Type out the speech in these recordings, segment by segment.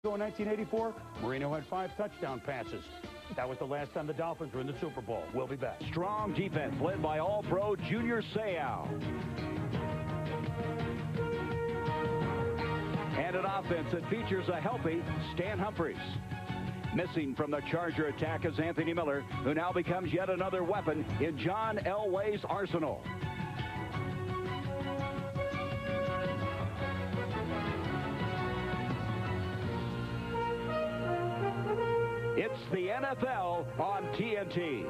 In 1984, Marino had 5 touchdown passes. That was the last time the Dolphins were in the Super Bowl. We'll be back. Strong defense led by All-Pro Junior Seau. And an offense that features a healthy Stan Humphries. Missing from the Charger attack is Anthony Miller, who now becomes yet another weapon in John Elway's arsenal. It's the NFL on TNT.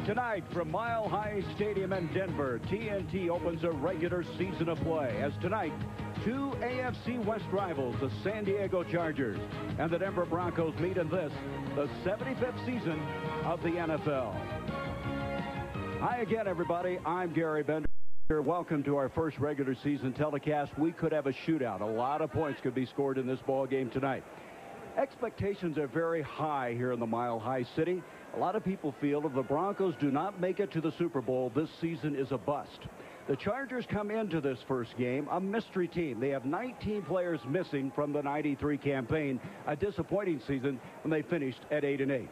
Tonight from Mile High Stadium in Denver, TNT opens a regular season of play as tonight 2 AFC West rivals, the San Diego Chargers and the Denver Broncos, meet in this, the 75th season of the NFL. Hi again, everybody. I'm Gary Bender. Welcome to our first regular season telecast. We could have a shootout. A lot of points could be scored in this ball game tonight. Expectations are very high here in the Mile High City. A lot of people feel if the Broncos do not make it to the Super Bowl, this season is a bust. The Chargers come into this first game a mystery team. They have 19 players missing from the '93 campaign, a disappointing season when they finished at 8-8.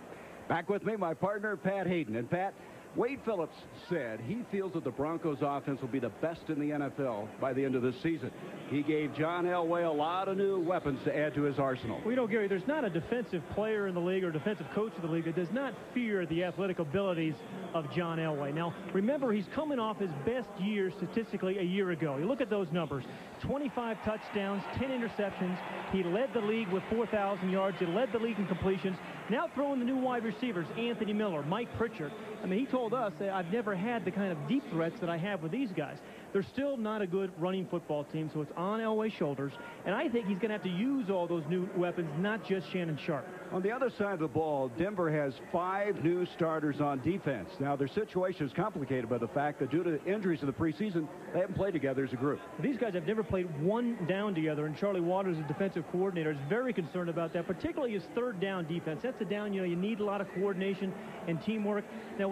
Back with me, my partner, Pat Hayden. And Pat, Wade Phillips said he feels that the Broncos offense will be the best in the NFL by the end of this season. He gave John Elway a lot of new weapons to add to his arsenal. Well, you know, Gary, there's not a defensive player in the league or defensive coach in the league that does not fear the athletic abilities of John Elway. Now, remember, he's coming off his best year statistically a year ago. You look at those numbers. 25 touchdowns, 10 interceptions. He led the league with 4,000 yards. He led the league in completions. Now throwing the new wide receivers, Anthony Miller, Mike Pritchard. I mean, he told us that I've never had the kind of deep threats that I have with these guys. They're still not a good running football team, so it's on Elway's shoulders. And I think he's going to have to use all those new weapons, not just Shannon Sharp. On the other side of the ball, Denver has 5 new starters on defense. Now, their situation is complicated by the fact that due to injuries in the preseason, they haven't played together as a group. These guys have never played one down together, and Charlie Waters, the defensive coordinator, is very concerned about that, particularly his third down defense. That's a down, you know, you need a lot of coordination and teamwork. Now,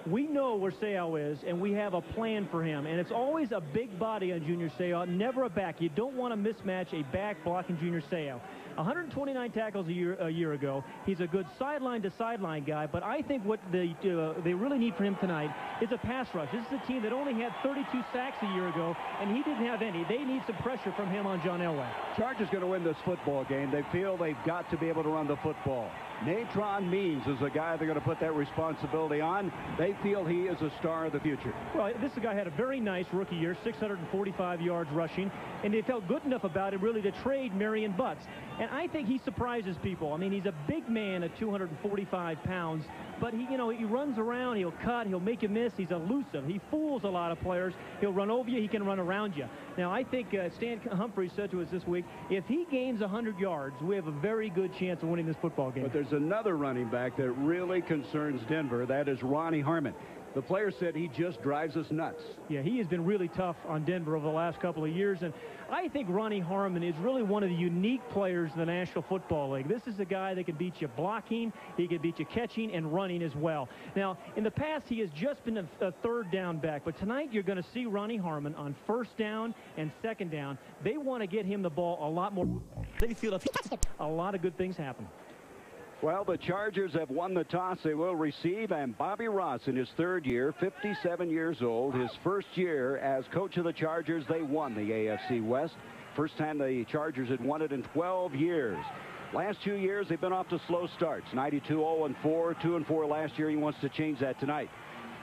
we know where Seau is, and we have a plan for him, and it's always a big body on Junior Seau, never a back. You don't want to mismatch a back blocking Junior Seau. 129 tackles a year ago. He's a good sideline-to-sideline guy, but I think what they really need for him tonight is a pass rush. This is a team that only had 32 sacks a year ago, and he didn't have any. They need some pressure from him on John Elway. Chargers going to win this football game. They feel they've got to be able to run the football. Natron Means is the guy they're going to put that responsibility on. They feel he is a star of the future. Well, this guy had a very nice rookie year, 645 yards rushing, and they felt good enough about it really to trade Marion Butts. And I think he surprises people. I mean, he's a big man at 245 pounds, but he runs around, he'll cut, he'll make you miss, he's elusive. He fools a lot of players. He'll run over you, he can run around you. Now, I think Stan Humphries said to us this week, if he gains 100 yards, we have a very good chance of winning this football game. But there's another running back that really concerns Denver. That is Ronnie Harmon. The player said he just drives us nuts. Yeah, he has been really tough on Denver over the last couple of years, and I think Ronnie Harmon is really one of the unique players in the National Football League. This is a guy that can beat you blocking, he can beat you catching and running as well. Now, in the past, he has just been a third down back, but tonight you're going to see Ronnie Harmon on first down and second down. They want to get him the ball a lot more. They feel if he touches it, a lot of good things happen. Well, the Chargers have won the toss. They will receive, and Bobby Ross in his third year, 57 years old, his first year as coach of the Chargers, they won the AFC West. First time the Chargers had won it in 12 years. Last 2 years, they've been off to slow starts. 92-0-4, 2-4 last year. He wants to change that tonight.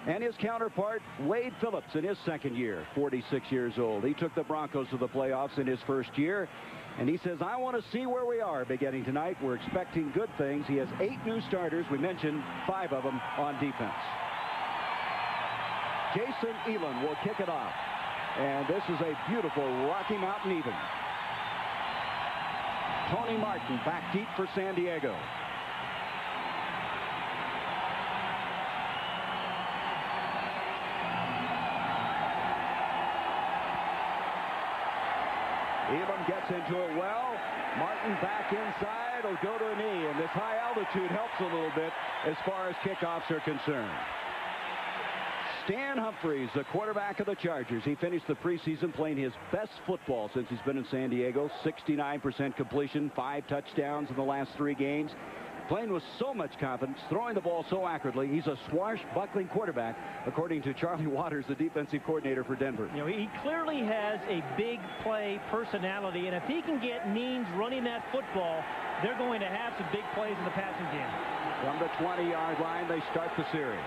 And his counterpart, Wade Phillips, in his second year, 46 years old. He took the Broncos to the playoffs in his first year. And he says, I want to see where we are beginning tonight. We're expecting good things. He has 8 new starters. We mentioned 5 of them on defense. Jason Elam will kick it off. And this is a beautiful Rocky Mountain even. Tony Martin back deep for San Diego. Elam gets into it well. Martin back inside. Will go to a knee. And this high altitude helps a little bit as far as kickoffs are concerned. Stan Humphries, the quarterback of the Chargers. He finished the preseason playing his best football since he's been in San Diego. 69% completion, 5 touchdowns in the last 3 games. Playing with so much confidence, throwing the ball so accurately. He's a swashbuckling quarterback, according to Charlie Waters, the defensive coordinator for Denver. You know, he clearly has a big play personality, and if he can get Means running that football, they're going to have some big plays in the passing game. From the 20-yard line, they start the series.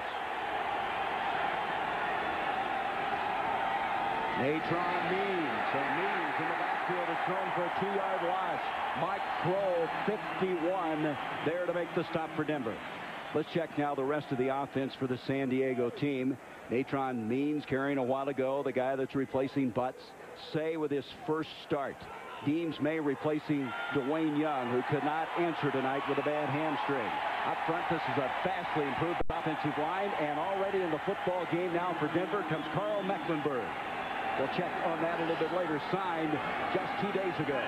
Natron Means. So Means in the backfield is thrown for a 2-yard loss. Mike Crow, 51, there to make the stop for Denver. Let's check now the rest of the offense for the San Diego team. Natron Means carrying a while ago, the guy that's replacing Butts. Say with his first start. Deems May replacing Dwayne Young, who could not answer tonight with a bad hamstring. Up front, this is a vastly improved offensive line, and already in the football game now for Denver comes Carl Mecklenburg. We'll check on that a little bit later. Signed just 2 days ago.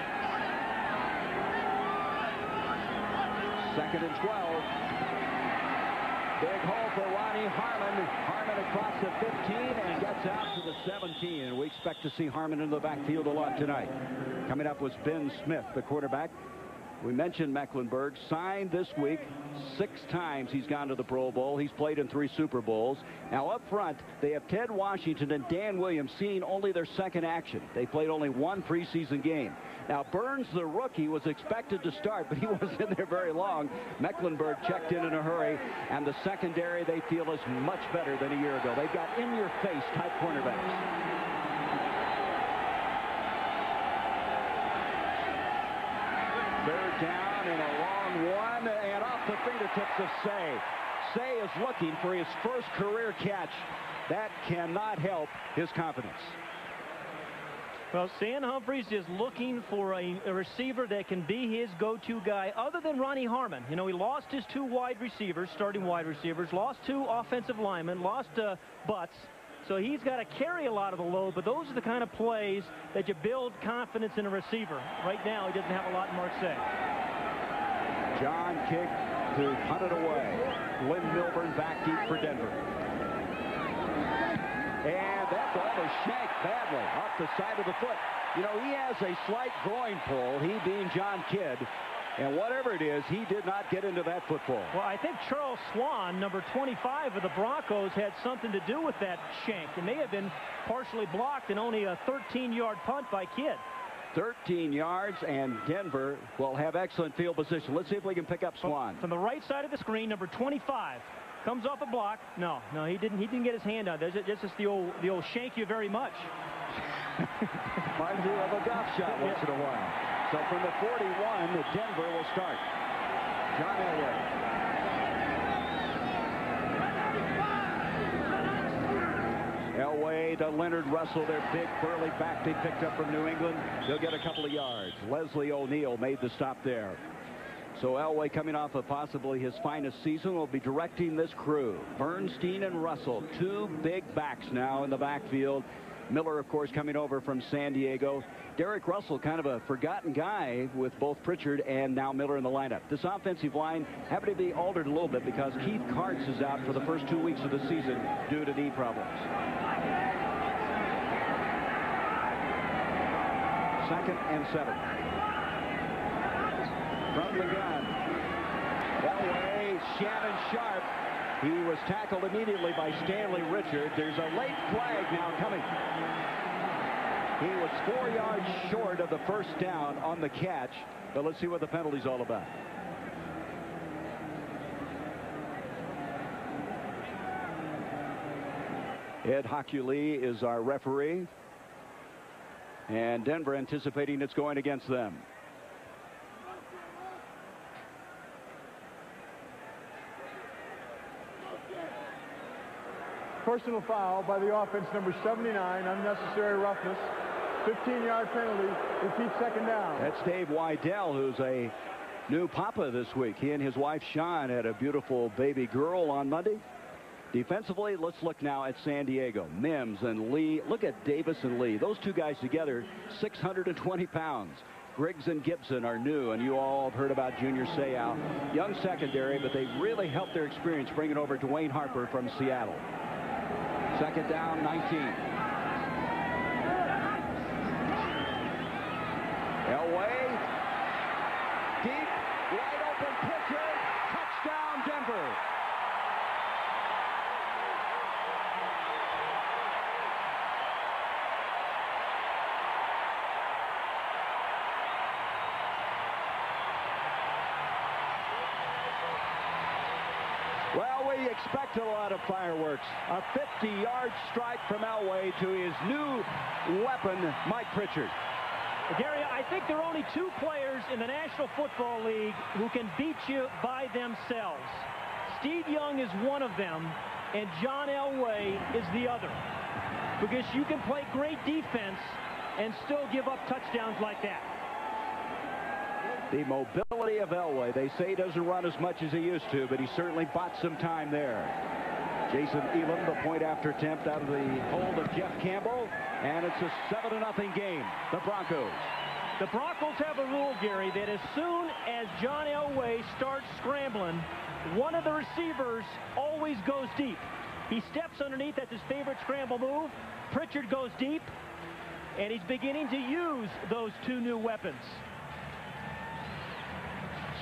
2nd and 12. Big hole for Ronnie Harmon. Harmon across the 15 and gets out to the 17. And we expect to see Harmon in the backfield a lot tonight. Coming up was Ben Smith, the quarterback. We mentioned Mecklenburg, signed this week. 6 times he's gone to the Pro Bowl. He's played in 3 Super Bowls. Now up front, they have Ted Washington and Dan Williams seeing only their second action. They played only 1 preseason game. Now Burns, the rookie, was expected to start, but he wasn't in there very long. Mecklenburg checked in a hurry, and the secondary they feel is much better than a year ago. They've got in-your-face type cornerbacks. Third down and a long one, and off the fingertips of Say. Say is looking for his first career catch. That cannot help his confidence. Well, Stan Humphries is looking for a receiver that can be his go-to guy other than Ronnie Harmon. You know, he lost his 2 wide receivers, starting wide receivers, lost 2 offensive linemen, lost Butts. So he's got to carry a lot of the load, but those are the kind of plays that you build confidence in a receiver. Right now, he doesn't have a lot in Mark Say. John Kick to punt it away. Lynn Milburn back deep for Denver. And that ball was shanked badly off the side of the foot. You know, he has a slight groin pull, he being John Kidd. And whatever it is, he did not get into that football. Well, I think Charles Swan, number 25 of the Broncos, had something to do with that shank. It may have been partially blocked and only a 13-yard punt by Kidd. 13 yards, and Denver will have excellent field position. Let's see if we can pick up Swan. From the right side of the screen, number 25 comes off a block. No, he didn't get his hand on it. This is the old shank you very much. Reminds me of a golf shot once in a while. So from the 41, Denver will start. John Elway. Elway to Leonard Russell, their big burly back they picked up from New England. They'll get a couple of yards. Leslie O'Neal made the stop there. So Elway, coming off of possibly his finest season, will be directing this crew. Bernstein and Russell, 2 big backs now in the backfield. Miller, of course, coming over from San Diego. Derek Russell, kind of a forgotten guy with both Pritchard and now Miller in the lineup. This offensive line having to be altered a little bit because Keith Karts is out for the first 2 weeks of the season due to knee problems. 2nd and 7. From the gun. Elway, Shannon Sharp. He was tackled immediately by Stanley Richard. There's a late flag now coming. He was 4 yards short of the first down on the catch. But let's see what the penalty's all about. Ed Hockley is our referee. And Denver anticipating it's going against them. Personal foul by the offense, number 79, unnecessary roughness. 15-yard penalty, repeat 2nd down. That's Dave Wydell, who's a new papa this week. He and his wife, Sean, had a beautiful baby girl on Monday. Defensively, let's look now at San Diego. Mims and Lee. Look at Davis and Lee. Those 2 guys together, 620 pounds. Griggs and Gibson are new, and you all have heard about Junior Seau. Young secondary, but they really helped their experience bringing over Dwayne Harper from Seattle. Second down, 19. Elway, deep, wide open Pritchard, touchdown Denver. Well, we expected a lot of fireworks. A 50-yard strike from Elway to his new weapon, Mike Pritchard. Gary, I think there are only two players in the National Football League who can beat you by themselves. Steve Young is one of them, and John Elway is the other. Because you can play great defense and still give up touchdowns like that. The mobility of Elway, they say he doesn't run as much as he used to, but he certainly bought some time there. Jason Elam, the point after attempt out of the hold of Jeff Campbell, and it's a 7-0 game, the Broncos. The Broncos have a rule, Gary, that as soon as John Elway starts scrambling, one of the receivers always goes deep. He steps underneath, that's his favorite scramble move. Pritchard goes deep, and he's beginning to use those two new weapons.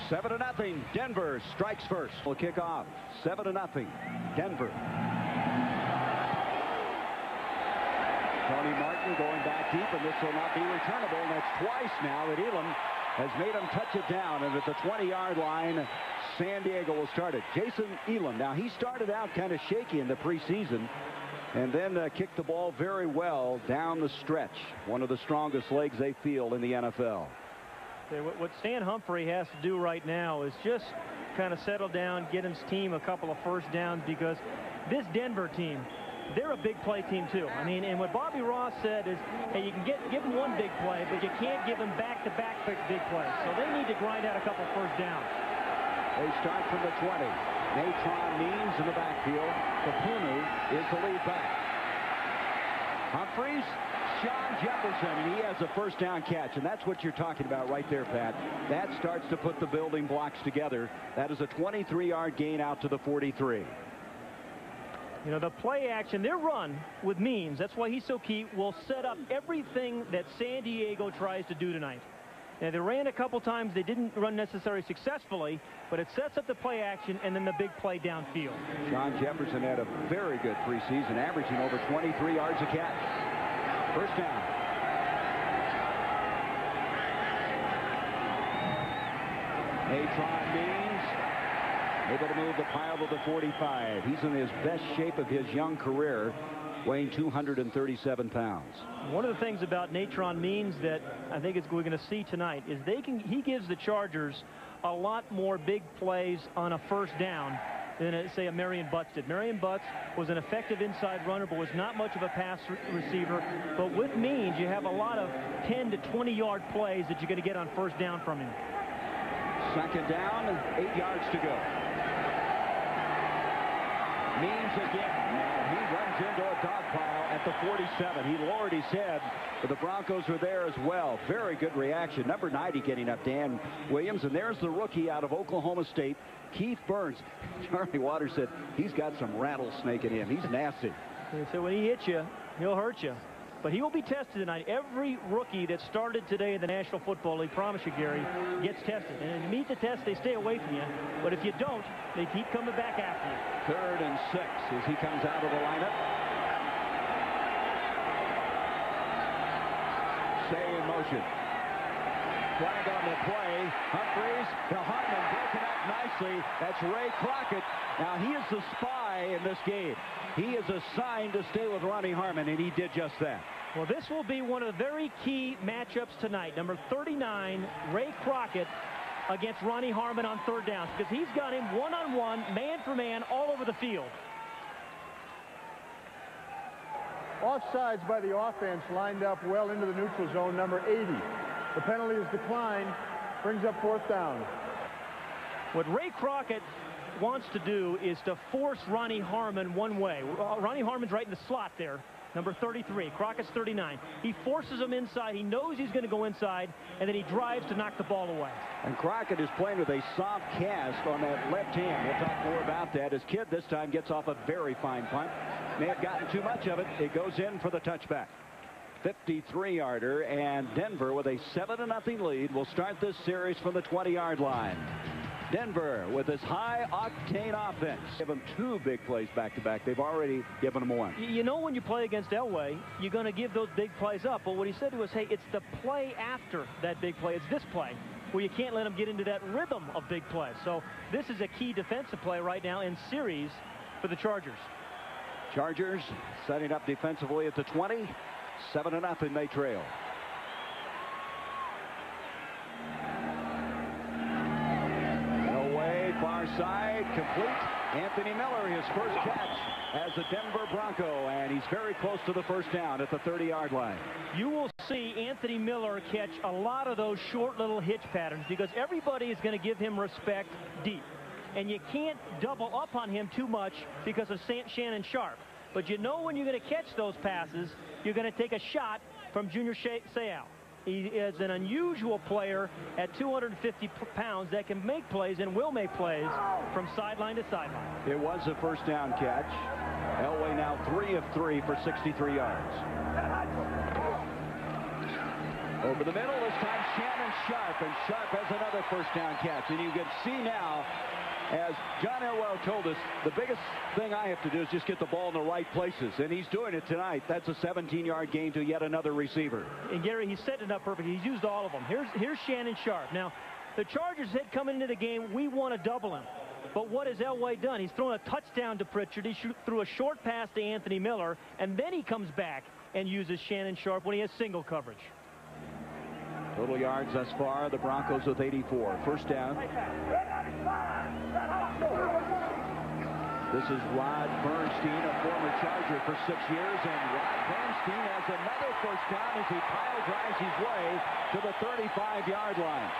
7-0. Denver strikes first. Will kick off. 7-0. Denver. Tony Martin going back deep, and this will not be returnable. And that's twice now that Elam has made him touch it down. And at the 20-yard line, San Diego will start it. Jason Elam. Now, he started out kind of shaky in the preseason and then kicked the ball very well down the stretch. One of the strongest legs they feel in the NFL. What Stan Humphrey has to do right now is just kind of settle down, get his team a couple of first downs, because this Denver team, they're a big play team too. I mean, and what Bobby Ross said is, hey, you can give them one big play, but you can't give them back-to-back big plays. So they need to grind out a couple first downs. They start from the 20. Natron Means in the backfield. Kapunu is the lead back. Humphreys, Sean Jefferson, he has a first down catch, and that's what you're talking about right there, Pat. That starts to put the building blocks together. That is a 23-yard gain out to the 43. You know, the play action, their run with Means, that's why he's so key, will set up everything that San Diego tries to do tonight. Now, they ran a couple times. They didn't run necessarily successfully, but it sets up the play action and then the big play downfield. Sean Jefferson had a very good preseason, averaging over 23 yards a catch. First down. Natron Means able to move the pile to the 45. He's in his best shape of his young career, weighing 237 pounds. One of the things about Natron Means that I think we're going to see tonight is he gives the Chargers a lot more big plays on a first down than, say, a Marion Butts did. Marion Butts was an effective inside runner, but was not much of a pass receiver. But with Means, you have a lot of 10 to 20-yard plays that you're going to get on first down from him. Second down, 8 yards to go. Means again. He runs into a dog pile at the 47. He lowered his head, but the Broncos were there as well. Very good reaction. Number 90 getting up, Dan Williams. And there's the rookie out of Oklahoma State, Keith Burns. Charlie Waters said he's got some rattlesnake in him. He's nasty. So when he hits you, he'll hurt you. But he will be tested tonight. Every rookie that started today in the National Football League, promise you, Gary, gets tested. And if you meet the test, they stay away from you. But if you don't, they keep coming back after you. 3rd and 6 as he comes out of the lineup. Say in motion. Flag on the play. Humphreys to Harmon, broken up nicely. That's Ray Crockett. Now, he is the spy in this game. He is assigned to stay with Ronnie Harmon, and he did just that. Well, this will be one of the very key matchups tonight. Number 39, Ray Crockett, against Ronnie Harmon on third downs, because he's got him one-on-one, man-for-man, all over the field. Offsides by the offense, lined up well into the neutral zone, number 80. The penalty is declined, brings up 4th down. What Ray Crockett wants to do is to force Ronnie Harmon one way. Ronnie Harmon's right in the slot there, number 33. Crockett's 39. He forces him inside. He knows he's going to go inside, and then he drives to knock the ball away. And Crockett is playing with a soft cast on that left hand. We'll talk more about that. His kid this time gets off a very fine punt. may have gotten too much of it. It goes in for the touchback. 53-yarder, and Denver with a 7-0 lead will start this series from the 20-yard line. Denver with his high-octane offense. Give them 2 big plays back-to-back. They've already given them 1. You know, when you play against Elway, you're going to give those big plays up. But what he said to us, hey, it's the play after that big play. It's this play where you can't let them get into that rhythm of big plays. So this is a key defensive play right now in series for the Chargers. Chargers setting up defensively at the 20. 7-0 they trail. Away, far side, complete. Anthony Miller, his first catch as a Denver Bronco, and he's very close to the first down at the 30-yard line. You will see Anthony Miller catch a lot of those short little hitch patterns because everybody is going to give him respect deep. And you can't double up on him too much because of Shannon Sharpe. But you know when you're going to catch those passes, you're going to take a shot from Junior Seau. He is an unusual player at 250 pounds that can make plays and will make plays from sideline to sideline. It was a first down catch. Elway now 3 of 3 for 63 yards. Over the middle, this time Shannon Sharpe, and Sharpe has another first down catch. And you can see now, as John Elwell told us, the biggest thing I have to do is just get the ball in the right places, and he's doing it tonight. That's a 17-yard gain to yet another receiver. And Gary, he's setting it up perfectly. He's used all of them. Here's Shannon Sharpe. Now, the Chargers said coming into the game, we want to double him. But what has Elway done? He's thrown a touchdown to Pritchard. He threw a short pass to Anthony Miller, and then he comes back and uses Shannon Sharpe when he has single coverage. Total yards thus far, the Broncos with 84. First down. This is Rod Bernstein, a former Charger for 6 years, and Rod Bernstein has another first down as he pile drives his way to the 35-yard line.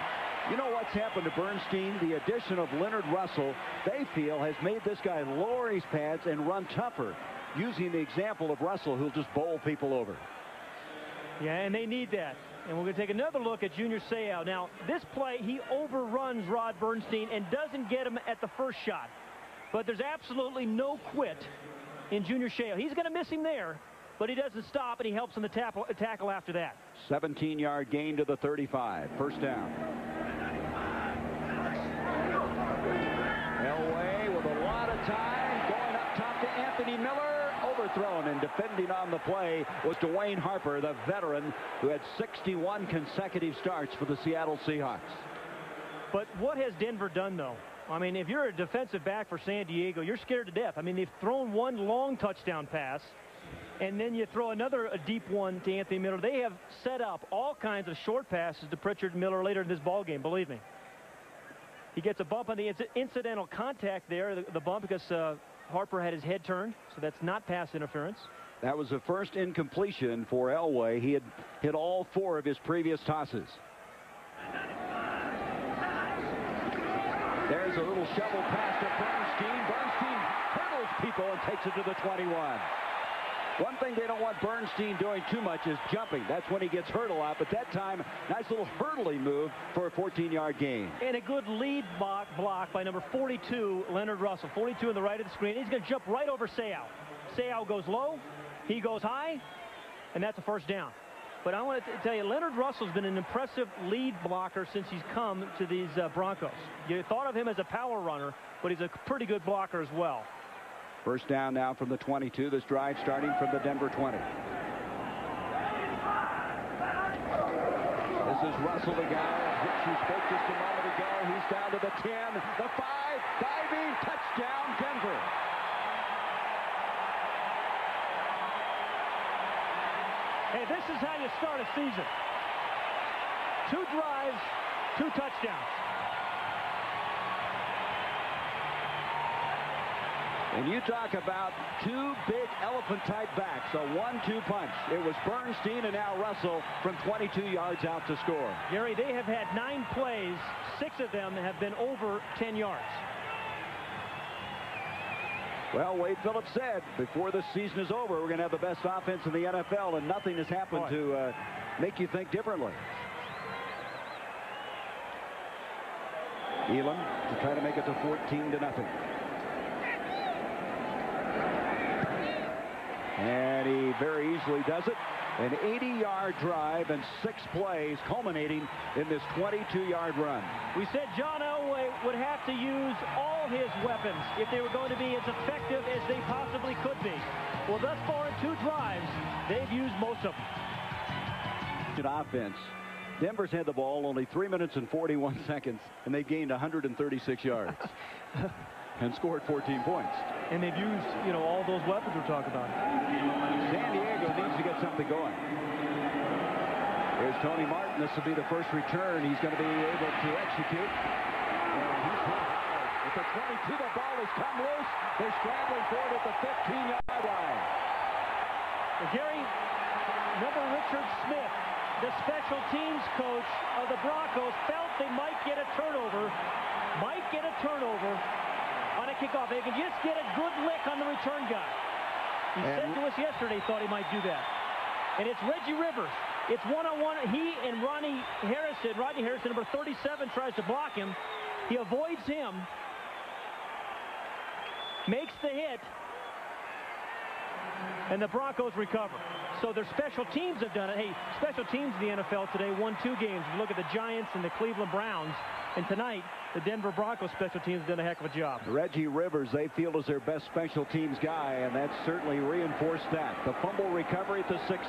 You know what's happened to Bernstein? The addition of Leonard Russell, they feel, has made this guy lower his pads and run tougher, using the example of Russell, who'll just bowl people over. Yeah, and they need that. And we're going to take another look at Junior Seau. Now, this play, he overruns Rod Bernstein and doesn't get him at the first shot. But there's absolutely no quit in Junior Seau. He's going to miss him there, but he doesn't stop, and he helps him to tackle after that. 17-yard gain to the 35. First down. Elway with a lot of time, going up top to Anthony Miller. Overthrown, and defending on the play was Dwayne Harper, the veteran who had 61 consecutive starts for the Seattle Seahawks. But what has Denver done, though? I mean, if you're a defensive back for San Diego, you're scared to death. I mean, they've thrown one long touchdown pass, and then you throw a deep one to Anthony Miller. They have set up all kinds of short passes to Pritchard and Miller later in this ball game, believe me. He gets a bump on the incidental contact there, the bump, because Harper had his head turned, so that's not pass interference. That was the first incompletion for Elway. He had hit all 4 of his previous tosses. There's a little shovel pass to Bernstein. Bernstein hurdles people and takes it to the 21. One thing they don't want Bernstein doing too much is jumping. That's when he gets hurt a lot. But that time, nice little hurdling move for a 14-yard gain. And a good lead block by number 42, Leonard Russell. 42 on the right of the screen. He's going to jump right over Seau. Seau goes low. He goes high. And that's a first down. But I want to tell you, Leonard Russell's been an impressive lead blocker since he's come to these Broncos. You thought of him as a power runner, but he's a pretty good blocker as well. First down now from the 22. This drive starting from the Denver 20. This is Russell, the guy which you spoke just a moment ago. He's down to the 10, the 5, diving, touchdown, Denver. Hey, this is how you start a season. 2 drives, 2 touchdowns. And you talk about 2 big elephant-type backs, a 1-2 punch. It was Bernstein and now Russell from 22 yards out to score. Gary, they have had 9 plays. 6 of them have been over 10 yards. Well, Wade Phillips said before this season is over, we're going to have the best offense in the NFL, and nothing has happened to make you think differently. Elam to try to make it to 14-0. And he very easily does it. An 80-yard drive and 6 plays culminating in this 22-yard run. We said John Elway would have to use all his weapons if they were going to be as effective as they possibly could be. Well, thus far in 2 drives, they've used most of them. Offense. Denver's had the ball only 3 minutes and 41 seconds, and they gained 136 yards and scored 14 points. And they've used, all those weapons we're talking about. San Diego needs to get something going. Here's Tony Martin. This will be the first return he's going to be able to execute. And he's hit hard. At the 22, the ball has come loose. They're scrambling for it at the 15-yard line. Well, Gary, remember Richard Smith, the special teams coach of the Broncos, felt they might get a turnover on a kickoff. They can just get a good lick on the return guy. He said to us yesterday he thought he might do that. And it's Reggie Rivers. It's one-on-one. He and Rodney Harrison, number 37, tries to block him. He avoids him, makes the hit, and the Broncos recover. So their special teams have done it. Hey, special teams in the NFL today won 2 games. If you look at the Giants and the Cleveland Browns. And tonight, the Denver Broncos special teams did a heck of a job. Reggie Rivers, they feel, is their best special teams guy, and that's certainly reinforced that. The fumble recovery at the 16.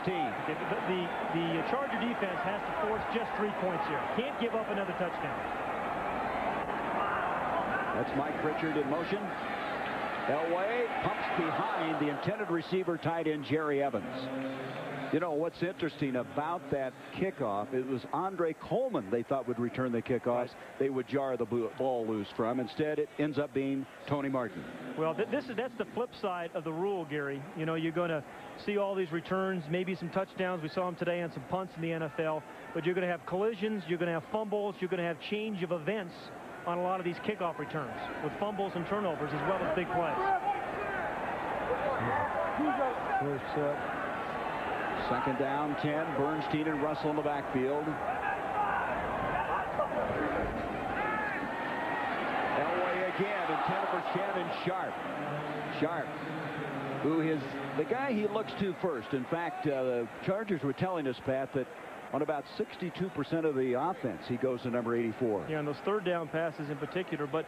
The Charger defense has to force just 3 points here. Can't give up another touchdown. That's Mike Pritchard in motion. Elway pumps behind the intended receiver, tight end Jerry Evans. What's interesting about that kickoff, it was Andre Coleman they thought would return the kickoff. They would jar the ball loose from. Instead, it ends up being Tony Martin. Well, that's the flip side of the rule, Gary. You're going to see all these returns, maybe some touchdowns. We saw them today on some punts in the NFL. But you're going to have collisions, you're going to have fumbles, you're going to have change of events on a lot of these kickoff returns with fumbles and turnovers as well as big plays. Second down, 10. Bernstein and Russell in the backfield. Elway again, intended for Shannon Sharp. Sharp, who is the guy he looks to first. In fact, the Chargers were telling us, Pat, that on about 62% of the offense, he goes to number 84. Yeah, and those third down passes in particular. But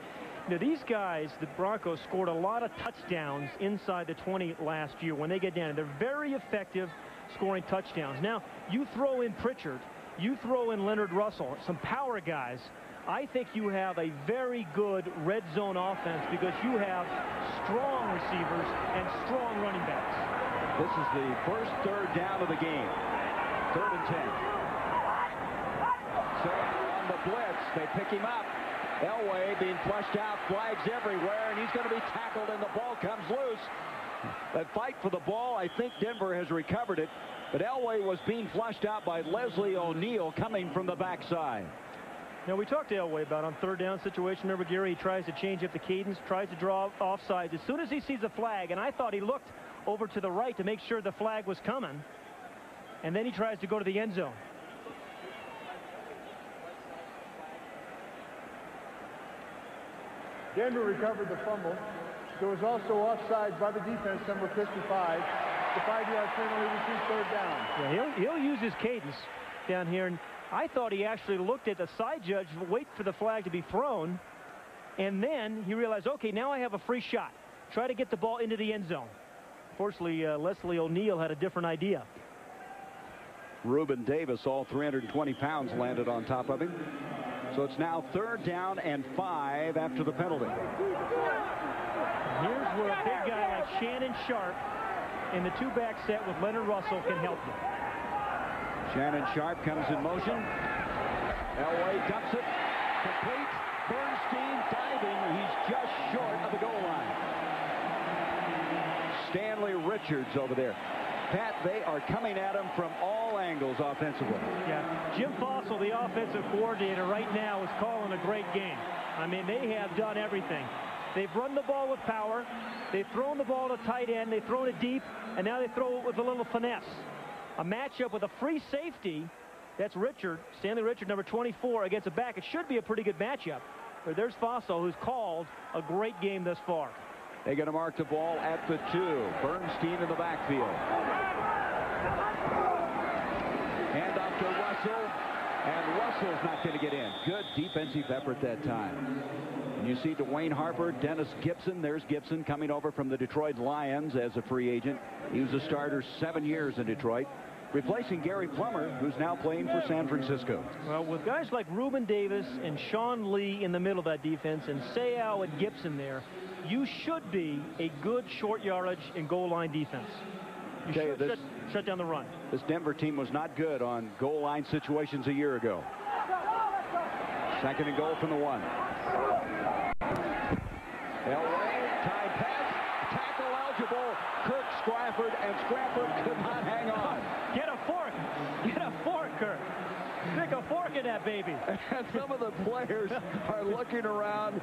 these guys, the Broncos, scored a lot of touchdowns inside the 20 last year when they get down. They're very effective scoring touchdowns. Now, you throw in Pritchard, you throw in Leonard Russell, some power guys. I think you have a very good red zone offense because you have strong receivers and strong running backs. This is the first third down of the game. 3rd and 10. So on the blitz, they pick him up. Elway being flushed out, flags everywhere, and he's going to be tackled, and the ball comes loose. That fight for the ball, I think Denver has recovered it, but Elway was being flushed out by Leslie O'Neal coming from the backside. Now, we talked to Elway about on third down situation. Remember, Gary, he tries to change up the cadence, tries to draw offsides. As soon as he sees the flag, and I thought he looked over to the right to make sure the flag was coming, and then he tries to go to the end zone. Denver recovered the fumble. There was also offsides by the defense, number 55. The 5-yard penalty was 3rd down. Yeah, he'll use his cadence down here. And I thought he actually looked at the side judge, wait for the flag to be thrown, and then he realized, okay, now I have a free shot. Try to get the ball into the end zone. Fortunately, Leslie O'Neal had a different idea. Reuben Davis, all 320 pounds, landed on top of him. So it's now 3rd down and 5 after the penalty. Here's where a big guy like Shannon Sharp in the 2-back set with Leonard Russell can help you. Shannon Sharp comes in motion. Elway dumps it. Complete. Bernstein diving. He's just short of the goal line. Stanley Richards over there. Pat, they are coming at him from all angles offensively. Yeah, Jim Fossil, the offensive coordinator right now, is calling a great game. I mean, they have done everything. They've run the ball with power. They've thrown the ball to tight end. They've thrown it deep, and now they throw it with a little finesse. A matchup with a free safety. That's Richard, Stanley Richard, number 24, against a back. It should be a pretty good matchup. But there's Fossil, who's called a great game thus far. They're going to mark the ball at the 2. Bernstein in the backfield. Hand off to Russell. And Russell's not going to get in. Good defensive effort that time. And you see Dwayne Harper, Dennis Gibson. There's Gibson coming over from the Detroit Lions as a free agent. He was a starter 7 years in Detroit, replacing Gary Plummer, who's now playing for San Francisco. Well, with guys like Reuben Davis and Sean Lee in the middle of that defense and Seau and Gibson there, you should be a good short yardage and goal line defense. You should shut down the run. This Denver team was not good on goal line situations a year ago. 2nd and goal from the 1. Elway, tight pass, tackle eligible. Kirk Scrafford, and Scrafford could not hang on. Get a fork. Get a fork, Kirk. Stick a fork in that baby. And some of the players are looking around in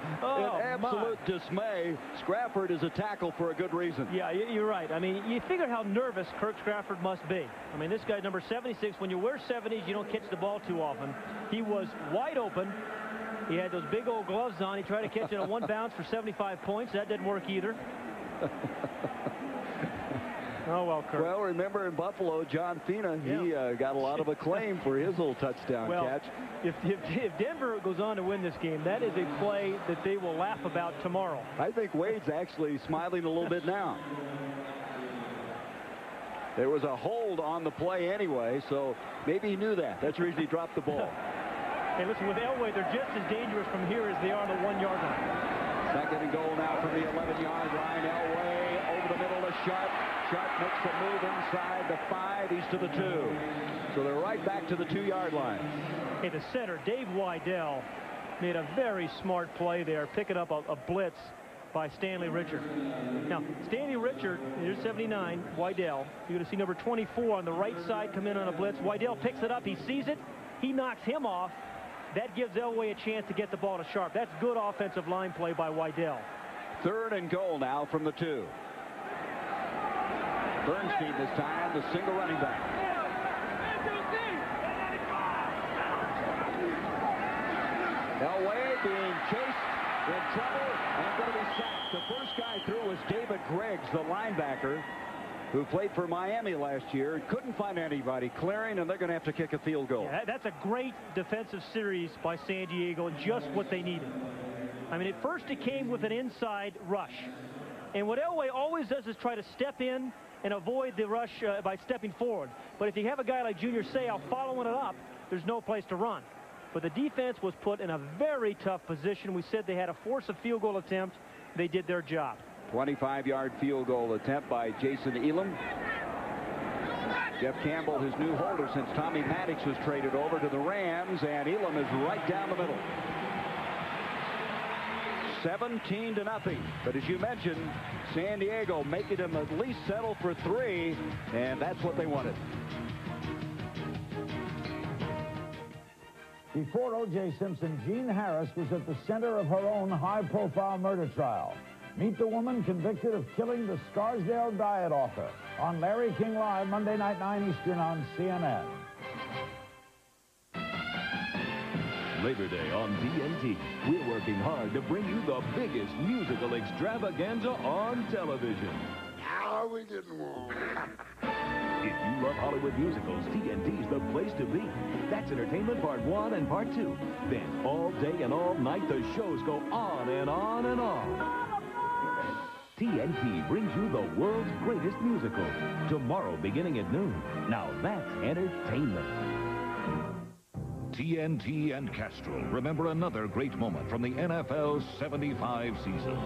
absolute dismay. Scrafford is a tackle for a good reason. Yeah, you're right. I mean, you figure how nervous Kirk Scrafford must be. I mean, this guy, number 76, when you wear 70s, you don't catch the ball too often. He was wide open. He had those big old gloves on. He tried to catch it on 1 bounce for 75 points. That didn't work either. Oh, well, Kirk. Well, remember in Buffalo, John Fina, he got a lot of acclaim for his little touchdown catch. If Denver goes on to win this game, that is a play that they will laugh about tomorrow. I think Wade's actually smiling a little bit now. There was a hold on the play anyway, so maybe he knew that. That's the reason he dropped the ball. Hey, listen, with Elway, they're just as dangerous from here as they are on the 1 yard line. 2nd and goal now from the 11-yard line. Elway over the middle to Sharp. Sharp makes the move inside the 5. He's to the 2. So they're right back to the 2-yard line. Hey, the center, Dave Wydell, made a very smart play there, picking up a blitz by Stanley Richard. Now, Stanley Richard, here's 79, Wydell. You're going to see number 24 on the right side come in on a blitz. Wydell picks it up. He sees it. He knocks him off. That gives Elway a chance to get the ball to Sharp. That's good offensive line play by Wydell. 3rd and goal now from the 2. Bernstein this time, the single running back. Elway being chased, in trouble, and going to be sacked. The first guy through was David Griggs, the linebacker, who played for Miami last year. Couldn't find anybody clearing, and they're going to have to kick a field goal. Yeah, that's a great defensive series by San Diego, and just what they needed. I mean, at first it came with an inside rush. And what Elway always does is try to step in and avoid the rush by stepping forward. But if you have a guy like Junior Seau following it up, there's no place to run. But the defense was put in a very tough position. We said they had to force a field goal attempt. They did their job. 25-yard field goal attempt by Jason Elam. Jeff Campbell, his new holder since Tommy Maddox was traded over to the Rams, and Elam is right down the middle. 17-0. But as you mentioned, San Diego making them at least settle for 3, and that's what they wanted. Before O.J. Simpson, Jean Harris was at the center of her own high-profile murder trial. Meet the woman convicted of killing the Scarsdale diet author on Larry King Live, Monday night, 9 Eastern on CNN. Labor Day on TNT. We're working hard to bring you the biggest musical extravaganza on television. How are we getting along? If you love Hollywood musicals, TNT's the place to be. That's entertainment part 1 and part 2. Then all day and all night, the shows go on and on and on. TNT brings you the world's greatest musicals. Tomorrow beginning at noon. Now that's entertainment. TNT and Castrol remember another great moment from the NFL's 75 season.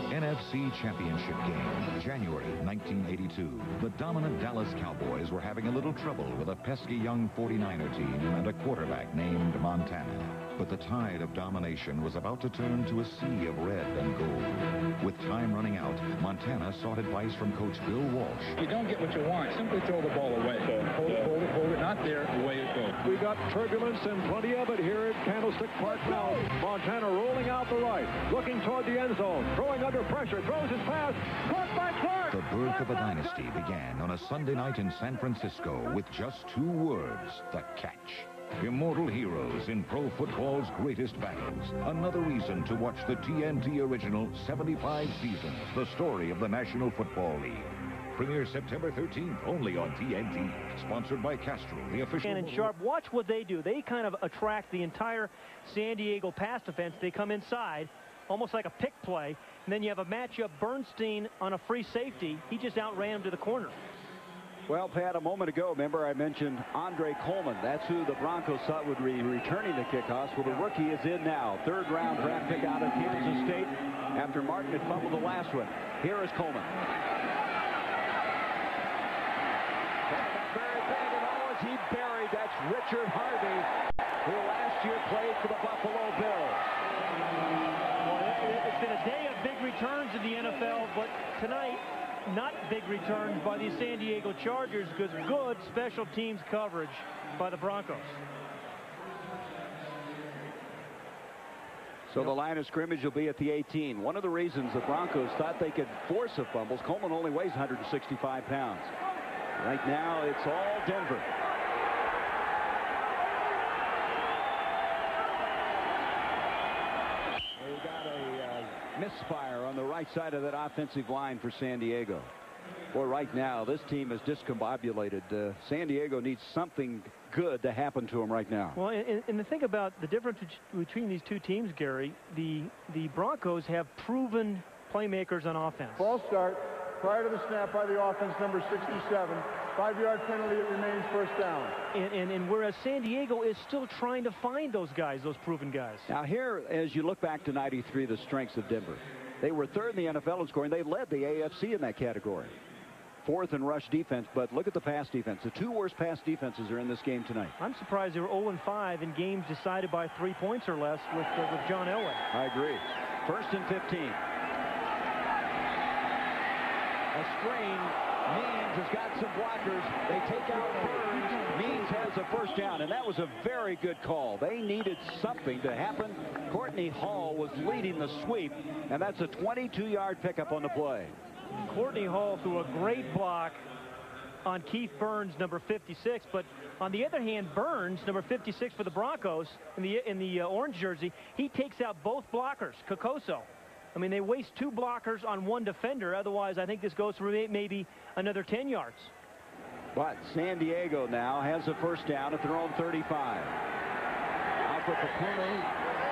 NFC Championship game, January 1982. The dominant Dallas Cowboys were having a little trouble with a pesky young 49er team and a quarterback named Montana. But the tide of domination was about to turn to a sea of red and gold. With time running out, Montana sought advice from Coach Bill Walsh. You don't get what you want. Simply throw the ball away. Hold it, not there, away it goes. We got turbulence and plenty of it here at Candlestick Park now. Montana rolling out the right, looking toward the end zone, throwing under pressure, throws his pass, caught by Clark. The birth of a dynasty began on a Sunday night in San Francisco with just 2 words, the catch. Immortal heroes in pro football's greatest battles. Another reason to watch the TNT original 75 seasons, the story of the National Football League. Premieres September 13th, only on TNT. Sponsored by Castrol, the official... And Sharp, watch what they do. They kind of attract the entire San Diego pass defense. They come inside, almost like a pick play. And then you have a matchup, Bernstein on a free safety. He just outran him to the corner. Well, Pat, a moment ago, remember I mentioned Andre Coleman. That's who the Broncos thought would be returning the kickoffs. Well, the rookie is in now. Third-round draft pick out of Kansas State after Martin had fumbled the last one. Here is Coleman. Very big, and oh, is he buried? That's Richard Harvey, who last year played for the Buffalo Bills. Well, it's been a day of big returns in the NFL, but tonight, not big returns by the San Diego Chargers because good special teams coverage by the Broncos. So the line of scrimmage will be at the 18. One of the reasons the Broncos thought they could force a fumble, Coleman only weighs 165 pounds. Right now, it's all Denver. We got a misfire on the right side of that offensive line for San Diego. Boy, right now, this team is discombobulated. San Diego needs something good to happen to them right now. Well, and the thing about the difference between these two teams, Gary, the Broncos have proven playmakers on offense. Ball start. Prior to the snap by the offense, number 67. 5-yard penalty, it remains first down. And whereas San Diego is still trying to find those guys, those proven guys. Now here, as you look back to '93, the strengths of Denver. They were third in the NFL in scoring. They led the AFC in that category. Fourth in rush defense, but look at the pass defense. The two worst pass defenses are in this game tonight. I'm surprised they were 0-5 in games decided by 3 points or less with John Elway. I agree. First and 15. A screen. Means has got some blockers. They take out Burns. Means has a first down, and that was a very good call. They needed something to happen. Courtney Hall was leading the sweep, and that's a 22-yard pickup on the play. Courtney Hall threw a great block on Keith Burns, number 56, but on the other hand, Burns, number 56 for the Broncos, in the orange jersey, he takes out both blockers, Kokoso. I mean, they waste 2 blockers on 1 defender. Otherwise, I think this goes for maybe another 10 yards. But San Diego now has a first down at their own 35. Alpha Papuni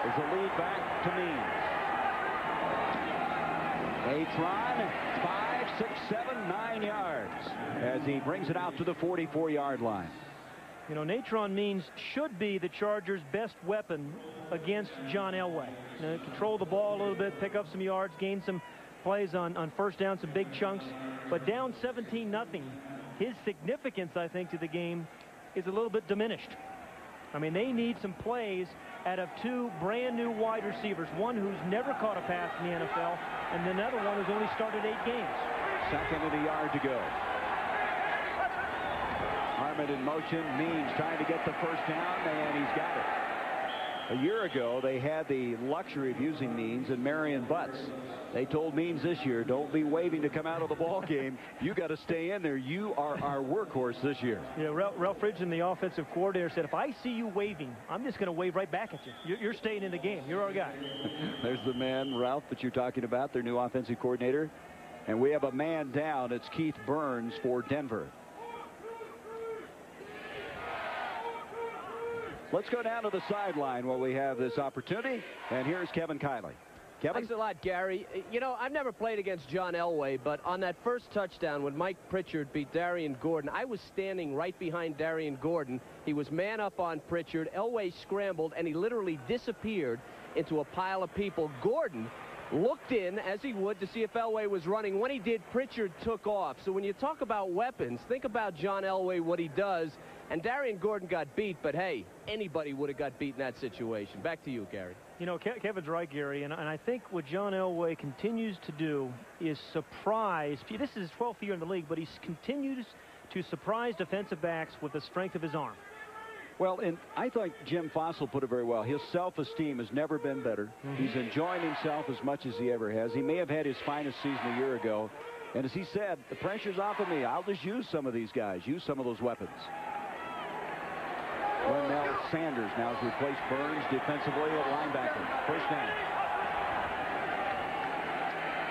is the lead back to Means. Atron, 5, 6, 7, 9 yards as he brings it out to the 44-yard line. You know, Natron Means should be the Chargers' best weapon against John Elway. You know, control the ball a little bit, pick up some yards, gain some plays on first down, some big chunks. But down 17-0, his significance, I think, to the game is a little bit diminished. I mean, they need some plays out of 2 brand-new wide receivers, one who's never caught a pass in the NFL, and another one who's only started 8 games. Second and a yard to go. Harmon in motion. Means trying to get the first down, and he's got it. A year ago, they had the luxury of using Means and Marion Butts. They told Means this year, don't be waving to come out of the ball game. You got to stay in there. You are our workhorse this year. Yeah, Ralph Ridgen, the offensive coordinator, said, if I see you waving, I'm just going to wave right back at you. You're staying in the game. You're our guy. There's the man, Ralph, that you're talking about, their new offensive coordinator. And we have a man down. It's Keith Burns for Denver. Let's go down to the sideline where we have this opportunity. And here's Kevin Kiley. Kevin? Thanks a lot, Gary. You know, I've never played against John Elway, but on that first touchdown when Mike Pritchard beat Darian Gordon, I was standing right behind Darian Gordon. He was man up on Pritchard. Elway scrambled, and he literally disappeared into a pile of people. Gordon looked in, as he would, to see if Elway was running. When he did, Pritchard took off. So when you talk about weapons, think about John Elway, what he does. And Darian Gordon got beat, but hey, anybody would have got beat in that situation. Back to you, Gary. You know, Kevin's right, Gary, and I think what John Elway continues to do is surprise. This is his 12th year in the league, but he continues to surprise defensive backs with the strength of his arm. Well, and I thought Jim Fossil put it very well. His self-esteem has never been better. He's enjoying himself as much as he ever has. He may have had his finest season a year ago. And as he said, the pressure's off of me. I'll just use some of these guys, use some of those weapons. When Darnell Sanders now has replaced Burns defensively at linebacker. First down.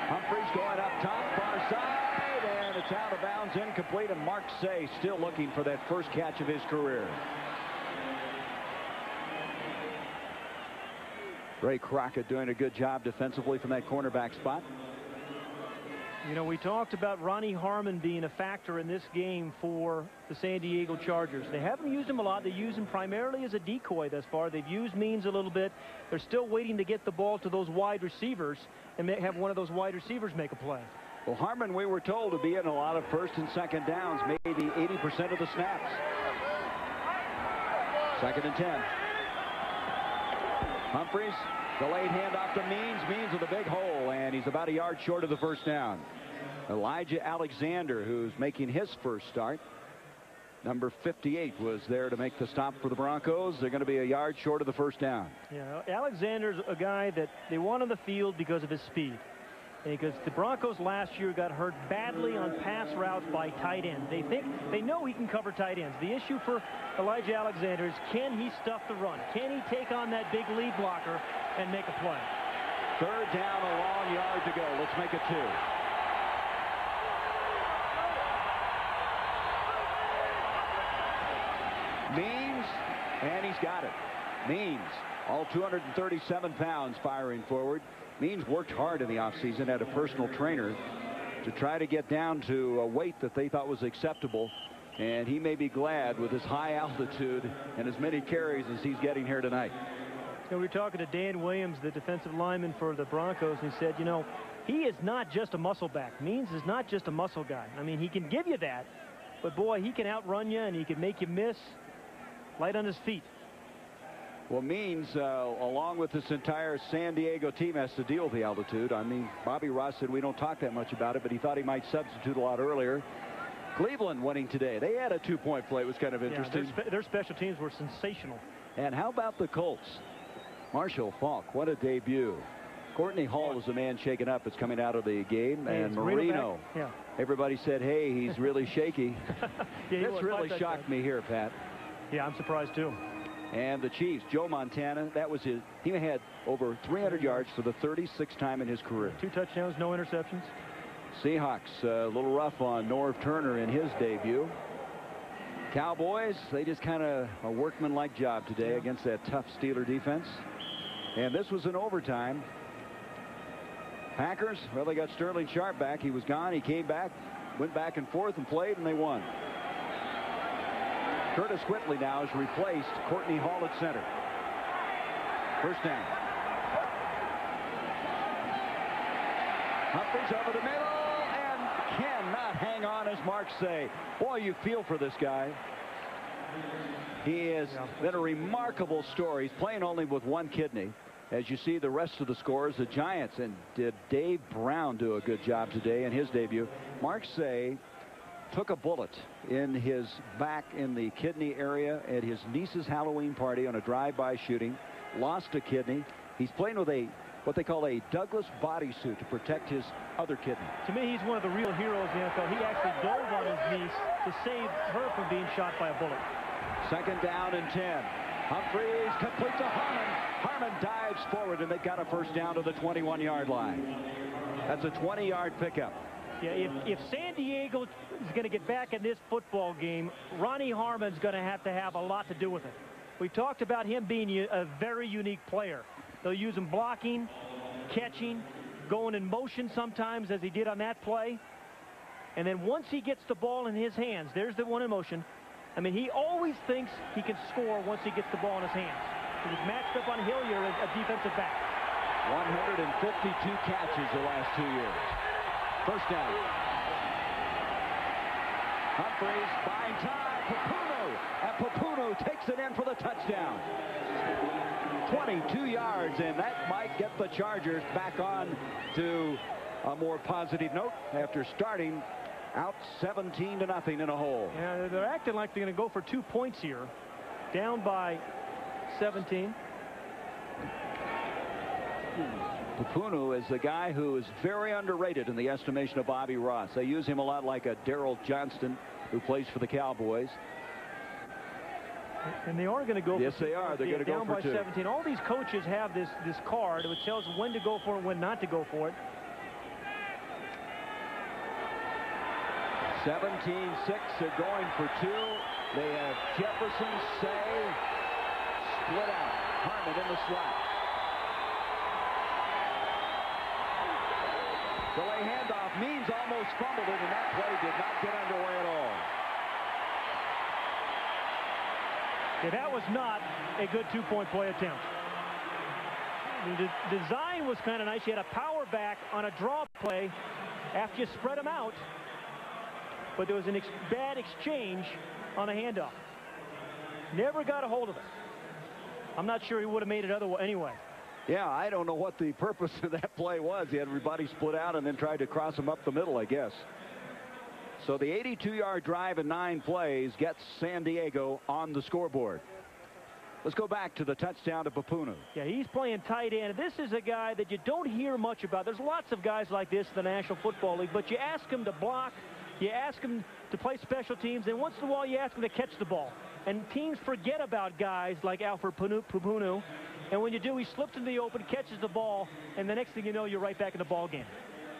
Humphreys going up top, far side, and it's out of bounds, incomplete, and Mark Say still looking for that first catch of his career. Ray Crockett doing a good job defensively from that cornerback spot. You know, we talked about Ronnie Harmon being a factor in this game for the San Diego Chargers. They haven't used him a lot. They use him primarily as a decoy thus far. They've used Means a little bit. They're still waiting to get the ball to those wide receivers and have one of those wide receivers make a play. Well, Harmon, we were told to be in a lot of first and second downs, maybe 80% of the snaps. 2nd and 10. Humphreys, delayed handoff to Means. Means with a big hole, and he's about a yard short of the first down. Elijah Alexander, who's making his first start. Number 58 was there to make the stop for the Broncos. They're going to be a yard short of the first down. Yeah, Alexander's a guy that they want on the field because of his speed. And because the Broncos last year got hurt badly on pass routes by tight ends. They know he can cover tight ends. The issue for Elijah Alexander is, can he stuff the run? Can he take on that big lead blocker and make a play? 3rd down, a long yard to go. Let's make it 2. Means, and he's got it. Means, all 237 pounds firing forward. Means worked hard in the offseason, had a personal trainer to try to get down to a weight that they thought was acceptable. And he may be glad with his high altitude and as many carries as he's getting here tonight. You know, we were talking to Dan Williams, the defensive lineman for the Broncos, and he said, you know, he is not just a muscle back. Means is not just a muscle guy. I mean, he can give you that, but boy, he can outrun you and he can make you miss light on his feet. Well, Means, along with this entire San Diego team, has to deal with the altitude. I mean, Bobby Ross said we don't talk that much about it, but he thought he might substitute a lot earlier. Cleveland winning today. They had a 2-point play. It was kind of interesting. Yeah, their special teams were sensational. And how about the Colts? Marshall Faulk, what a debut. Courtney Hall is the man shaken up. It's coming out of the game. Hey, and Marino. Yeah. Everybody said, hey, he's really shaky. Yeah, this really shocked me here, Pat. Yeah, I'm surprised too. And the Chiefs, Joe Montana, that was his. He had over 300 yards for the 36th time in his career. 2 touchdowns, no interceptions. Seahawks, a little rough on Norv Turner in his debut. Cowboys, they just kind of a workmanlike job today against that tough Steeler defense. And this was an overtime. Packers, well, they got Sterling Sharp back. He was gone. He came back, went back and forth and played, and they won. Curtis Whitley now has replaced Courtney Hall at center. First down. Humphreys over the middle and cannot hang on, as Mark say. Boy, you feel for this guy. He has been a remarkable story. He's playing only with one kidney. As you see the rest of the scores, the Giants, and did Dave Brown do a good job today in his debut. Mark Say took a bullet in his back in the kidney area at his niece's Halloween party on a drive-by shooting. Lost a kidney. He's playing with what they call a Douglas bodysuit to protect his other kidney. To me, he's one of the real heroes in the NFL. He actually dove on his niece to save her from being shot by a bullet. 2nd down and 10. Humphreys complete to Harmon. Harmon dives forward, and they got a first down to the 21-yard line. That's a 20-yard pickup. Yeah, if San Diego is going to get back in this football game, Ronnie Harmon's going to have a lot to do with it. We talked about him being a very unique player. They'll use him blocking, catching, going in motion sometimes, as he did on that play. And then once he gets the ball in his hands, there's the one in motion. I mean, he always thinks he can score once he gets the ball in his hands. He's matched up on Hillier as a defensive back. 152 catches the last 2 years. First down. Humphreys buying time. Papuno. And Papuno takes it in for the touchdown. 22 yards, and that might get the Chargers back on to a more positive note after starting out 17-0 in a hole. Yeah, they're acting like they're going to go for 2 points here. Down by 17. Papuno is the guy who is very underrated in the estimation of Bobby Ross. They use him a lot like a Darrell Johnston who plays for the Cowboys. And they are going to go. Yes, they are. They're going to go down for by 2. 17. All these coaches have this card which tells them when to go for it and when not to go for it. 17-6. They're going for 2. They have Jefferson, Say, split out. Harmon in the slot. Delay handoff. Means almost fumbled it, and that play did not get underway at all. Yeah, that was not a good two-point play attempt. The design was kind of nice. You had a power back on a draw play after you spread them out, but there was a bad exchange on a handoff. Never got a hold of it. I'm not sure he would have made it otherwise anyway. Yeah, I don't know what the purpose of that play was. He had everybody split out and then tried to cross them up the middle, I guess. So the 82-yard drive in 9 plays gets San Diego on the scoreboard. Let's go back to the touchdown to Papunu. Yeah, he's playing tight end. This is a guy that you don't hear much about. There's lots of guys like this in the National Football League, but you ask him to block, you ask him to play special teams, and once in a while you ask him to catch the ball. And teams forget about guys like Alfred Papunu, and when you do, he slips into the open, catches the ball, and the next thing you know, you're right back in the ball game.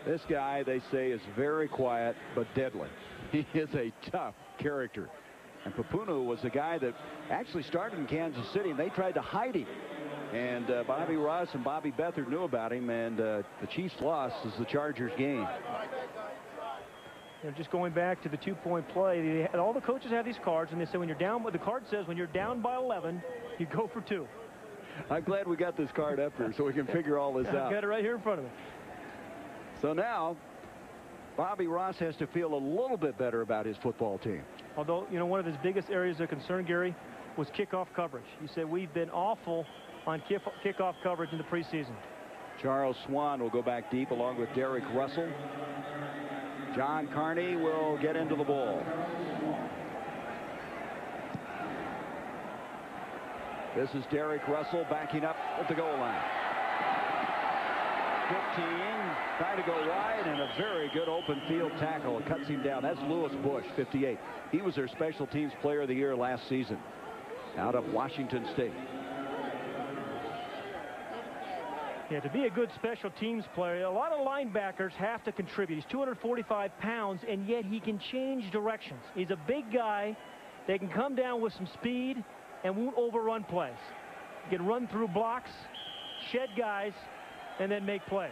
This guy, they say, is very quiet but deadly. He is a tough character. And Papunu was a guy that actually started in Kansas City, and they tried to hide him. And Bobby Ross and Bobby Beathard knew about him, and the Chiefs' loss is the Chargers' gain. You know, just going back to the two-point play, all the coaches have these cards, and they say when you're down, the card says when you're down by 11, you go for 2. I'm glad we got this card up here so we can figure all this out. I've got it right here in front of me. So now, Bobby Ross has to feel a little bit better about his football team. Although, you know, one of his biggest areas of concern, Gary, was kickoff coverage. He said we've been awful on kickoff coverage in the preseason. Charles Swan will go back deep along with Derek Russell. John Carney will get into the ball. This is Derek Russell backing up at the goal line. 15, trying to go wide, and a very good open field tackle. It cuts him down. That's Lewis Bush, 58. He was their special teams player of the year last season out of Washington State. Yeah, to be a good special teams player, a lot of linebackers have to contribute. He's 245 pounds, and yet he can change directions. He's a big guy that can come down with some speed and won't overrun plays. He can run through blocks, shed guys, and then make plays.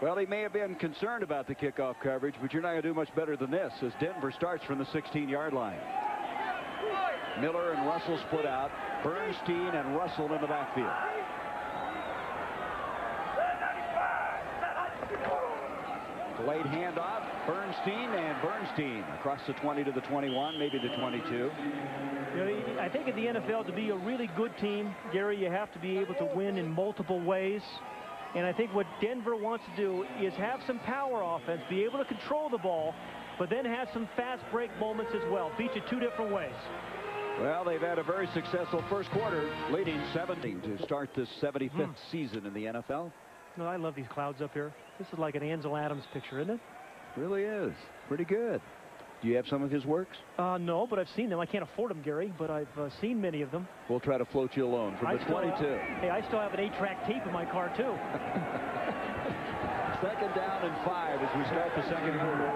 Well, he may have been concerned about the kickoff coverage, but you're not going to do much better than this as Denver starts from the 16-yard line. Miller and Russell split out. Bernstein and Russell in the backfield. Delayed handoff. Bernstein across the 20 to the 21, maybe the 22. You know, I think in the NFL, to be a really good team, Gary, you have to be able to win in multiple ways. And I think what Denver wants to do is have some power offense, be able to control the ball, but then have some fast break moments as well. Beat you 2 different ways. Well, they've had a very successful first quarter, leading 17 to start this 75th season in the NFL. No, I love these clouds up here. This is like an Ansel Adams picture, isn't it? Really is. Pretty good. Do you have some of his works? No, but I've seen them. I can't afford them, Gary, but I've seen many of them. We'll try to float you alone from the 22. Hey, I still have an 8-track tape in my car, too. Second down and 5 as we start the second quarter.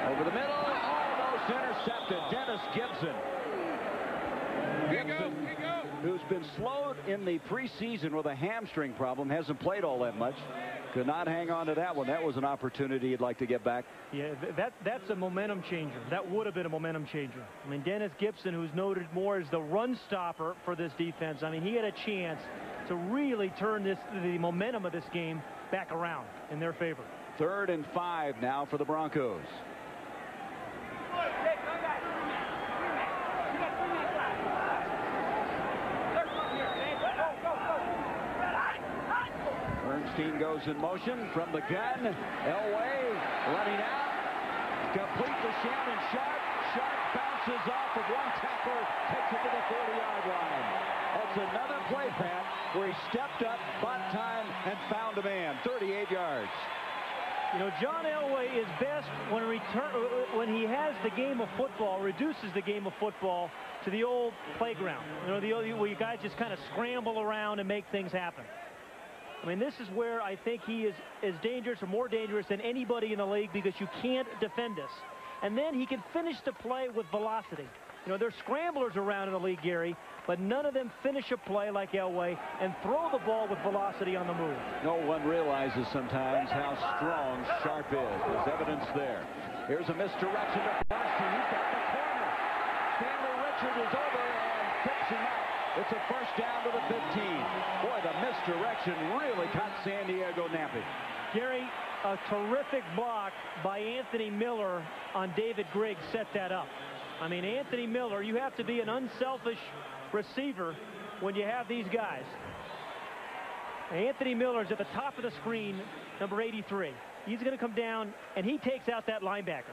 Over the middle, almost intercepted. Dennis Gibson. Who's been slowed in the preseason with a hamstring problem, hasn't played all that much. Could not hang on to that one. That was an opportunity he'd like to get back. Yeah, that's a momentum changer. That would have been a momentum changer. I mean, Dennis Gibson, who's noted more as the run stopper for this defense, I mean, he had a chance to really turn the momentum of this game back around in their favor. 3rd and 5 now for the Broncos. Bernstein goes in motion from the gun. Elway running out. Complete to Shannon Sharp. Sharp bounces off of one tackler, takes it to the 40-yard line. That's another play, Pat, where he stepped up, bought time, and found a man. 38 yards. You know, John Elway is best when he has the game of football, reduces the game of football to the old playground. You know, where you guys just kind of scramble around and make things happen. I mean, this is where I think he is as dangerous or more dangerous than anybody in the league, because you can't defend this. And then he can finish the play with velocity. You know, there's scramblers around in the league, Gary, but none of them finish a play like Elway and throw the ball with velocity on the move. No one realizes sometimes how strong Sharp is. There's evidence there. Here's a misdirection to Bernstein. He's got the corner. Stanley Richard is over and tips him out. It's a first down to the 15. Boy, the misdirection really caught San Diego napping. Gary, a terrific block by Anthony Miller on David Griggs set that up. I mean, Anthony Miller, you have to be an unselfish receiver when you have these guys. Anthony Miller's at the top of the screen, number 83. He's going to come down, and he takes out that linebacker.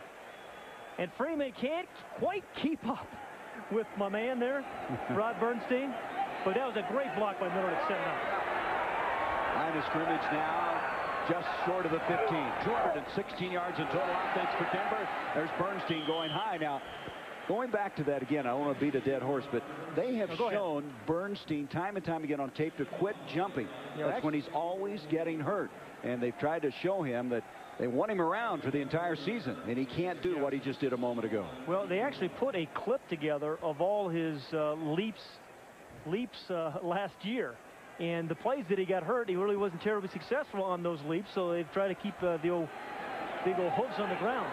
And Freeman can't quite keep up with my man there, Rod Bernstein. But that was a great block by Miller to set it up. Line of scrimmage now, just short of the 15. 216 yards in total offense for Denver. There's Bernstein going high now. Going back to that again, I don't want to beat a dead horse, but they have shown Bernstein time and time again on tape to quit jumping. That's when he's always getting hurt. And they've tried to show him that they want him around for the entire season, and he can't do what he just did a moment ago. Well, they actually put a clip together of all his leaps last year. And the plays that he got hurt, he really wasn't terribly successful on those leaps, so they've tried to keep the big old hooves on the ground.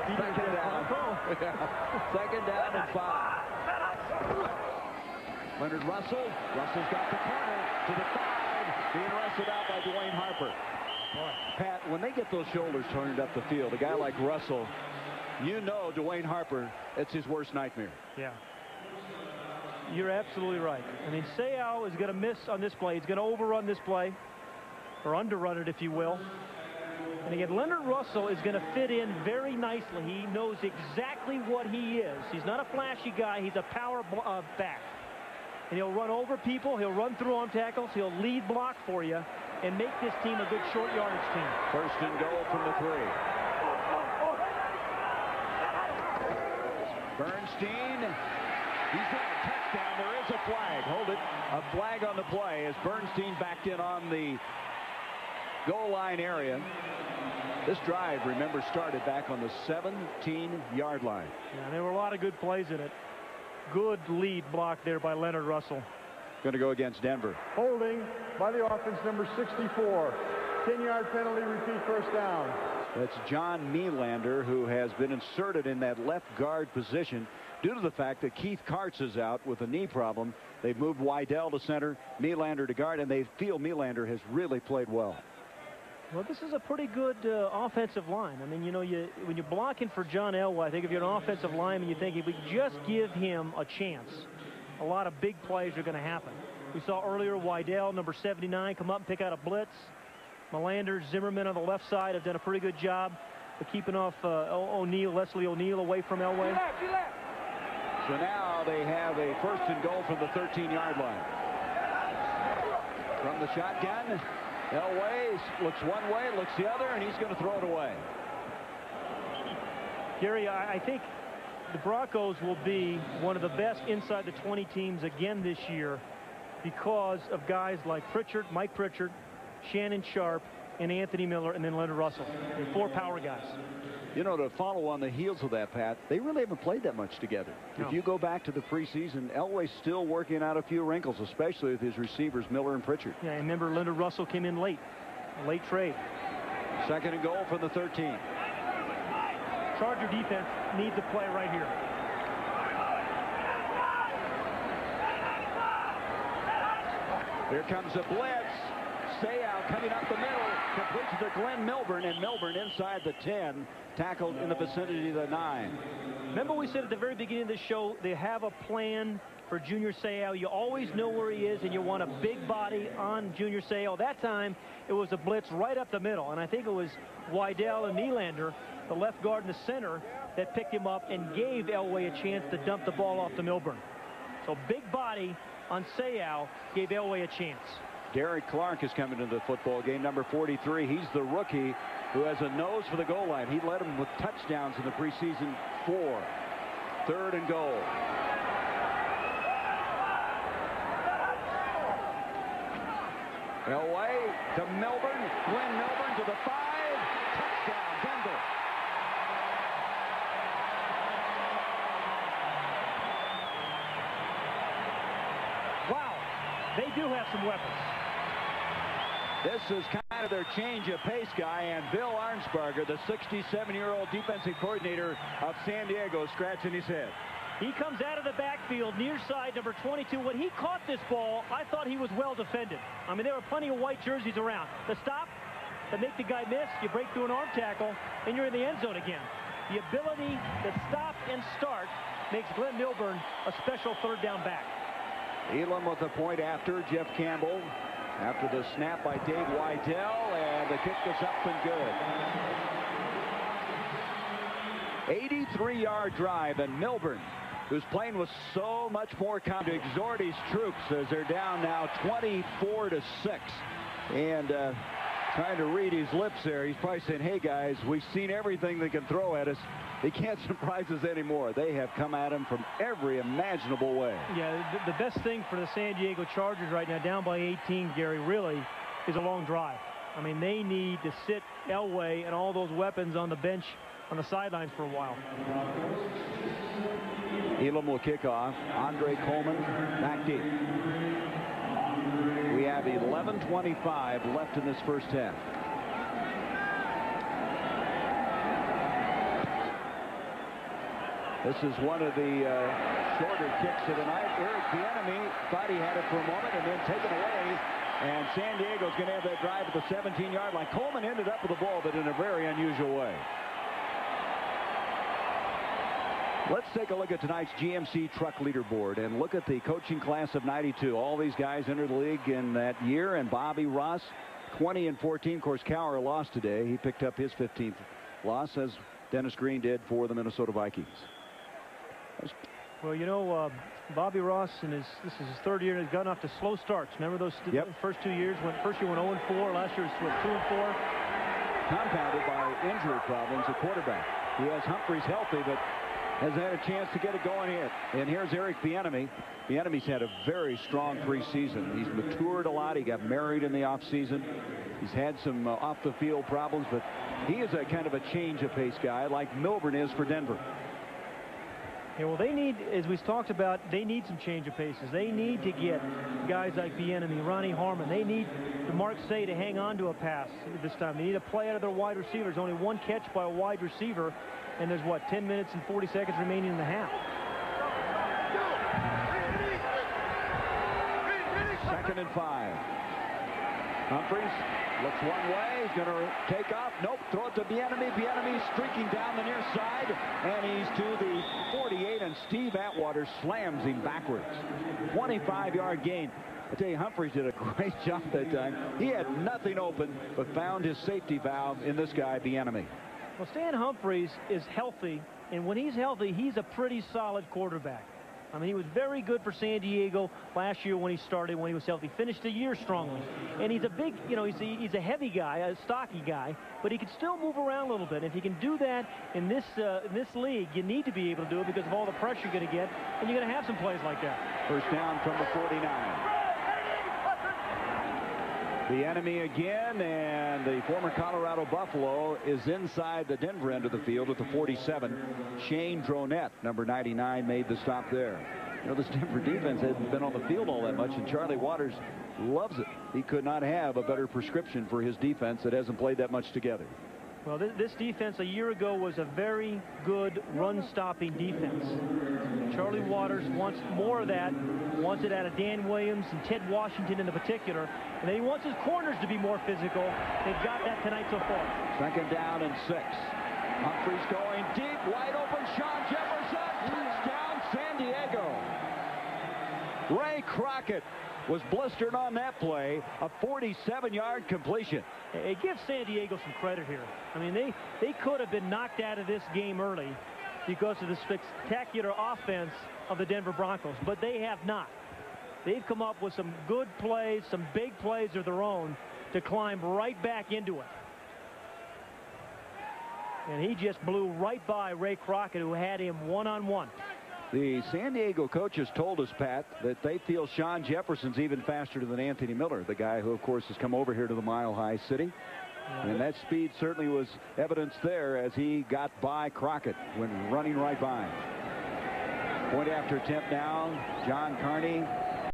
Second down. Second down and 5. Leonard Russell. Russell's got the corner to the 5. Being wrestled out by Dwayne Harper. Pat, when they get those shoulders turned up the field, a guy like Russell, you know Dwayne Harper, it's his worst nightmare. Yeah. You're absolutely right. I mean, Seau is going to miss on this play. He's going to overrun this play, or underrun it, if you will. And again, Leonard Russell is going to fit in very nicely. He knows exactly what he is. He's not a flashy guy. He's a power back. And he'll run over people. He'll run through arm tackles. He'll lead block for you and make this team a good short yardage team. First and goal from the 3. Bernstein. He's got a touchdown. There is a flag. Hold it. A flag on the play as Bernstein backed in on the goal line area. This drive, remember, started back on the 17-yard line. Yeah, there were a lot of good plays in it. Good lead block there by Leonard Russell. Going to go against Denver. Holding by the offense, number 64. 10-yard penalty, repeat first down. That's John Nylander, who has been inserted in that left guard position due to the fact that Keith Karts is out with a knee problem. They've moved Wydell to center, Nylander to guard, and they feel Nylander has really played well. Well, this is a pretty good offensive line. I mean, you know, when you're blocking for John Elway, I think if you're an offensive lineman, you think if we just give him a chance, a lot of big plays are going to happen. We saw earlier Wydell, number 79, come up and pick out a blitz. Nylander, Zimmerman on the left side have done a pretty good job of keeping off Leslie O'Neal away from Elway. So now they have a first and goal from the 13-yard line. From the shotgun, Elway looks one way, looks the other, and he's going to throw it away. Gary, I think the Broncos will be one of the best inside the 20 teams again this year because of guys like Pritchard, Mike Pritchard, Shannon Sharp, and Anthony Miller, and then Leonard Russell. They're 4 power guys. You know, to follow on the heels of that, Pat, they really haven't played that much together. No. If you go back to the preseason, Elway's still working out a few wrinkles, especially with his receivers, Miller and Pritchard. Yeah, I remember Leonard Russell came in late. A late trade. Second and goal from the 13. Charger defense needs a play right here. Here comes a blitz. Seau coming up the middle, completes to Glenn Milburn, and Milburn inside the 10, tackled in the vicinity of the 9. Remember we said at the very beginning of the show, they have a plan for Junior Seau. You always know where he is, and you want a big body on Junior Seau. That time, it was a blitz right up the middle, and I think it was Wydell and Nylander, the left guard and the center, that picked him up and gave Elway a chance to dump the ball off to Milburn. So big body on Seau gave Elway a chance. Derek Clark is coming to the football game, number 43. He's the rookie who has a nose for the goal line. He led them with touchdowns in the preseason 4. 3rd and goal. Elway to Milburn. Glenn Milburn to the 5. Touchdown, Denver. Wow, they do have some weapons. This is kind of their change of pace guy, and Bill Arnsparger, the 67-year-old defensive coordinator of San Diego, scratching his head. He comes out of the backfield, near side, number 22. When he caught this ball, I thought he was well defended. I mean, there were plenty of white jerseys around. The stop, to make the guy miss, you break through an arm tackle, and you're in the end zone again. The ability to stop and start makes Glenn Milburn a special 3rd down back. Elam with the point after Jeff Campbell. After the snap by Dave Wydell, and the kick is up and good. 83-yard drive, and Milburn, who's playing with so much more confidence, to exhort his troops as they're down now 24-6. And trying to read his lips there. He's probably saying, hey, guys, we've seen everything they can throw at us. They can't surprise us anymore. They have come at him from every imaginable way. Yeah, the best thing for the San Diego Chargers right now, down by 18, Gary, really, is a long drive. I mean, they need to sit Elway and all those weapons on the bench on the sidelines for a while. Elam will kick off. Andre Coleman back deep. We have 11:25 left in this first half. This is one of the shorter kicks of the night. Eric Bieniemy thought he had it for a moment and then taken away. And San Diego's going to have that drive at the 17-yard line. Coleman ended up with the ball, but in a very unusual way. Let's take a look at tonight's GMC truck leaderboard and look at the coaching class of '92. All these guys entered the league in that year, and Bobby Ross, 20-14. Of course, Cowher lost today. He picked up his 15th loss, as Dennis Green did for the Minnesota Vikings. Well, you know, Bobby Ross, this is his 3rd year, and has gotten off to slow starts. Remember those first 2 years? First year went 0-4. Last year was 2-4. Compounded by injury problems at quarterback. He has Humphreys healthy, but has had a chance to get it going here. And here's Eric Bieniemy. Bieniemy's had a very strong preseason. He's matured a lot. He got married in the offseason. He's had some off-the-field problems, but he is a kind of a change of pace guy like Milburn is for Denver. Yeah, well, they need, as we've talked about, they need some change of paces. They need to get guys like Bieniemy, Ronnie Harmon. They need Mark Say to hang on to a pass this time. They need a play out of their wide receivers. Only one catch by a wide receiver, and there's, 10 minutes and 40 seconds remaining in the half. 2nd and 5. Humphreys looks one way. He's going to take off. Nope. Throw it to Bieniemy. Bieniemy streaking down the near side. And he's to the 48. And Steve Atwater slams him backwards. 25-yard gain. I tell you, Humphreys did a great job that time. He had nothing open, but found his safety valve in this guy, Bieniemy. Well, Stan Humphreys is healthy. And when he's healthy, he's a pretty solid quarterback. I mean, he was very good for San Diego last year when he started, when he was healthy. Finished the year strongly. And he's a big, he's a heavy guy, a stocky guy, but he can still move around a little bit. If he can do that in this league, you need to be able to do it because of all the pressure you're going to get, and you're going to have some plays like that. First down from the 49. Bieniemy again, and the former Colorado Buffalo is inside the Denver end of the field at the 47. Shane Dronette, number 99, made the stop there. You know, this Denver defense hasn't been on the field all that much, and Charlie Waters loves it. He could not have a better prescription for his defense that hasn't played that much together. Well, this defense a year ago was a very good run-stopping defense. Charlie Waters wants more of that, wants it out of Dan Williams and Ted Washington in the particular, and then he wants his corners to be more physical. They've got that tonight so far. 2nd down and 6. Humphreys going deep, wide open, Sean Jefferson, touchdown, San Diego. Ray Crockett was blistered on that play, a 47-yard completion. It gives San Diego some credit here. I mean, they could have been knocked out of this game early because of the spectacular offense of the Denver Broncos, but they have not. they've come up with some good plays, some big plays of their own to climb right back into it. And he just blew right by Ray Crockett, who had him one-on-one. The San Diego coaches told us, Pat, that they feel Sean Jefferson's even faster than Anthony Miller, the guy who, of course, has come over here to the Mile High City. And that speed certainly was evidence there as he got by Crockett when running right by. Point after attempt now. John Carney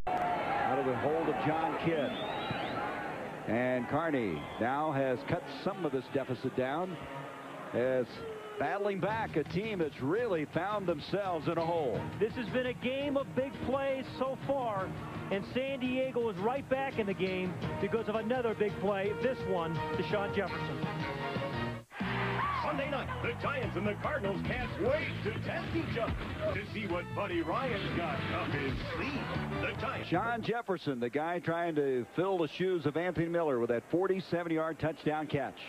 out of the hold of John Kidd. And Carney now has cut some of this deficit down as battling back a team that's really found themselves in a hole. This has been a game of big plays so far, and San Diego is right back in the game because of another big play, this one to Sean Jefferson. Sunday night, the Giants and the Cardinals can't wait to test each other to see what Buddy Ryan's got up his sleeve. The Giants. Sean Jefferson, the guy trying to fill the shoes of Anthony Miller with that 47-yard touchdown catch.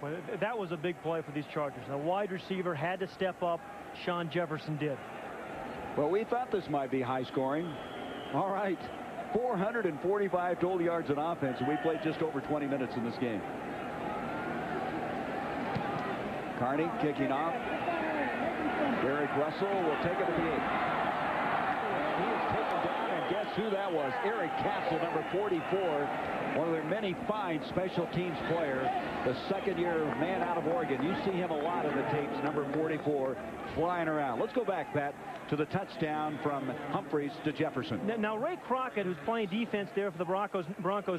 Well, that was a big play for these Chargers. The wide receiver had to step up. Sean Jefferson did. Well, we thought this might be high scoring. All right, 445 total yards in offense, and we played just over 20 minutes in this game. Carney kicking off. Eric Russell will take it to the 8. And he is taken down, and guess who that was? Eric Castle, number 44. One of their many fine special teams player, the second-year man out of Oregon. You see him a lot in the tapes, number 44, flying around. Let's go back, Pat, to the touchdown from Humphreys to Jefferson. Now Ray Crockett, who's playing defense there for the Broncos,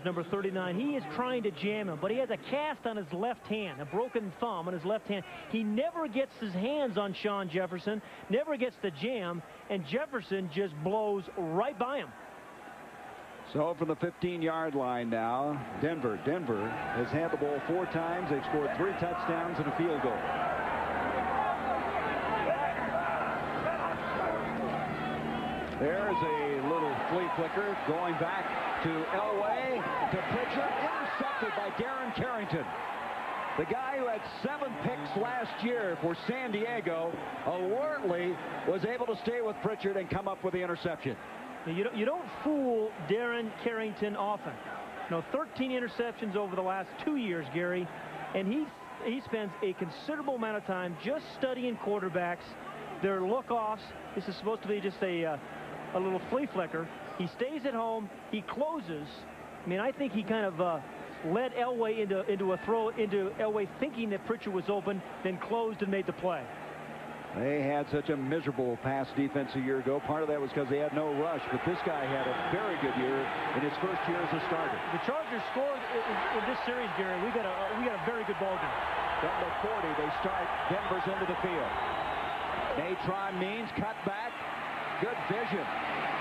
number 39, he is trying to jam him, but he has a cast on his left hand, a broken thumb on his left hand. He never gets his hands on Sean Jefferson, never gets the jam, and Jefferson just blows right by him. So from the 15-yard line now, Denver has had the ball 4 times. They've scored 3 touchdowns and a field goal. There's a little flea flicker going back to Elway, to Pritchard, intercepted by Darren Carrington. The guy who had 7 picks last year for San Diego alertly was able to stay with Pritchard and come up with the interception. You don't fool Darren Carrington often. 13 interceptions over the last 2 years, Gary, and he spends a considerable amount of time just studying quarterbacks, their look-offs. This is supposed to be just a little flea flicker. He stays at home. He closes. I mean, I think he kind of led Elway into a throw into Elway thinking that Pritchard was open, then closed and made the play. They had such a miserable pass defense a year ago. Part of that was because they had no rush, but this guy had a very good year in his first year as a starter. The Chargers scored in this series, Gary. We got a very good ball game. From the 40, they start. Denver's into the field. Natron Means cut back. Good vision.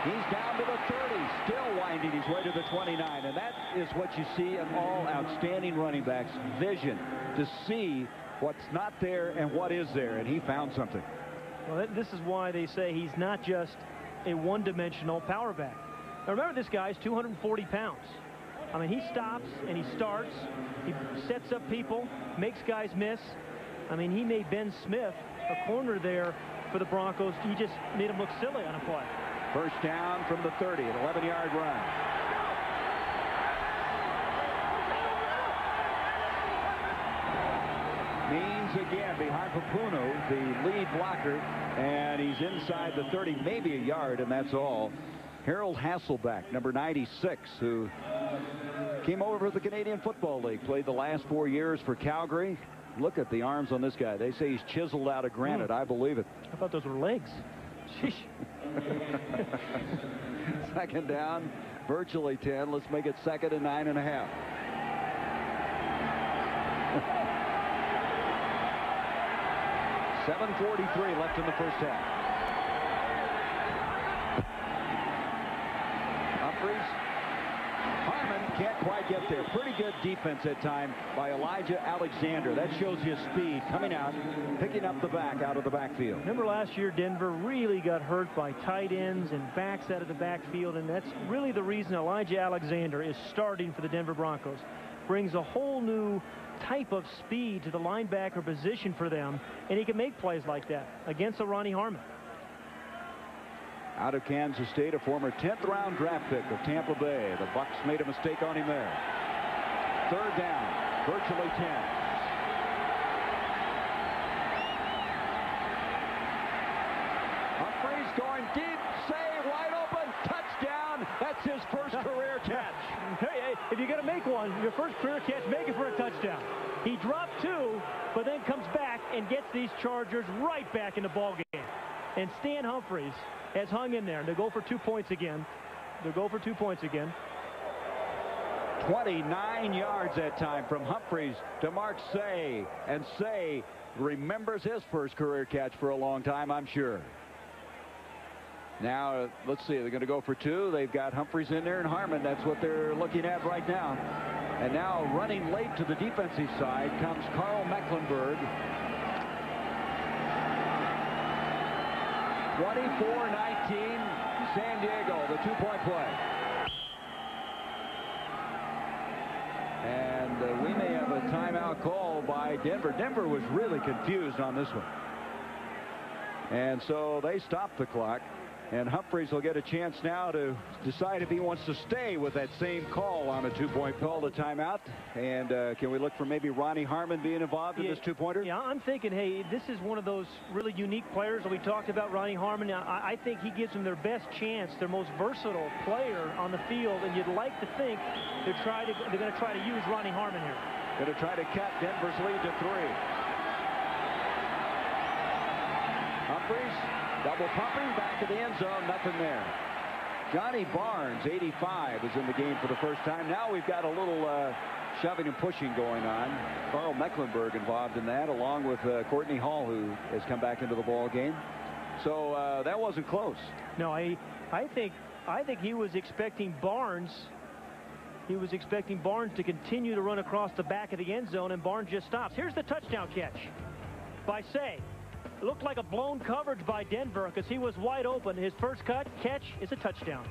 He's down to the 30, still winding his way to the 29, and that is what you see in all outstanding running backs, vision to see what's not there and what is there, and he found something. Well, this is why they say he's not just a one-dimensional power back. Now, remember, this guy's 240 pounds. I mean, he stops and he starts. He sets up people, makes guys miss. I mean, he made Ben Smith, a corner there for the Broncos. He just made him look silly on a play. First down from the 30, an 11-yard run. Means again behind Papuno, the lead blocker, and he's inside the 30, maybe a yard, and that's all. Harold Hasselbeck, number 96, who came over for the Canadian Football League, played the last 4 years for Calgary. Look at the arms on this guy. They say he's chiseled out of granite. I believe it. I thought those were legs. Sheesh. Second down, virtually 10. Let's make it 2nd and 9.5. $7:43 left in the first half. Humphreys. Harmon can't quite get there. Pretty good defense at time by Elijah Alexander. That shows you speed coming out, picking up the back out of the backfield. Remember last year, Denver really got hurt by tight ends and backs out of the backfield, and that's really the reason Elijah Alexander is starting for the Denver Broncos. Brings a whole new type of speed to the linebacker position for them, and he can make plays like that against a Ronnie Harmon. out of Kansas State, a former 10th round draft pick of Tampa Bay. The Bucs made a mistake on him there. Third down, virtually 10. Humphries going deep, save, wide open, touchdown. That's his first career catch. Hey, if you're going to make one, your first career catch, make it for a touchdown. He dropped 2, but then comes back and gets these Chargers right back in the ball game. And Stan Humphries has hung in there. They'll go for 2 points again. 29 yards that time from Humphries to Mark Say. And Say remembers his first career catch for a long time, I'm sure. Now, let's see. They're going to go for 2. They've got Humphries in there and Harmon. That's what they're looking at right now. And now running late to the defensive side comes Carl Mecklenburg. 24-19, San Diego, the 2-point play. And we may have a timeout call by Denver. Denver was really confused on this one. And so they stopped the clock. And Humphries will get a chance now to decide if he wants to stay with that same call on a 2-point call to timeout. And can we look for maybe Ronnie Harmon being involved in this 2-pointer? Yeah, I'm thinking, hey, this is one of those really unique players that we talked about, Ronnie Harmon. I think he gives them their best chance, their most versatile player on the field. And you'd like to think they're going to try to use Ronnie Harmon here. Going to try to cut Denver's lead to 3. Humphries. Double pumping back to the end zone, nothing there. Johnny Barnes, 85, is in the game for the first time. Now we've got a little shoving and pushing going on. Carl Mecklenburg involved in that, along with Courtney Hall, who has come back into the ball game. So that wasn't close. No, I think he was expecting Barnes. He was expecting Barnes to continue to run across the back of the end zone, and Barnes just stops. Here's the touchdown catch by Say. It looked like a blown coverage by Denver because he was wide open. His first catch is a touchdown.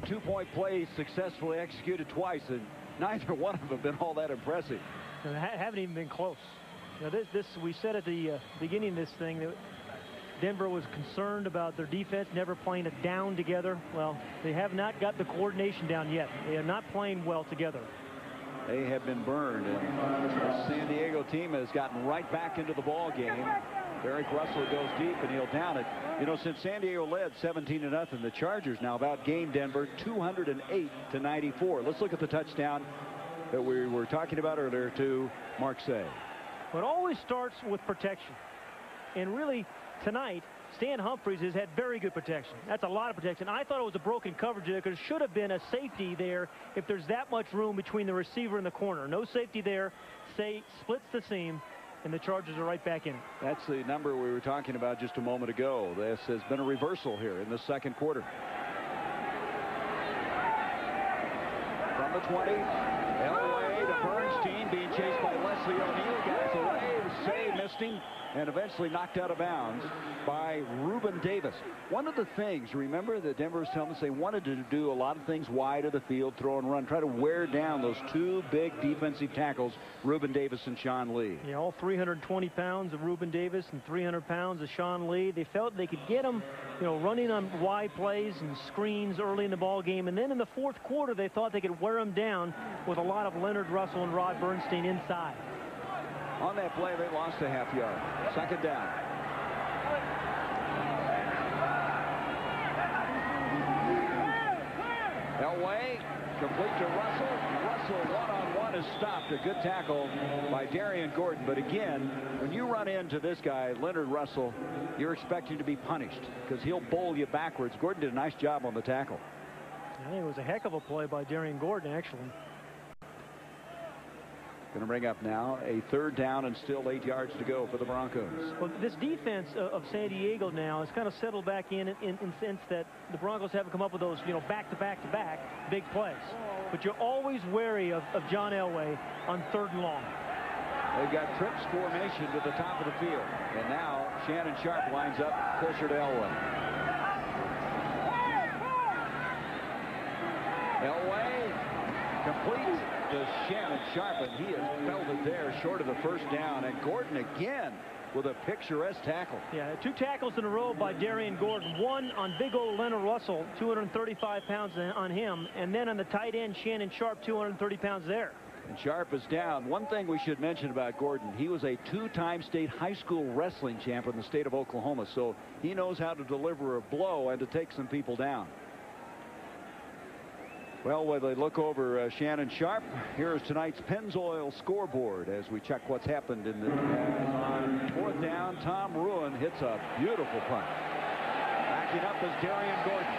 2-point plays successfully executed twice, and neither one of them have been all that impressive. They haven't even been close. You know, this we said at the beginning of this thing that Denver was concerned about their defense never playing it down together. Well, they have not got the coordination down yet. They are not playing well together. They have been burned, and the San Diego team has gotten right back into the ball game. Derek Russell goes deep, and he'll down it. You know, since San Diego led 17-0, the Chargers now have outgained Denver 208-94. Let's look at the touchdown that we were talking about earlier to Mark Say. It always starts with protection, and really tonight Stan Humphries has had very good protection. That's a lot of protection. I thought it was a broken coverage there because it should have been a safety there if there's that much room between the receiver and the corner. No safety there. Say splits the seam, and the Chargers are right back in. That's the number we were talking about just a moment ago. This has been a reversal here in the second quarter. From the 20, Elway to Bernstein, being chased by Leslie O'Neal, gets away. Say missed him, and eventually knocked out of bounds by Reuben Davis. One of the things, remember, that Denver was telling us they wanted to do a lot of things wide of the field, throw and run, try to wear down those 2 big defensive tackles, Reuben Davis and Sean Lee. Yeah, all 320 pounds of Reuben Davis and 300 pounds of Sean Lee. They felt they could get them, you know, running on wide plays and screens early in the ball game. And then in the fourth quarter, they thought they could wear them down with a lot of Leonard Russell and Rod Bernstein inside. On that play, they lost a half yard. Second down. Elway, complete to Russell. Russell one-on-one is stopped. A good tackle by Darian Gordon. But again, when you run into this guy, Leonard Russell, you're expecting to be punished because he'll bowl you backwards. Gordon did a nice job on the tackle. I think it was a heck of a play by Darian Gordon, actually. Going to bring up now a third down and still 8 yards to go for the Broncos. Well, this defense of San Diego now has kind of settled back in sense that the Broncos haven't come up with those, you know, back-to-back-to-back big plays. But you're always wary of John Elway on 3rd and long. They've got trips formation to the top of the field. And now Shannon Sharp lines up closer to Elway. Elway complete to Shannon Sharp, and he has belted there short of the first down. And Gordon again with a picturesque tackle. Yeah, 2 tackles in a row by Darian Gordon. One on big old Leonard Russell, 235 pounds on him, and then on the tight end, Shannon Sharp, 230 pounds there. And Sharp is down. One thing we should mention about Gordon, he was a 2-time state high school wrestling champion in the state of Oklahoma, so he knows how to deliver a blow and to take some people down. Well, while they look over Shannon Sharp, here is tonight's Pennzoil scoreboard as we check what's happened in the on 4th down. Tom Ruin hits a beautiful punt. Backing up is Darian Gordon.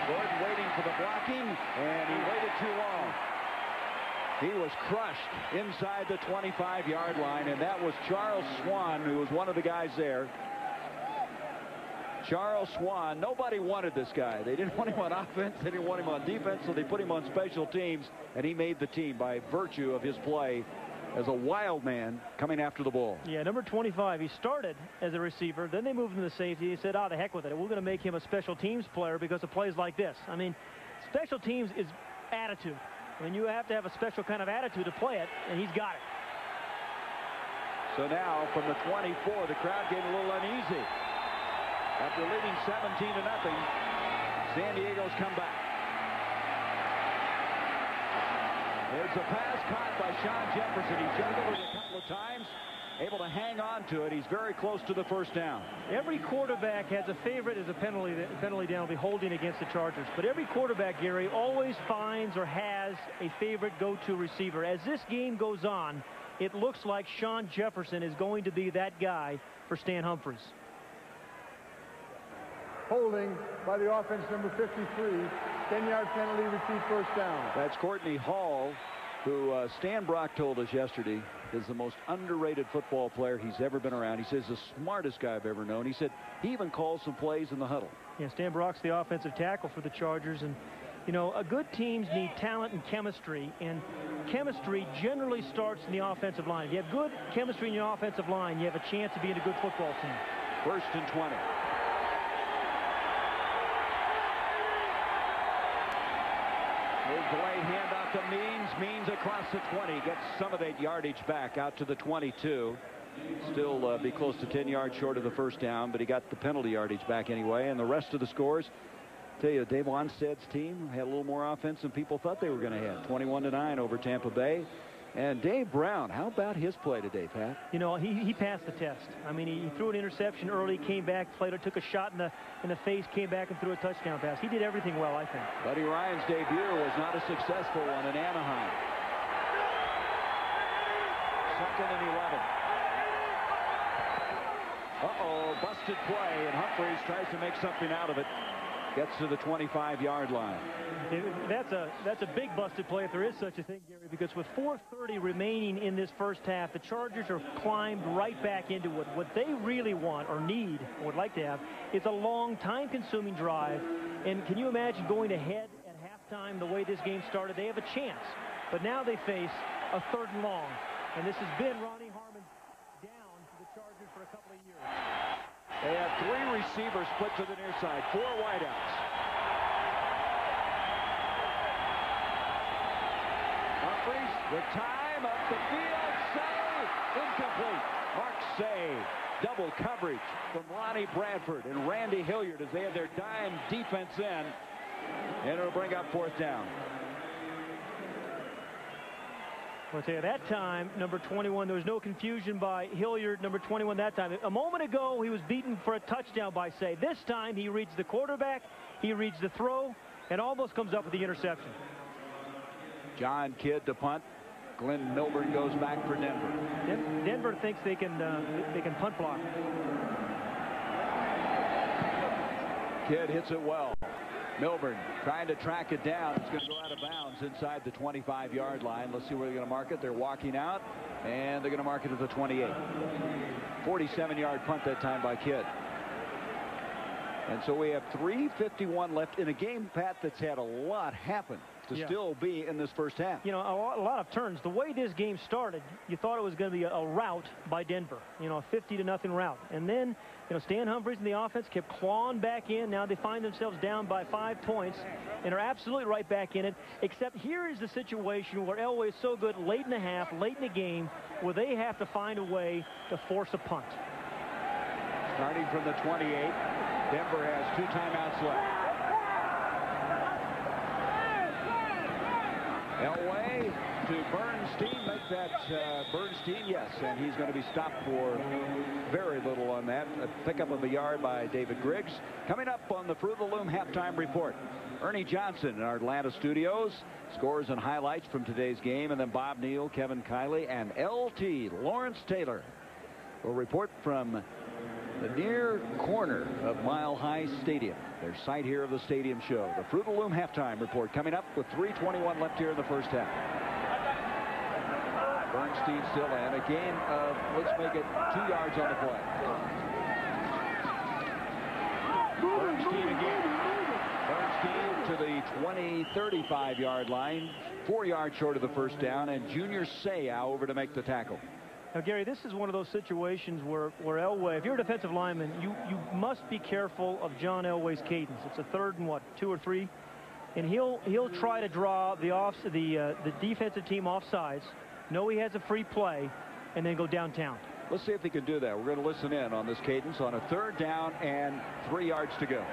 Gordon waiting for the blocking, and he waited too long. He was crushed inside the 25-yard line, and that was Charles Swan, who was one of the guys there. Charles Swan, nobody wanted this guy. They didn't want him on offense, they didn't want him on defense, so they put him on special teams, and he made the team by virtue of his play as a wild man coming after the ball. Yeah, number 25, he started as a receiver, then they moved him to safety. He said, the heck with it. We're going to make him a special teams player because of plays like this. I mean, special teams is attitude. I mean, you have to have a special kind of attitude to play it, and he's got it. So now from the 24, the crowd getting a little uneasy. After leading 17-0, San Diego's come back. There's a pass caught by Sean Jefferson. He juggled it a couple of times, able to hang on to it. He's very close to the first down. Every quarterback has a favorite as a penalty down, will be holding against the Chargers. But every quarterback, Gary, always finds or has a favorite go-to receiver. As this game goes on, it looks like Sean Jefferson is going to be that guy for Stan Humphries. Holding by the offense, number 53. 10-yard penalty, retrieve first down. That's Courtney Hall, who Stan Brock told us yesterday is the most underrated football player he's ever been around. He says the smartest guy I've ever known. He said he even calls some plays in the huddle. Yeah, Stan Brock's the offensive tackle for the Chargers, and you know, a good teams need talent and chemistry, and chemistry generally starts in the offensive line. If you have good chemistry in your offensive line, you have a chance to be in a good football team. 1st and 20. Delayed handoff to Means. Means across the 20. Gets some of that yardage back out to the 22. Still be close to 10 yards short of the first down, but he got the penalty yardage back anyway. And the rest of the scores, tell you, Dave Onsted's team had a little more offense than people thought they were going to have. 21-9 over Tampa Bay. And Dave Brown, how about his play today, Pat? You know, he passed the test. I mean, he threw an interception early, came back, took a shot in the face, came back and threw a touchdown pass. He did everything well, I think. Buddy Ryan's debut was not a successful one in Anaheim. 2nd and 11. Uh-oh, busted play, and Humphries tries to make something out of it. Gets to the 25-yard line. That's a big busted play if there is such a thing, Gary, because with 4:30 remaining in this first half, the Chargers are climbed right back into it. What they really want or need or would like to have is a long, time-consuming drive. And can you imagine going ahead at halftime the way this game started? They have a chance. But now they face a 3rd and long. And this has been Ronnie Harmon's down to the Chargers for a couple of years. They have 3 receivers split to the near side, 4 wideouts. Humphries, the time up the field, save, incomplete. Mark Say, double coverage from Ronnie Bradford and Randy Hilliard as they have their dime defense in, and it'll bring up 4th down. I'll tell you, that time, number 21, there was no confusion by Hilliard, number 21 that time. A moment ago, he was beaten for a touchdown by Say. This time, he reads the quarterback, he reads the throw, and almost comes up with the interception. John Kidd to punt. Glenn Milburn goes back for Denver. Denver thinks they can punt block. Kidd hits it well. Milburn trying to track it down. It's going to go out of bounds inside the 25-yard line. Let's see where they're going to mark it. They're walking out, and they're going to mark it at the 28. 47-yard punt that time by Kidd. And so we have 3:51 left in a game, Pat, that's had a lot happen to still be in this first half. You know, a lot of turns. The way this game started, you thought it was going to be a rout by Denver. You know, a 50-0 rout. And then, you know, Stan Humphries and the offense kept clawing back in. Now they find themselves down by 5 points and are absolutely right back in it. Except here is the situation where Elway is so good late in the half, late in the game, where they have to find a way to force a punt. Starting from the 28, Denver has 2 timeouts left. Elway to Bernstein. Make that Bernstein, yes, and he's going to be stopped for very little on that. A pickup of a yard by David Griggs. Coming up on the Fruit of the Loom halftime report, Ernie Johnson in our Atlanta studios. Scores and highlights from today's game, and then Bob Neal, Kevin Kiley, and LT Lawrence Taylor will report from the near corner of Mile High Stadium, their site here of the stadium show. The Fruit of the Loom halftime report coming up with 3:21 left here in the first half. Bernstein still in. A gain of, let's make it 2 yards on the play. Bernstein again. Bernstein to the 20-35-yard line, 4 yards short of the first down, and Junior Seau over to make the tackle. Now, Gary, this is one of those situations where Elway, if you're a defensive lineman, you must be careful of John Elway's cadence. It's a 3rd and 2 or 3, and he'll try to draw the defensive team off sides, know he has a free play, and then go downtown. Let's see if he can do that. We're going to listen in on this cadence on a 3rd down and 3 yards to go.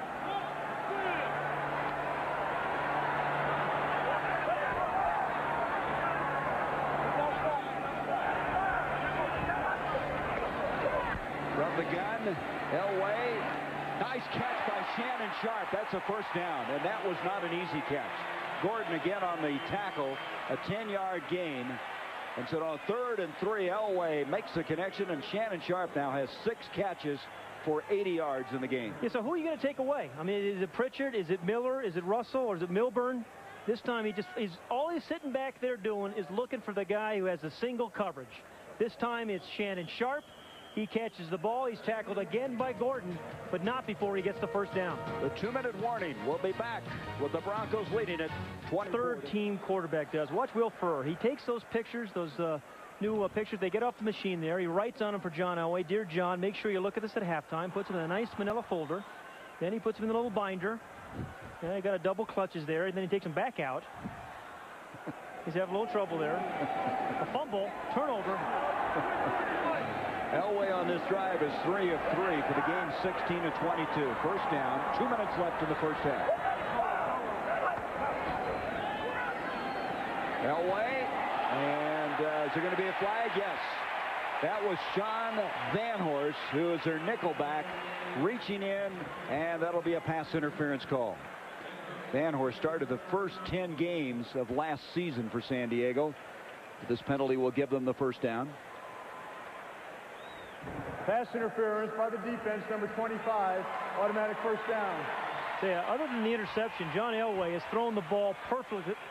From the gun, Elway. Nice catch by Shannon Sharp. That's a first down, and that was not an easy catch. Gordon again on the tackle, a 10-yard gain. And so on 3rd and 3, Elway makes the connection, and Shannon Sharp now has 6 catches for 80 yards in the game. Yeah, so who are you going to take away? I mean, is it Pritchard? Is it Miller? Is it Russell? Or is it Milburn? This time all he's sitting back there doing is looking for the guy who has the single coverage. This time it's Shannon Sharp. He catches the ball. He's tackled again by Gordon, but not before he gets the first down. The 2-minute warning. We'll be back with the Broncos leading it 20. Third-team quarterback does. Watch Will Ferrer. He takes those pictures, those new pictures. They get off the machine there. He writes on them for John Elway. Dear John, make sure you look at this at halftime. Puts them in a nice manila folder. Then he puts them in a little binder. Yeah, he got a double clutches there, and then he takes them back out. He's having a little trouble there. A fumble, turnover. Elway on this drive is 3 of 3 for the game, 16 of 22. First down, 2 minutes left in the first half. Elway, and is there going to be a flag? Yes. That was Sean Van Horst, who is their nickelback, reaching in, and that'll be a pass interference call. Van Horst started the first 10 games of last season for San Diego. This penalty will give them the first down. Pass interference by the defense, number 25, automatic first down. Yeah, other than the interception, John Elway has thrown the ball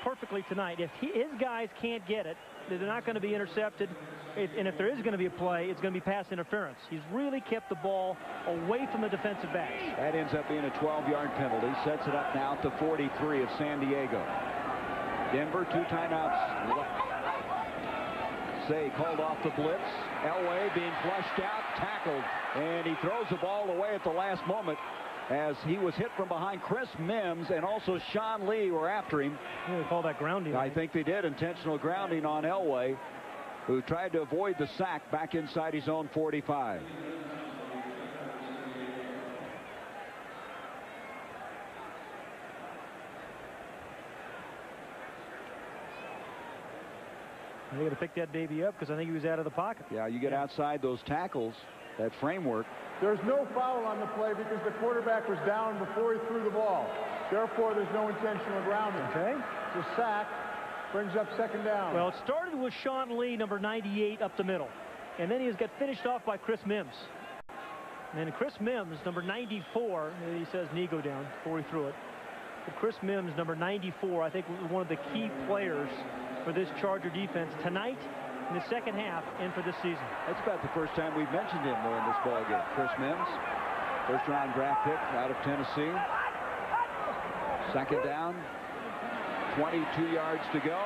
perfectly tonight. If his guys can't get it, they're not going to be intercepted. And if there is going to be a play, it's going to be pass interference. He's really kept the ball away from the defensive backs. That ends up being a 12-yard penalty. Sets it up now to 43 of San Diego. Denver, 2 timeouts left. Say called off the blitz. Elway being flushed out, tackled, and he throws the ball away at the last moment as he was hit from behind. Chris Mims and also Sean Lee were after him. Yeah, they call that grounding. I think they did. Intentional grounding on Elway, who tried to avoid the sack back inside his own 45. They got to pick that baby up because I think he was out of the pocket. Yeah, you get outside those tackles, that framework. There's no foul on the play because the quarterback was down before he threw the ball. Therefore, there's no intentional grounding. Okay. It's a sack, brings up second down. Well, it started with Sean Lee, number 98, up the middle. And then he got finished off by Chris Mims. And Chris Mims, number 94, he says knee go down before he threw it. But Chris Mims, number 94, I think was one of the key players for this Charger defense tonight, in the second half, and for this season. That's about the first time we've mentioned him though in this ball game. Chris Mims, first-round draft pick out of Tennessee. Second down. 22 yards to go.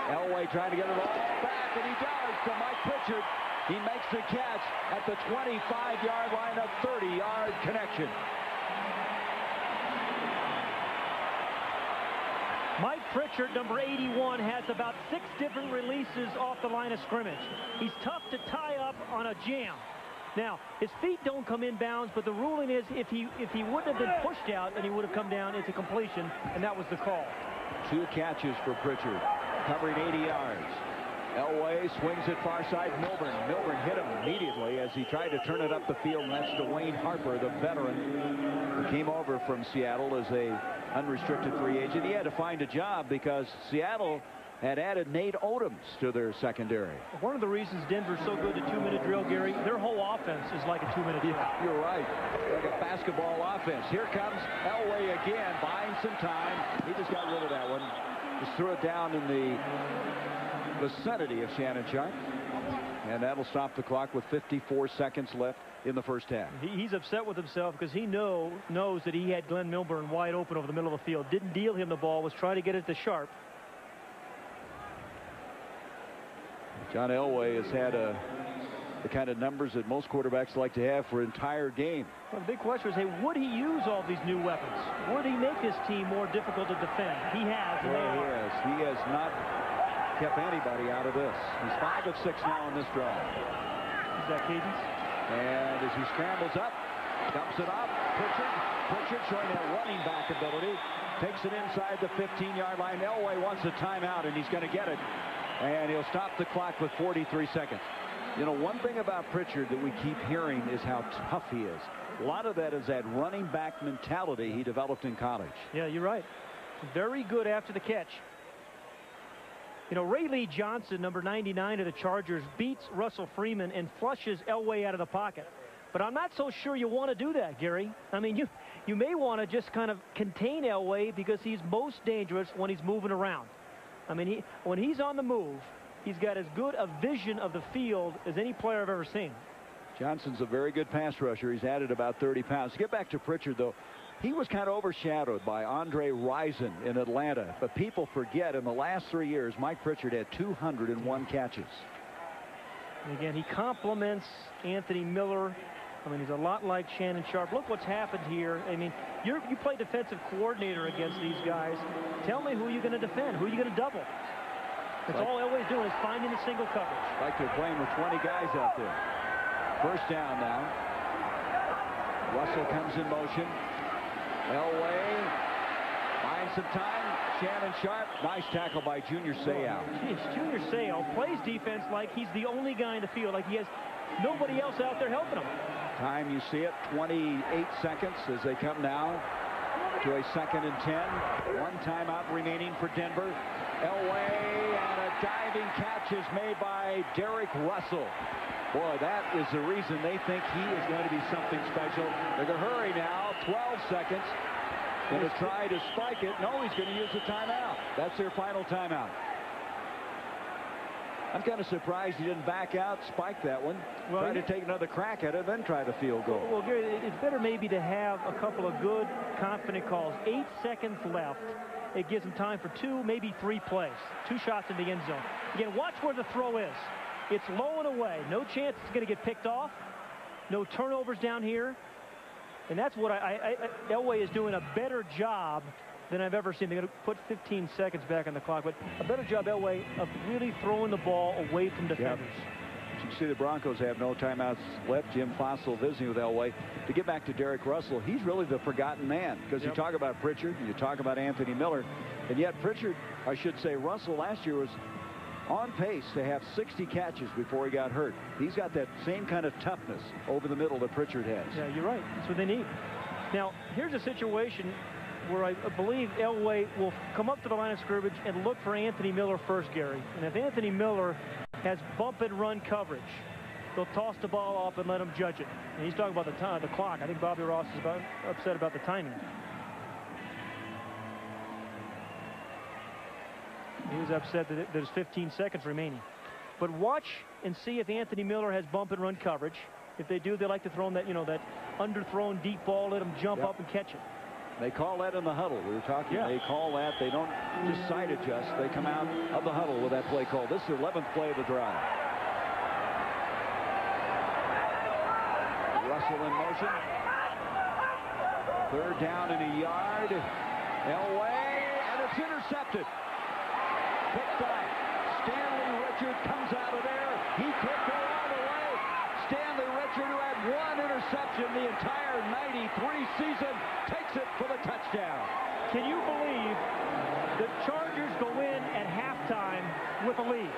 Elway trying to get it all back, and he does to Mike Pritchard. He makes the catch at the 25-yard line, a 30-yard connection. Mike Pritchard, number 81, has about 6 different releases off the line of scrimmage. He's tough to tie up on a jam. Now, his feet don't come in bounds, but the ruling is if he wouldn't have been pushed out, then he would have come down into completion, and that was the call. 2 catches for Pritchard, covering 80 yards. Elway swings it far side. Milburn hit him immediately as he tried to turn it up the field, and that's Dwayne Harper, the veteran, who came over from Seattle as a unrestricted free agent. He had to find a job because Seattle had added Nate Odoms to their secondary. One of the reasons Denver's so good at 2-minute drill, Gary, their whole offense is like a 2-minute drill. Yeah, you're right. Like a basketball offense. Here comes Elway again, buying some time. He just got rid of that one. Just threw it down in the vicinity of Shannon Sharp. And that'll stop the clock with 54 seconds left in the first half. He's upset with himself because he knows that he had Glenn Milburn wide open over the middle of the field. Didn't deal him the ball, was trying to get it to Sharp. John Elway has had the kind of numbers that most quarterbacks like to have for an entire game. Well, the big question is, hey, would he use all these new weapons? Would he make his team more difficult to defend? He has. He has not kept anybody out of this. He's 5 of 6 now in this drive. Is that cadence? And as he scrambles up, dumps it off, Pritchard showing that running back ability, takes it inside the 15-yard line. Elway wants a timeout, and he's going to get it. And he'll stop the clock with 43 seconds. You know, one thing about Pritchard that we keep hearing is how tough he is. A lot of that is that running back mentality he developed in college. Yeah, you're right. Very good after the catch. You know, Ray Lee Johnson, number 99 of the Chargers, beats Russell Freeman and flushes Elway out of the pocket. But I'm not so sure you want to do that, Gary. I mean, you may want to just kind of contain Elway because he's most dangerous when he's moving around. I mean, when he's on the move, he's got as good a vision of the field as any player I've ever seen. Johnson's a very good pass rusher. He's added about 30 pounds. To get back to Pritchard, though, he was kind of overshadowed by Andre Rison in Atlanta. But people forget, in the last 3 years, Mike Pritchard had 201 catches. And again, he compliments Anthony Miller. I mean, he's a lot like Shannon Sharp. Look what's happened here. I mean, you play defensive coordinator against these guys. Tell me who you're going to defend, who you're going to double. That's all Elway's doing is finding the single coverage. Like they're playing with 20 guys out there. First down now. Russell comes in motion. Elway finds some time. Shannon Sharp. Nice tackle by Junior Seau. Jeez, Junior Seau plays defense like he's the only guy in the field, like he has nobody else out there helping him. Time, you see it, 28 seconds as they come now to a 2nd and 10. 1 timeout remaining for Denver. Elway, and a diving catch is made by Derek Russell. Boy, that is the reason they think he is going to be something special. They're going to hurry now. 12 seconds. Going to try to spike it. No, he's going to use the timeout. That's their final timeout. I'm kind of surprised he didn't back out, spike that one, well, try to take another crack at it, then try the field goal. Well, Gary, it's better maybe to have a couple of good, confident calls. 8 seconds left. It gives them time for 2, maybe 3 plays. 2 shots in the end zone. Again, watch where the throw is. It's low and away. No chance it's going to get picked off. No turnovers down here. And that's what Elway is doing a better job than I've ever seen. They're going to put 15 seconds back on the clock, but a better job, Elway, of really throwing the ball away from defenders. Yep. You see the Broncos have no timeouts left. Jim Fossil visiting with Elway. To get back to Derek Russell, he's really the forgotten man, because you talk about Pritchard, you talk about Anthony Miller, and yet Pritchard, I should say Russell last year was on pace to have 60 catches before he got hurt. He's got that same kind of toughness over the middle that Pritchard has. Yeah, you're right. That's what they need. Now, here's a situation where I believe Elway will come up to the line of scrimmage and look for Anthony Miller first, Gary. And if Anthony Miller has bump and run coverage, they'll toss the ball off and let him judge it. And he's talking about the clock. I think Bobby Ross is upset about the timing. He was upset that there's 15 seconds remaining. But watch and see if Anthony Miller has bump and run coverage. If they do, they like to throw him that, that underthrown deep ball, let him jump up and catch it. They call that in the huddle. We were talking. Yeah. They call that. They don't just side adjust. They come out of the huddle with that play call. This is the 11th play of the drive. Russell in motion. 3rd down and a yard. Elway, and it's intercepted. Picked up. Stanley Richard comes out of there. He could go all the way. Stanley Richard, who had 1 interception the entire 93 season, takes it for the touchdown. Can you believe the Chargers go in at halftime with a lead?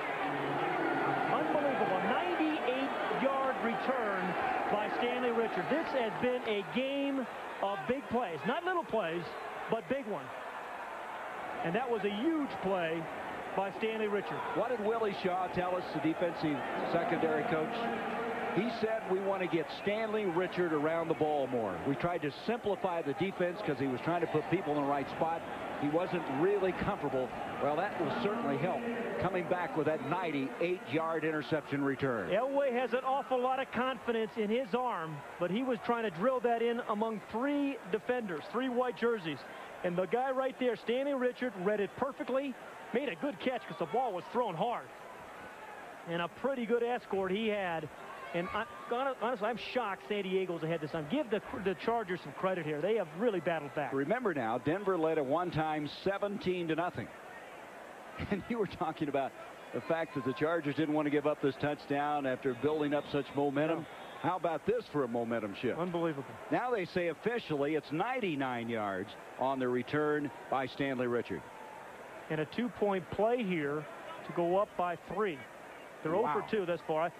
Unbelievable. 98-yard return by Stanley Richard. This has been a game of big plays. Not little plays, but big ones. And that was a huge play by Stanley Richard. What did Willie Shaw tell us, the defensive secondary coach? He said we want to get Stanley Richard around the ball more. We tried to simplify the defense because he was trying to put people in the right spot. He wasn't really comfortable. Well, that will certainly help coming back with that 98-yard interception return. Elway has an awful lot of confidence in his arm, but he was trying to drill that in among 3 defenders, 3 white jerseys. And the guy right there, Stanley Richard, read it perfectly, made a good catch because the ball was thrown hard. And a pretty good escort he had. And honestly, I'm shocked San Diego's ahead this time. Give the Chargers some credit here. They have really battled back. Remember now, Denver led at one time 17-0. And you were talking about the fact that the Chargers didn't want to give up this touchdown after building up such momentum. How about this for a momentum shift? Unbelievable. Now they say officially it's 99 yards on the return by Stanley Richard. And a 2-point play here to go up by 3. They're 0 for 2 thus far.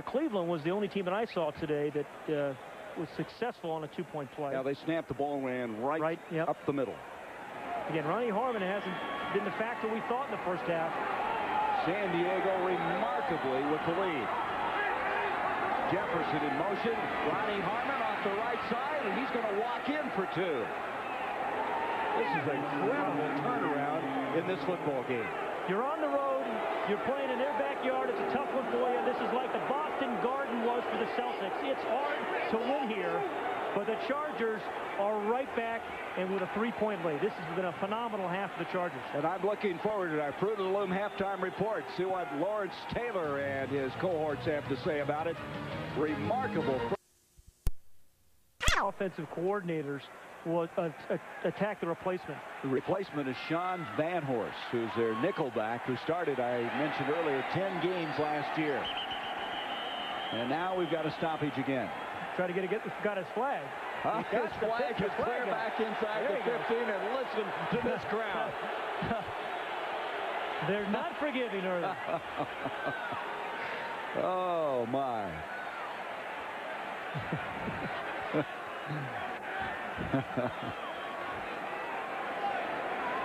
Cleveland was the only team that I saw today that was successful on a 2-point play. Now they snapped the ball and ran right up the middle. Again, Ronnie Harmon hasn't been the factor we thought in the first half. San Diego remarkably with the lead. Jefferson in motion. Ronnie Harmon off the right side, and he's going to walk in for 2. This is a incredible turnaround in this football game. You're on the road. You're playing in their backyard. It's a tough one for you. This is like the Boston Garden was for the Celtics. It's hard to win here, but the Chargers are right back and with a 3-point lead. This has been a phenomenal half for the Chargers. And I'm looking forward to our Fruit of the Loom halftime report. See what Lawrence Taylor and his cohorts have to say about it. Remarkable. Offensive coordinators will attack the replacement. The replacement is Sean Van Horst, who's their nickelback, who started, I mentioned earlier, 10 games last year. And now we've got a stoppage again. Try to got his flag. His flag is clear back inside the 15, and listen to this crowd. They're not forgiving, are they? Oh, my.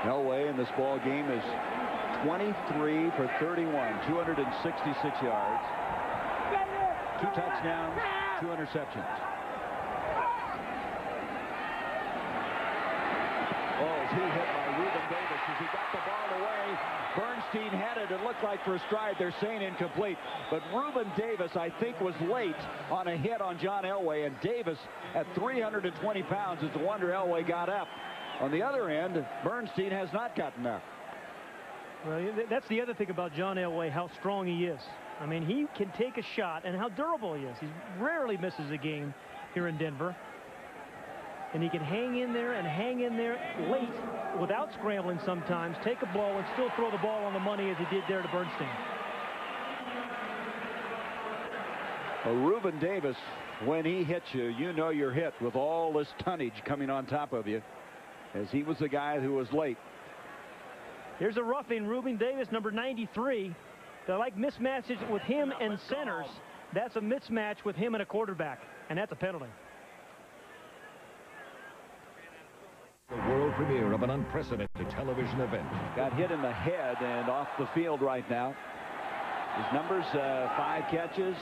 Elway in this ball game is 23 for 31, 266 yards, 2 touchdowns, 2 interceptions. Oh, is he hit by Reuben Davis as he got the ball away? Bernstein had it. It looked like for a stride. They're saying incomplete. But Reuben Davis, I think, was late on a hit on John Elway. And Davis, at 320 pounds, it's a wonder Elway got up. On the other end, Bernstein has not gotten up. Well, that's the other thing about John Elway, how strong he is. I mean, he can take a shot, and how durable he is. He rarely misses a game here in Denver. And he can hang in there late without scrambling sometimes, take a blow, and still throw the ball on the money as he did there to Bernstein. Well, Reuben Davis, when he hits you, you know you're hit with all this tonnage coming on top of you, as he was the guy who was late. Here's a roughing, Reuben Davis, number 93. They like mismatches with him and centers. That's a mismatch with him and a quarterback, and that's a penalty. The world premiere of an unprecedented television event. Got hit in the head and off the field right now. His numbers, 5 catches,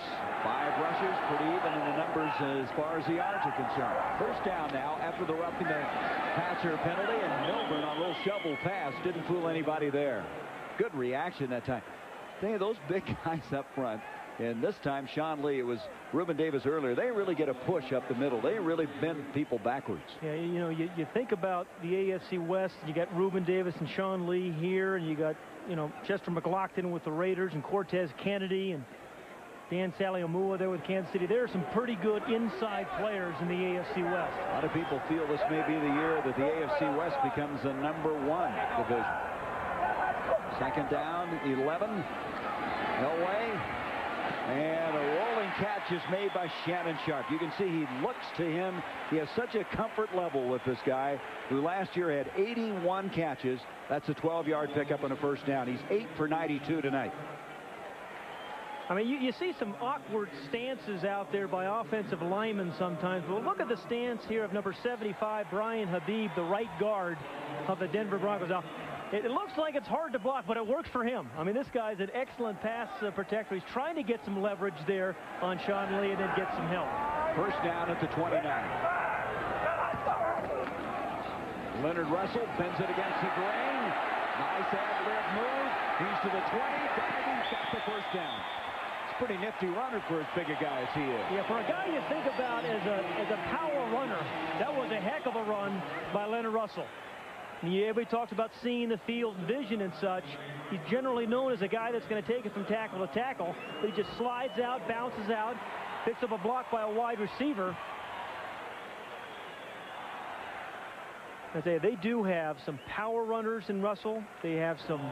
5 rushes, pretty even in the numbers as far as the yards are concerned. First down now after the roughing the passer penalty, and Milburn on a little shovel pass didn't fool anybody there. Good reaction that time. Those big guys up front, And this time, Sean Lee, it was Reuben Davis earlier. They really get a push up the middle. They really bend people backwards. Yeah, you know, you think about the AFC West. You got Reuben Davis and Sean Lee here, and you got, you know, Chester McLaughlin with the Raiders and Cortez Kennedy and Dan Saliamua there with Kansas City. There are some pretty good inside players in the AFC West. A lot of people feel this may be the year that the AFC West becomes the #1 division. Second down, 11. Elway. And a rolling catch is made by Shannon Sharp. You can see he looks to him. He has such a comfort level with this guy, who last year had 81 catches. That's a 12-yard pickup and a first down. He's 8 for 92 tonight. I mean, you see some awkward stances out there by offensive linemen sometimes. But look at the stance here of number 75, Brian Habib, the right guard of the Denver Broncos. Now, it looks like it's hard to block, but it works for him. I mean, this guy's an excellent pass protector. He's trying to get some leverage there on Sean Lee and then get some help. First down at the 29. Leonard Russell bends it against the grain. Nice ad-lib move. He's to the 20. Diving, got the first down. It's a pretty nifty runner for as big a guy as he is. Yeah, for a guy you think about as a power runner, that was a heck of a run by Leonard Russell. Yeah, everybody talks about seeing the field vision and such. He's generally known as a guy that's going to take it from tackle to tackle. But he just slides out, bounces out, picks up a block by a wide receiver. I say they do have some power runners in Russell. They have some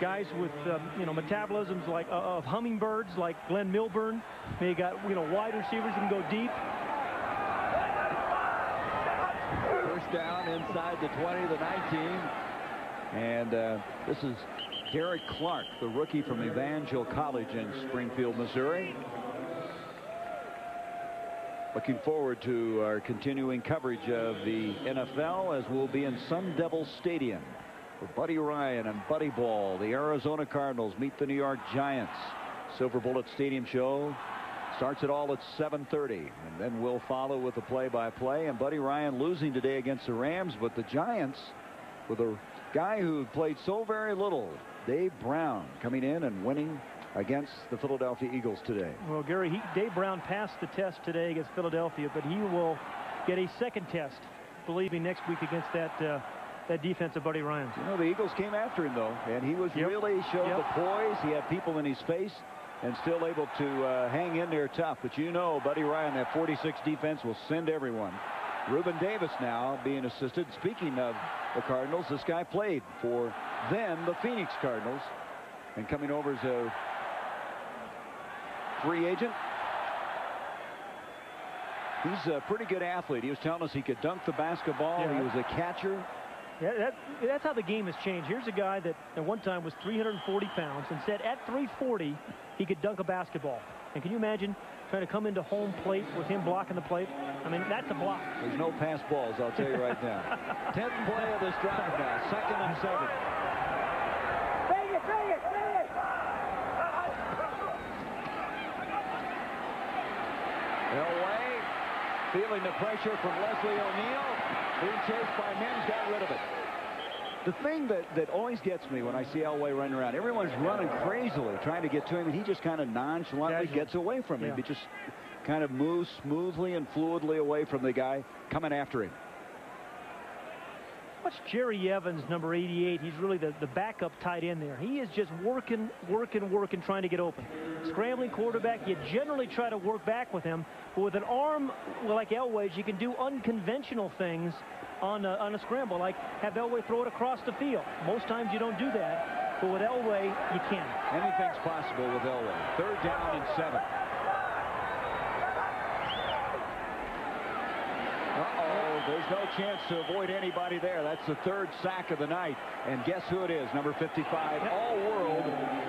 guys with you know, metabolisms like of hummingbirds, like Glenn Milburn. They got, you know, wide receivers who can go deep. First down inside the 20, the 19. And this is Derek Clark, the rookie from Evangel College in Springfield, Missouri. Looking forward to our continuing coverage of the NFL as we'll be in Sun Devil Stadium for Buddy Ryan and Buddy Ball. The Arizona Cardinals meet the New York Giants. Silver Bullet Stadium show starts it all at 7:30, and then we'll follow with the play-by-play. And Buddy Ryan losing today against the Rams, but the Giants, with a guy who played so very little, Dave Brown, coming in and winning against the Philadelphia Eagles today. Well, Gary, Dave Brown passed the test today against Philadelphia, but he will get a second test, believe me, next week against that defense of Buddy Ryan. You know, the Eagles came after him, though, and he was really showed the poise. He had people in his face and still able to hang in there tough. But you know, Buddy Ryan, that 46 defense will send everyone. Reuben Davis now being assisted. Speaking of the Cardinals, this guy played for then the Phoenix Cardinals, and coming over as a free agent. He's a pretty good athlete. He was telling us he could dunk the basketball. He was a catcher. Yeah, that's how the game has changed. Here's a guy that at one time was 340 pounds and said at 340 he could dunk a basketball. And can you imagine trying to come into home plate with him blocking the plate? I mean, that's a block. There's no pass balls, I'll tell you right now. 10th play of this drive now. 2nd and 7. Elway feeling the pressure from Leslie O'Neal. Being chased by Mims, got rid of it. The thing that always gets me when I see Elway running around, everyone's running crazily trying to get to him, and he just kind of nonchalantly gets away from him. He just kind of moves smoothly and fluidly away from the guy coming after him. Watch Jerry Evans, number 88. He's really the backup tight end there. He is just working, trying to get open. Scrambling quarterback, you generally try to work back with him. But with an arm like Elway's, you can do unconventional things on a scramble, like have Elway throw it across the field. Most times you don't do that, but with Elway, you can. Anything's possible with Elway. 3rd down and 7. There's no chance to avoid anybody there. That's the 3rd sack of the night. And guess who it is? Number 55, All-World,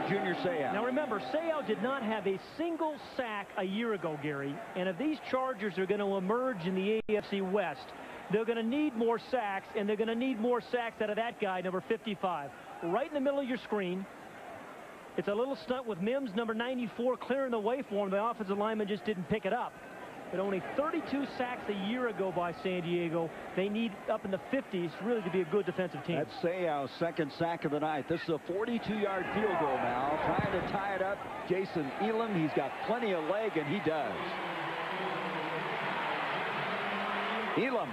Junior Seau. Now remember, Seau did not have a single sack a year ago, Gary. And if these Chargers are going to emerge in the AFC West, they're going to need more sacks, and they're going to need more sacks out of that guy, number 55. Right in the middle of your screen. It's a little stunt with Mims, number 94, clearing the way for him. The offensive lineman just didn't pick it up. but only 32 sacks a year ago by San Diego. They need up in the 50s really to be a good defensive team. That's Seau's second sack of the night. This is a 42-yard field goal now. Trying to tie it up. Jason Elam, he's got plenty of leg, and he does. Elam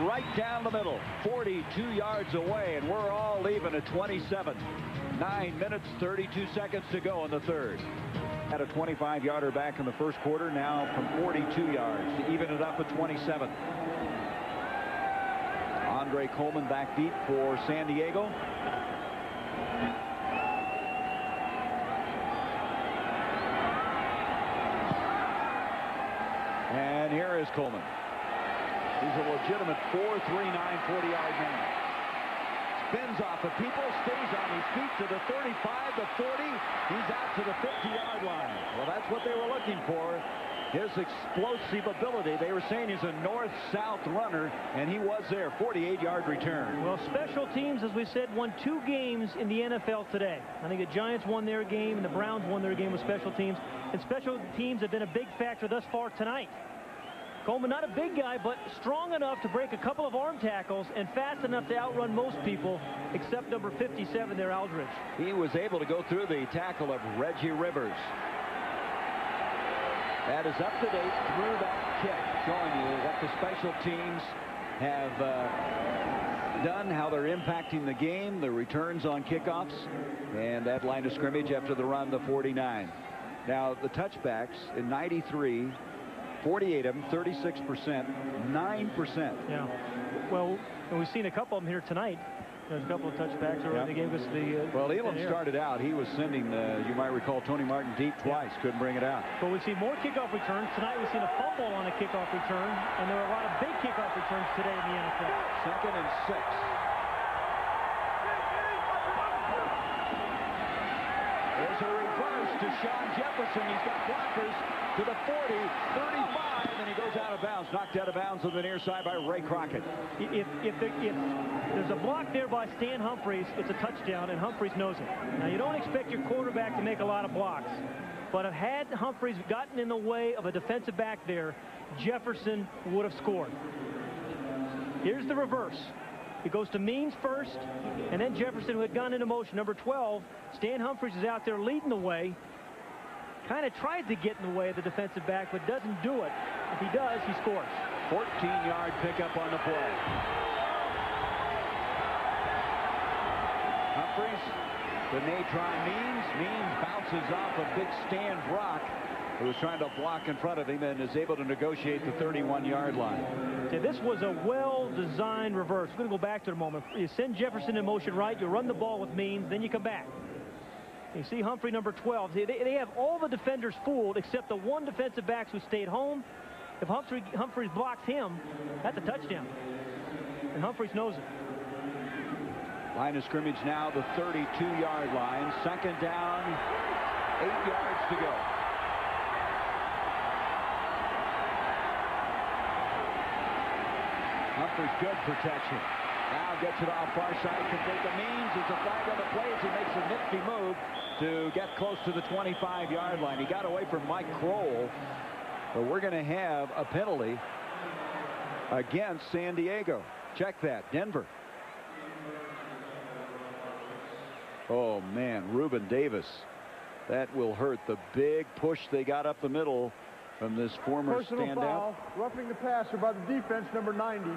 right down the middle, 42 yards away, and we're all even at 27. 9 minutes, 32 seconds to go in the third. Had a 25-yarder back in the first quarter, now from 42 yards to even it up at 27. Andre Coleman back deep for San Diego. And here is Coleman. He's a legitimate 4'3", 40-yard man. Spins off of people, stays on his feet to the 35, the 40. He's out to the 50-yard line. Well, that's what they were looking for. His explosive ability. They were saying he's a north-south runner, and he was there. 48-yard return. Well, special teams, as we said, won 2 games in the NFL today. I think the Giants won their game, and the Browns won their game with special teams. And special teams have been a big factor thus far tonight. Coleman, not a big guy, but strong enough to break a couple of arm tackles and fast enough to outrun most people, except number 57 there, Aldridge. He was able to go through the tackle of Reggie Rivers. That is up to date through that kick, showing you what the special teams have done, how they're impacting the game, the returns on kickoffs, and that line of scrimmage after the run, the 49. Now, the touchbacks in 93, 48 of them, 36%, 9%. Yeah. Well, and we've seen a couple of them here tonight. There's a couple of touchbacks early in the game. Well, Elam started out. He was sending, you might recall, Tony Martin deep twice. Couldn't bring it out. But we've seen more kickoff returns. Tonight we've seen a fumble on a kickoff return, and there are a lot of big kickoff returns today in the NFL. 2nd and 6. There's a reverse to Sean Jefferson. He's got blockers to the 40, 35, and he goes out of bounds. Knocked out of bounds on the near side by Ray Crockett. If there's a block there by Stan Humphries, it's a touchdown, and Humphries knows it. Now, you don't expect your quarterback to make a lot of blocks, but had Humphries gotten in the way of a defensive back there, Jefferson would have scored. Here's the reverse. It goes to Means first, and then Jefferson, who had gone into motion. Number 12, Stan Humphries is out there leading the way. Kind of tried to get in the way of the defensive back, but doesn't do it. If he does, he scores. 14-yard pickup on the play. Humphries, the Natron Means. Means bounces off a big Stan Brock, who was trying to block in front of him and is able to negotiate the 31-yard line. Okay, this was a well-designed reverse. We're going to go back to it in a moment. You send Jefferson in motion right, you run the ball with Means, then you come back. You see Humphrey, number 12. They have all the defenders fooled except the one defensive back who stayed home. If Humphries blocks him, that's a touchdown. And Humphries knows it. Line of scrimmage now, the 32-yard line. 2nd down, 8 yards to go. Humphries, good protection. Now gets it off far side, can take the Means. There's a flag on the play as he makes a nifty move to get close to the 25-yard line. He got away from Mike Kroll, but we're going to have a penalty against San Diego. Check that, Denver. Oh, man, Reuben Davis. That will hurt. The big push they got up the middle from this former Personal standout. foul, roughing the passer by the defense, number 90.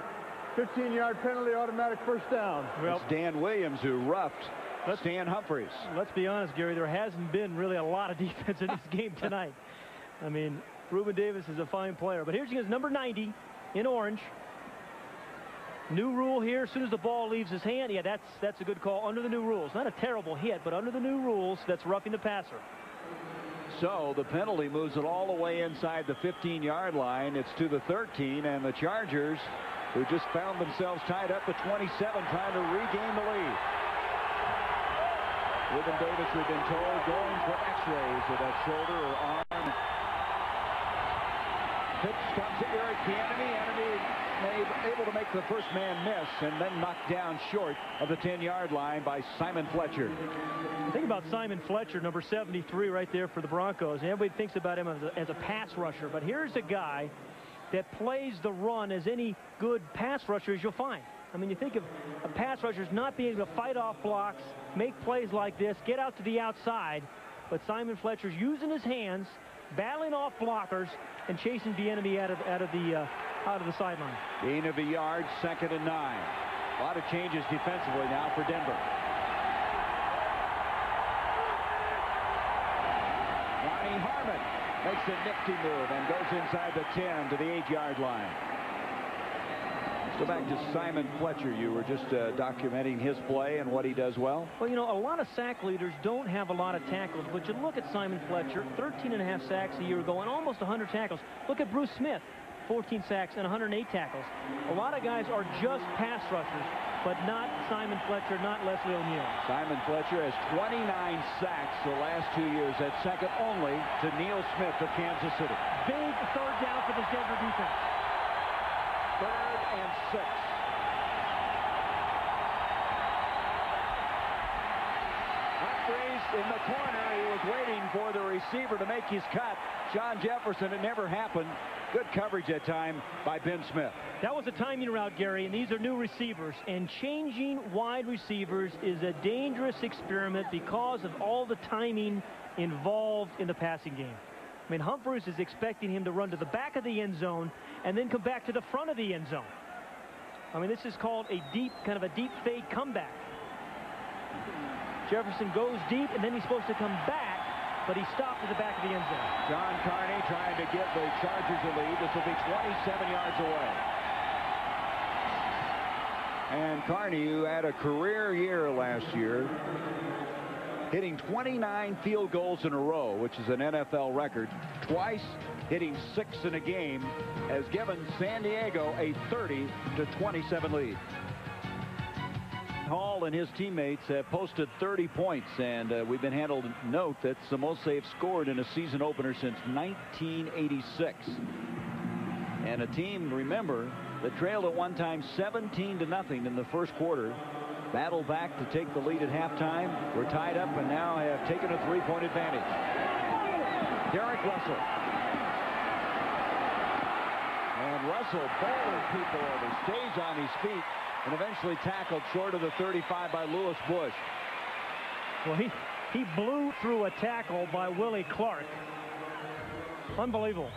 15-yard penalty, automatic first down. Well, it's Dan Williams who roughed Stan Humphries. Let's be honest, Gary, there hasn't been really a lot of defense in this game tonight. I mean, Reuben Davis is a fine player. But here's he is, number 90 in orange. New rule here, as soon as the ball leaves his hand, yeah, that's a good call under the new rules. Not a terrible hit, but under the new rules, that's roughing the passer. So the penalty moves it all the way inside the 15-yard line. It's to the 13, and the Chargers, who just found themselves tied up at 27, trying to regain the lead. Reuben Davis, we've been told, going for x-rays of that shoulder or arm. Pitch comes to Eric Bieniemy. Able to make the first man miss and then knocked down short of the 10-yard line by Simon Fletcher. Think about Simon Fletcher, number 73 right there for the Broncos. Everybody thinks about him as a pass rusher, but here's a guy that plays the run as any good pass rusher as you'll find. I mean, you think of pass rushers not being able to fight off blocks, make plays like this, get out to the outside, but Simon Fletcher's using his hands, battling off blockers, and chasing the enemy out of the sideline. Gain of a yard, 2nd and 9. A lot of changes defensively now for Denver. Ronnie Harmon makes a nifty move and goes inside the 10 to the 8-yard line. Let's go back to Simon Fletcher. You were just documenting his play and what he does well. Well, you know, a lot of sack leaders don't have a lot of tackles, but you look at Simon Fletcher, 13.5 sacks a year ago and almost 100 tackles. Look at Bruce Smith, 14 sacks and 108 tackles. A lot of guys are just pass rushers, but not Simon Fletcher, not Leslie O'Neal. Simon Fletcher has 29 sacks the last 2 years. That's second only to Neil Smith of Kansas City. Big third down for this Denver defense. 3rd and 6. Humphreys in the corner. He was waiting for the receiver to make his cut. John Jefferson, it never happened. Good coverage that time by Ben Smith. That was a timing route, Gary, and these are new receivers. And changing wide receivers is a dangerous experiment because of all the timing involved in the passing game. I mean, Humphreys is expecting him to run to the back of the end zone and then come back to the front of the end zone. I mean, this is called a deep fade comeback. Jefferson goes deep, and then he's supposed to come back, but he stopped at the back of the end zone. John Carney trying to get the Chargers a lead. This will be 27 yards away. And Carney, who had a career year last year, hitting 29 field goals in a row, which is an NFL record, twice hitting 6 in a game, has given San Diego a 30-27 lead. Hall and his teammates have posted 30 points, and we've been handled note that's the most they've scored in a season opener since 1986. And a team, remember, that trailed at one time 17-0 in the first quarter, battled back to take the lead at halftime. We're tied up and now have taken a 3-point advantage. Derek Russell. And Russell bowling people over, stays on his feet, and eventually tackled short of the 35 by Lewis Bush. Well, he blew through a tackle by Willie Clark. Unbelievable.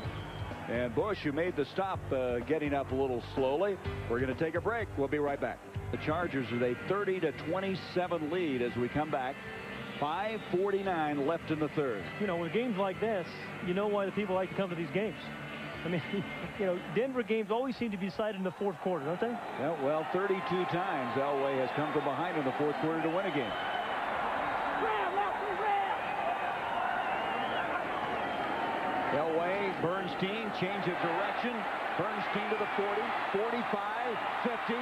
And Bush, who made the stop, getting up a little slowly. We're going to take a break. We'll be right back. The Chargers with a 30-27 lead as we come back. 5:49 left in the third. You know, with games like this, you know why the people like to come to these games. I mean, you know, Denver games always seem to be decided in the fourth quarter, don't they? Yeah, well, 32 times Elway has come from behind in the fourth quarter to win a game. Elway, Bernstein, change of direction. Bernstein to the 40, 45, 50,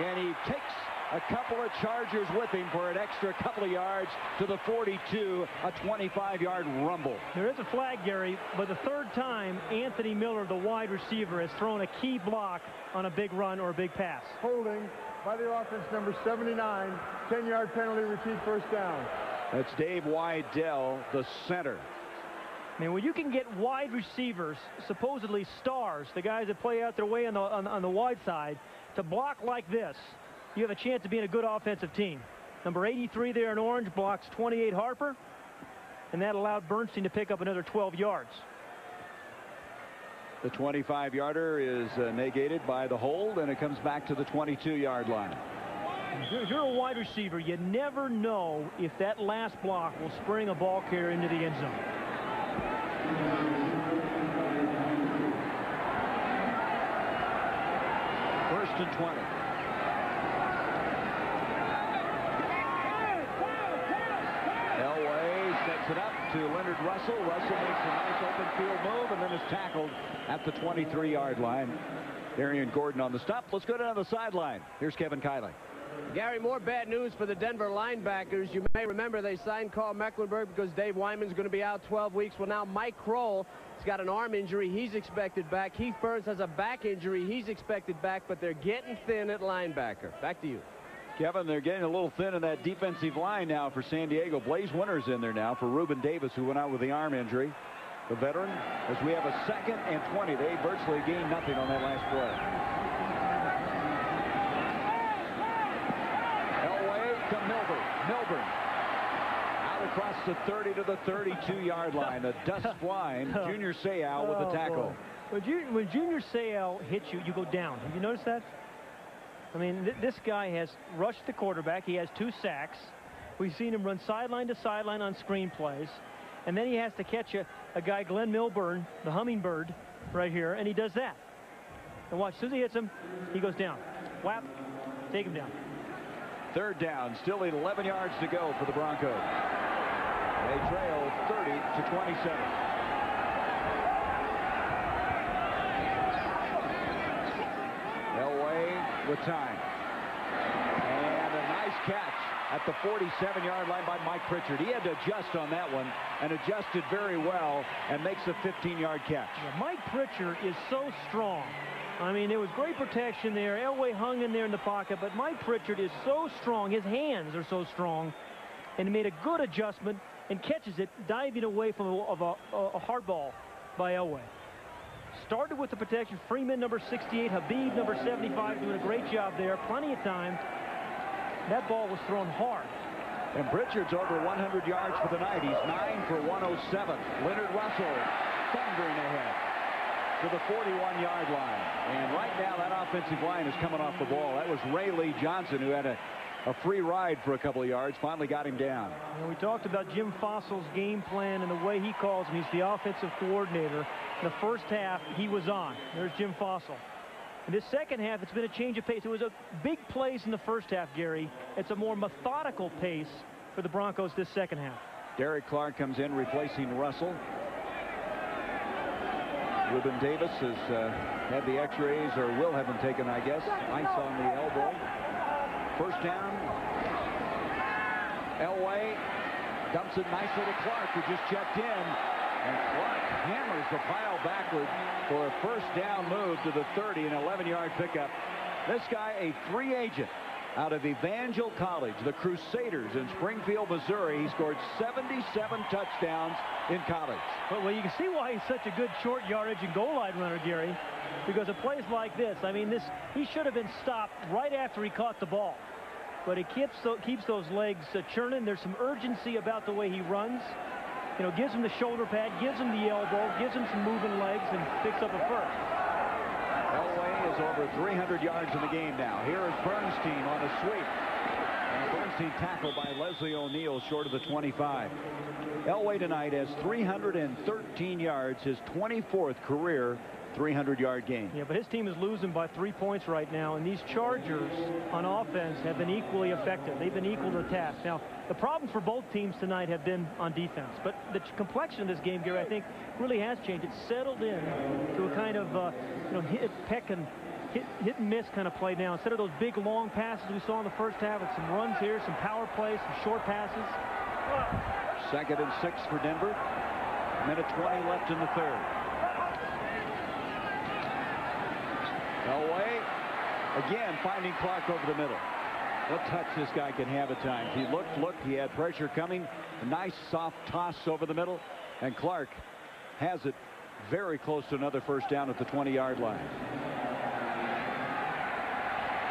and he takes a couple of Chargers with him for an extra couple of yards to the 42, a 25-yard rumble. There is a flag, Gary, but the third time Anthony Miller, the wide receiver, has thrown a key block on a big run or a big pass. Holding by the offense, number 79, 10-yard penalty, repeat first down. That's Dave Wydell, the center. I mean, when you can get wide receivers, supposedly stars, the guys that play out their way on the wide side, to block like this, you have a chance of being a good offensive team. Number 83 there in orange blocks 28 Harper, and that allowed Bernstein to pick up another 12 yards. The 25-yarder is negated by the hold, and it comes back to the 22-yard line. If you're a wide receiver, you never know if that last block will spring a ball carrier into the end zone. First and 20. Elway sets it up to Leonard Russell. Russell makes a nice open field move and then is tackled at the 23-yard line. Darian Gordon on the stop. Let's go down the sideline. Here's Kevin Kiley. Gary, more bad news for the Denver linebackers. You may remember they signed Carl Mecklenburg because Dave Wyman's going to be out 12 weeks. Well, now Mike Kroll has got an arm injury. He's expected back. Heath Burns has a back injury. He's expected back, but they're getting thin at linebacker. Back to you. Kevin, they're getting a little thin in that defensive line now for San Diego. Blaze Winter's in there now for Reuben Davis, who went out with the arm injury. the veteran, as we have a 2nd and 20. They virtually gained nothing on that last play. Elway to Milburn. Out across the 30 to the 32-yard line. The dust flying. Junior Seau with the tackle. When Junior Seau hits you, you go down. Have you noticed that? I mean, this guy has rushed the quarterback. He has 2 sacks. We've seen him run sideline to sideline on screen plays. And then he has to catch a guy, Glenn Milburn, the hummingbird, right here, and he does that. And watch, as soon as he hits him, he goes down. Whap, take him down. 3rd down, still 11 yards to go for the Broncos. They trail 30 to 27. Elway with time. And a nice catch at the 47-yard line by Mike Pritchard. He had to adjust on that one and adjusted very well and makes a 15-yard catch. Yeah, Mike Pritchard is so strong. I mean, there was great protection there. Elway hung in there in the pocket, but Mike Pritchard is so strong. His hands are so strong, and he made a good adjustment and catches it, diving away from a hard ball by Elway. Started with the protection. Freeman, number 68. Habib, number 75, doing a great job there. Plenty of time. That ball was thrown hard. And Pritchard's over 100 yards for the night. He's 9 for 107. Leonard Russell thundering ahead to the 41-yard line. And right now that offensive line is coming off the ball. That was Ray Lee Johnson, who had a free ride for a couple of yards, finally got him down. And we talked about Jim Fossil's game plan and the way he calls him. He's the offensive coordinator. In the first half, he was on. There's Jim Fossil. In this second half, it's been a change of pace. It was a big plays in the first half, Gary. It's a more methodical pace for the Broncos this second half. Derek Clark comes in replacing Russell. Ruben Davis has had the x-rays, or will have them taken, I guess. Ice on the elbow. First down. Elway dumps it nicely to Clark, who just checked in. And Clark hammers the pile backward for a first down move to the 30, an 11-yard pickup. This guy, a free agent out of Evangel College, the Crusaders in Springfield, Missouri. He scored 77 touchdowns in college. Well, you can see why he's such a good short yardage and goal line runner, Gary, because of plays like this. I mean, he should have been stopped right after he caught the ball. But he keeps those legs churning. There's some urgency about the way he runs. You know, gives him the shoulder pad, gives him the elbow, gives him some moving legs, and picks up a first. Elway is over 300 yards in the game now. Here is Bernstein on a sweep. And Bernstein tackled by Leslie O'Neal short of the 25. Elway tonight has 313 yards, his 24th career 300-yard game. Yeah, but his team is losing by 3 points right now, and these Chargers on offense have been equally effective. They've been equal to the task. Now, the problems for both teams tonight have been on defense, but the complexion of this game, Gary, I think really has changed. It's settled in to a kind of hit and miss kind of play now. Instead of those big long passes we saw in the first half, it's some runs here, some power plays, some short passes. 2nd and 6 for Denver. Minute 20 left in the third. Elway again finding Clark over the middle. What touch this guy can have at times. He looked, he had pressure coming. A nice soft toss over the middle, and Clark has it very close to another first down at the 20-yard line.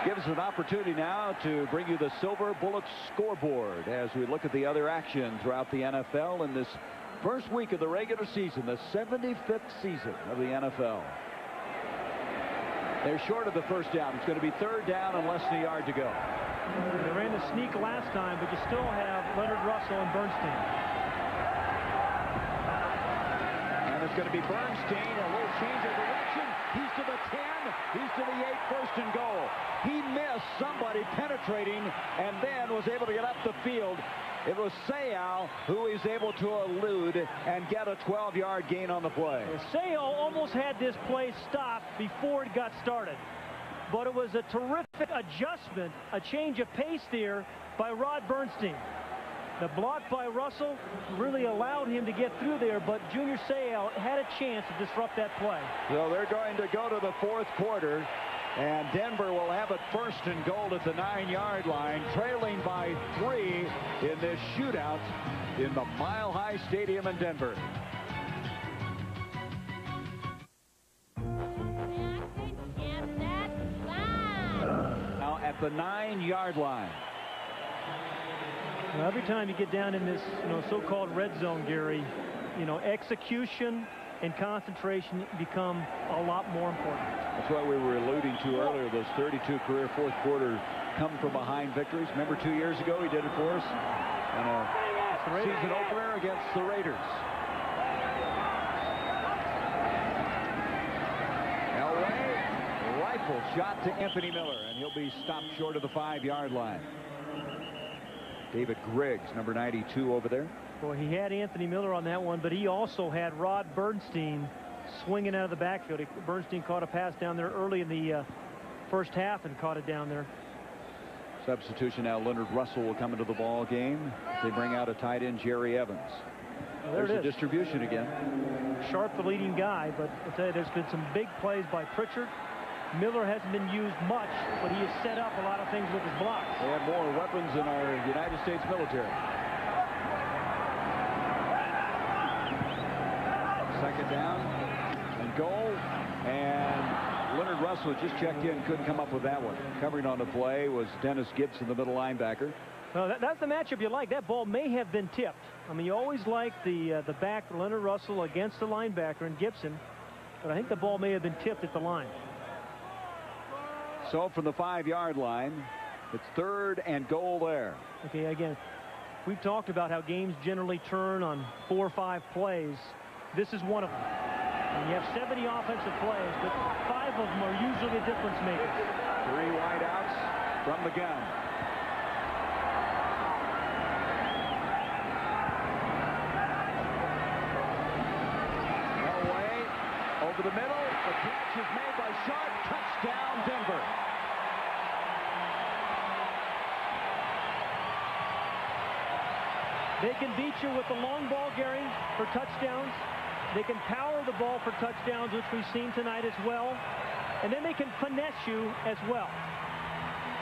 Gives us an opportunity now to bring you the Silver Bullet scoreboard as we look at the other action throughout the NFL in this first week of the regular season, the 75th season of the NFL. They're short of the first down. It's going to be 3rd down and less than a yard to go. They ran the sneak last time, but you still have Leonard Russell and Bernstein. And it's going to be Bernstein, a little change of direction. He's to the 10. He's to the 8, 1st and goal. He missed somebody penetrating and then was able to get up the field. It was Seau who is able to elude and get a 12-yard gain on the play. Seau almost had this play stopped before it got started. But it was a terrific adjustment, a change of pace there by Rod Bernstein. The block by Russell really allowed him to get through there, but Junior Seau had a chance to disrupt that play. So they're going to go to the 4th quarter, and Denver will have it 1st and goal at the 9-yard line, trailing by 3 in this shootout in the Mile High Stadium in Denver. at the 9-yard line. Well, every time you get down in this, so-called red zone, Gary, execution and concentration become a lot more important. That's what we were alluding to earlier, those 32 career fourth quarter come-from-behind victories. Remember 2 years ago he did it for us on a season opener against the Raiders. Elway, rifle shot to Anthony Miller, and he'll be stopped short of the 5-yard line. David Griggs, number 92 over there. Boy, he had Anthony Miller on that one, but he also had Rod Bernstein swinging out of the backfield. Bernstein caught a pass down there early in the first half and caught it down there. Substitution now. Leonard Russell will come into the ball game. They bring out a tight end, Jerry Evans. Well, there's a distribution again. Sharp, the leading guy, but I'll tell you, there's been some big plays by Pritchard. Miller hasn't been used much, but he has set up a lot of things with his blocks. They have more weapons in our United States military. Second down and goal, and Leonard Russell just checked in, couldn't come up with that one. Covering on the play was Dennis Gibson, the middle linebacker. Well, that's the matchup you like. That ball may have been tipped. I mean, you always like the back, Leonard Russell against the linebacker and Gibson, but I think the ball may have been tipped at the line. So from the 5-yard line, it's 3rd and goal there. Okay, again, we've talked about how games generally turn on 4 or 5 plays. This is one of them. And you have 70 offensive plays, but 5 of them are usually a difference maker. 3 wideouts from the gun. Elway over the middle. The catch is made by Sharp. Touchdown, Denver. They can beat you with the long ball, Gary, for touchdowns. They can power the ball for touchdowns, which we've seen tonight as well. And then they can finesse you as well.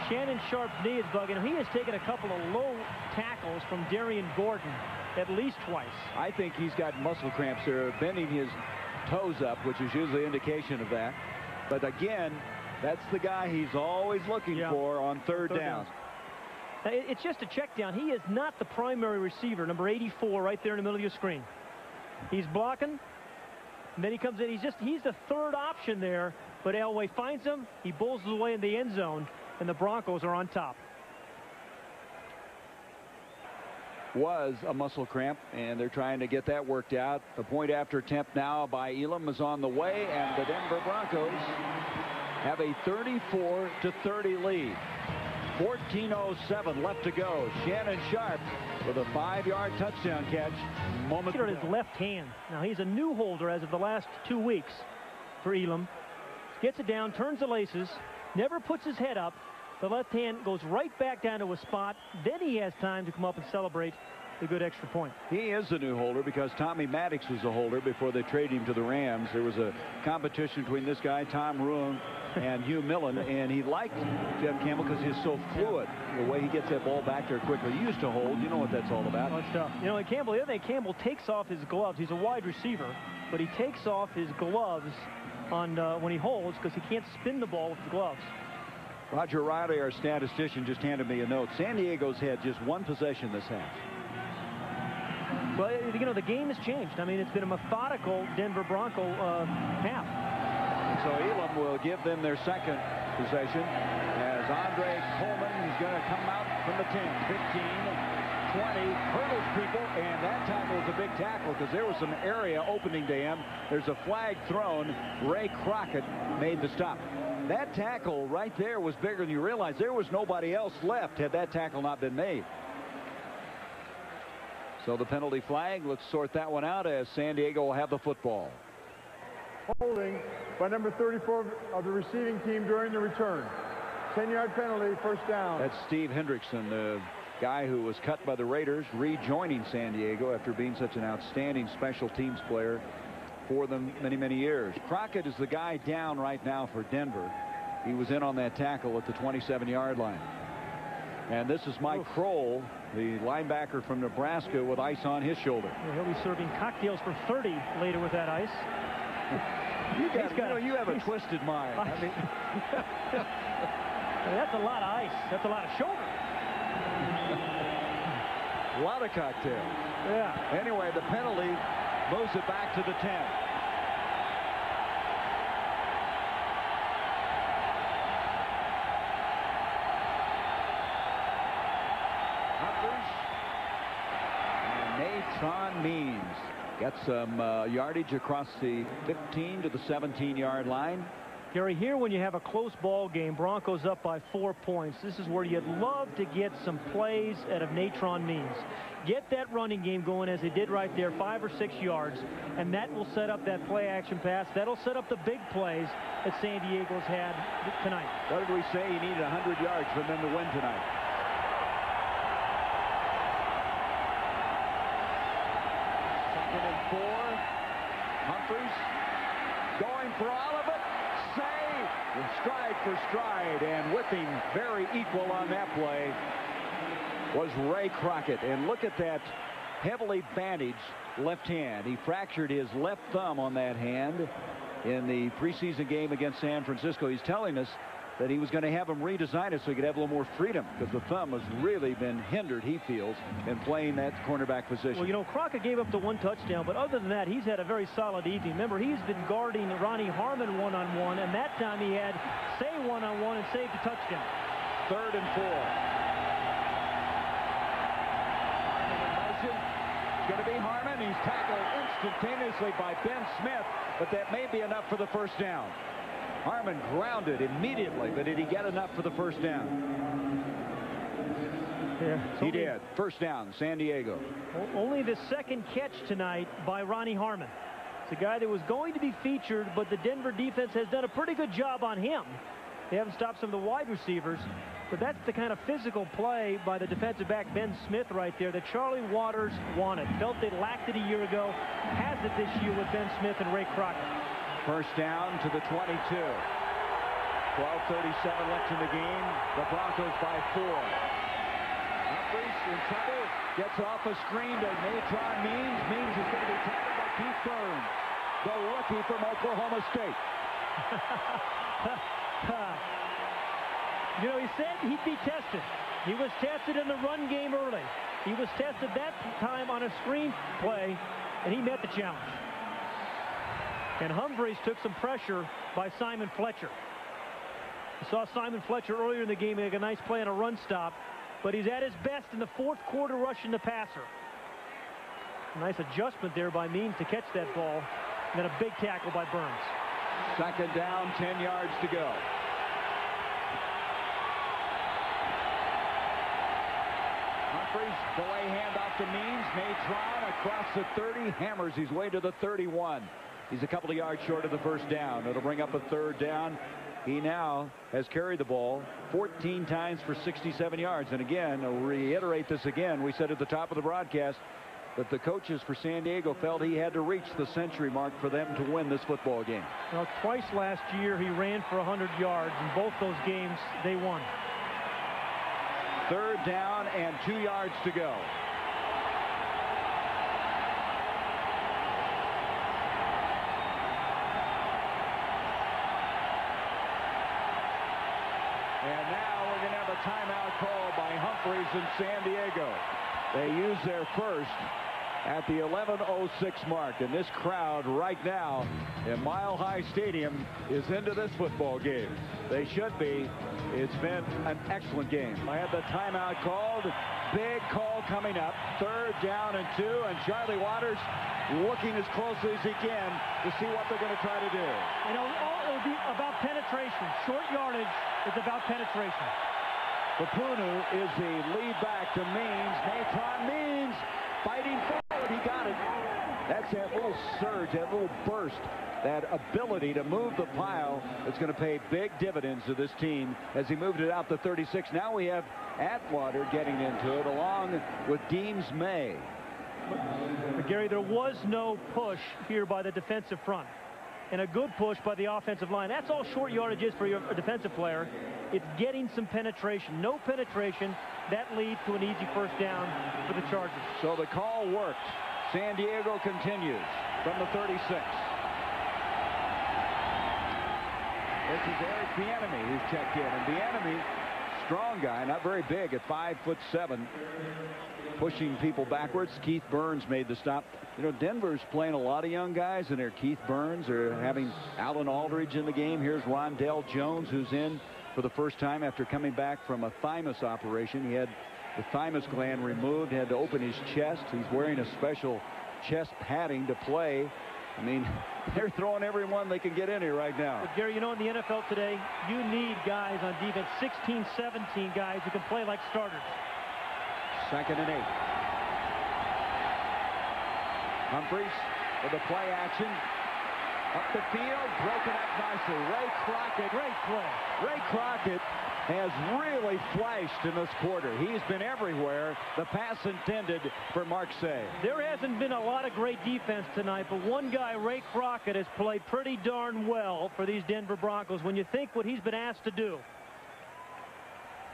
Shannon Sharp's knee is bugging him. He has taken a couple of low tackles from Darian Gordon at least twice. I think he's got muscle cramps there, bending his toes up, which is usually an indication of that. But again, that's the guy he's always looking for on third down. It's just a check down. He is not the primary receiver, number 84, right there in the middle of your screen. He's blocking, and then he comes in. He's the third option there, but Elway finds him. He bowls his way in the end zone, and the Broncos are on top. Was a muscle cramp, and they're trying to get that worked out. The point after attempt now by Elam is on the way, and the Denver Broncos have a 34-30 lead. 14:07 left to go. Shannon Sharp with a 5-yard touchdown catch. Look at his left hand. Now, he's a new holder as of the last 2 weeks for Elam. Gets it down, turns the laces, never puts his head up. The left hand goes right back down to a spot. Then he has time to come up and celebrate the good extra point. He is the new holder because Tommy Maddox was a holder before they traded him to the Rams. There was a competition between this guy, Tom Ruin, and Hugh Millen, and he liked Jeff Campbell because he's so fluid. The way he gets that ball back there quickly. He used to hold. You know what that's all about. Oh, it's tough. You know, and Campbell, the other thing, Campbell takes off his gloves. He's a wide receiver, but he takes off his gloves on when he holds because he can't spin the ball with the gloves. Roger Riley, our statistician, just handed me a note. San Diego's had just 1 possession this half. Well, you know, the game has changed. I mean, it's been a methodical Denver Bronco half. So Elam will give them their second possession as Andre Coleman is going to come out from the 10, 15, 20, hurdles people, and that tackle was a big tackle because there was some area opening to him. There's a flag thrown. Ray Crockett made the stop. That tackle right there was bigger than you realize. There was nobody else left had that tackle not been made. So the penalty flag, let's sort that one out as San Diego will have the football. Holding by number 34 of the receiving team during the return. 10-yard penalty, first down. That's Steve Hendrickson, the guy who was cut by the Raiders, rejoining San Diego after being such an outstanding special teams player for them many, many years. Crockett is the guy down right now for Denver. He was in on that tackle at the 27-yard line. And this is Mike Kroll, the linebacker from Nebraska, with ice on his shoulder. Yeah, he'll be serving cocktails for 30 later with that ice. You have a twisted mind. I mean, That's a lot of ice. That's a lot of shoulder. A lot of cocktail. Yeah. Anyway, the penalty moves it back to the 10. Natron Means gets some yardage across the 15 to the 17-yard line. Gary, here when you have a close ball game, Broncos up by 4 points, this is where you'd love to get some plays out of Natron Means. Get that running game going as they did right there, 5 or 6 yards, and that will set up that play action pass. That'll set up the big plays that San Diego's had tonight. What did we say? He needed 100 yards for them to win tonight. Second and 4. Humphries going for all of it. Save! Stride for stride, and with him very equal on that play was Ray Crockett. And look at that heavily bandaged left hand. He fractured his left thumb on that hand in the preseason game against San Francisco. He's telling us that he was going to have him redesign it so he could have a little more freedom, because the thumb has really been hindered, he feels, in playing that cornerback position. Well, you know, Crockett gave up the 1 touchdown, but other than that, he's had a very solid evening. Remember, he's been guarding Ronnie Harmon one-on-one, and that time he had Say one-on-one and saved the touchdown. 3rd and 4. It's going to be Harmon. He's tackled instantaneously by Ben Smith, but that may be enough for the first down. Harmon grounded immediately, but did he get enough for the first down? Yeah, he did. First down, San Diego. Only the second catch tonight by Ronnie Harmon. It's a guy that was going to be featured, but the Denver defense has done a pretty good job on him. They haven't stopped some of the wide receivers, but that's the kind of physical play by the defensive back Ben Smith right there that Charlie Waters wanted. Felt they lacked it a year ago, has it this year with Ben Smith and Ray Crockett. First down to the 22. 12:37 left in the game. The Broncos by 4. Humphries in trouble. Gets off a screen to Natron Means. Means is going to be tackled by Keith Burns, the rookie from Oklahoma State. You know, he said he'd be tested. He was tested in the run game early. He was tested that time on a screen play, and he met the challenge. And Humphries took some pressure by Simon Fletcher. We saw Simon Fletcher earlier in the game make a nice play on a run stop, but he's at his best in the 4th quarter rushing the passer. A nice adjustment there by Means to catch that ball, and then a big tackle by Burns. Second down, 10 yards to go. Humphries, delay handoff to Means. Natron across the 30, hammers his way to the 31. He's a couple of yards short of the first down. It'll bring up a 3rd down. He now has carried the ball 14 times for 67 yards. And again, I'll reiterate this again. We said at the top of the broadcast that the coaches for San Diego felt he had to reach the century mark for them to win this football game. Well, twice last year he ran for 100 yards. In both those games, they won. 3rd down and 2 yards to go. And now we're going to have a timeout call by Humphries in San Diego. They use their first at the 11:06 mark. And this crowd right now in Mile High Stadium is into this football game. They should be. It's been an excellent game. I had the timeout called. Big call coming up. 3rd down and 2. And Charlie Waters looking as closely as he can to see what they're going to try to do. You know, it'll be about penetration. Short yardage is about penetration. Papunu is the lead back to Means. Natron Means fighting forward. He got it. That's that little surge, that little burst, that ability to move the pile that's going to pay big dividends to this team as he moved it out to 36. Now we have Atwater getting into it along with Deems May. But Gary, there was no push here by the defensive front. And a good push by the offensive line. That's all short yardage is for your defensive player. It's getting some penetration. No penetration. That leads to an easy first down for the Chargers. So the call worked. San Diego continues from the 36. This is Eric Bieniemy who's checked in. And Bieniemy, strong guy, not very big at 5'7", pushing people backwards. Keith Burns made the stop. You know, Denver's playing a lot of young guys in there. Keith Burns, are having Alan Aldridge in the game. Here's Rondell Jones, who's in for the first time after coming back from a thymus operation. He had the thymus gland removed, had to open his chest. He's wearing a special chest padding to play. I mean, they're throwing everyone they can get in here right now. But Gary, you know, in the NFL today, you need guys on defense, 16, 17 guys who can play like starters. 2nd and 8. Humphries with the play action. Up the field, broken up nicely. Ray Crockett. Great play. Ray Crockett has really flashed in this quarter. He's been everywhere. The pass intended for Mark Say. There hasn't been a lot of great defense tonight, but one guy, Ray Crockett, has played pretty darn well for these Denver Broncos when you think what he's been asked to do.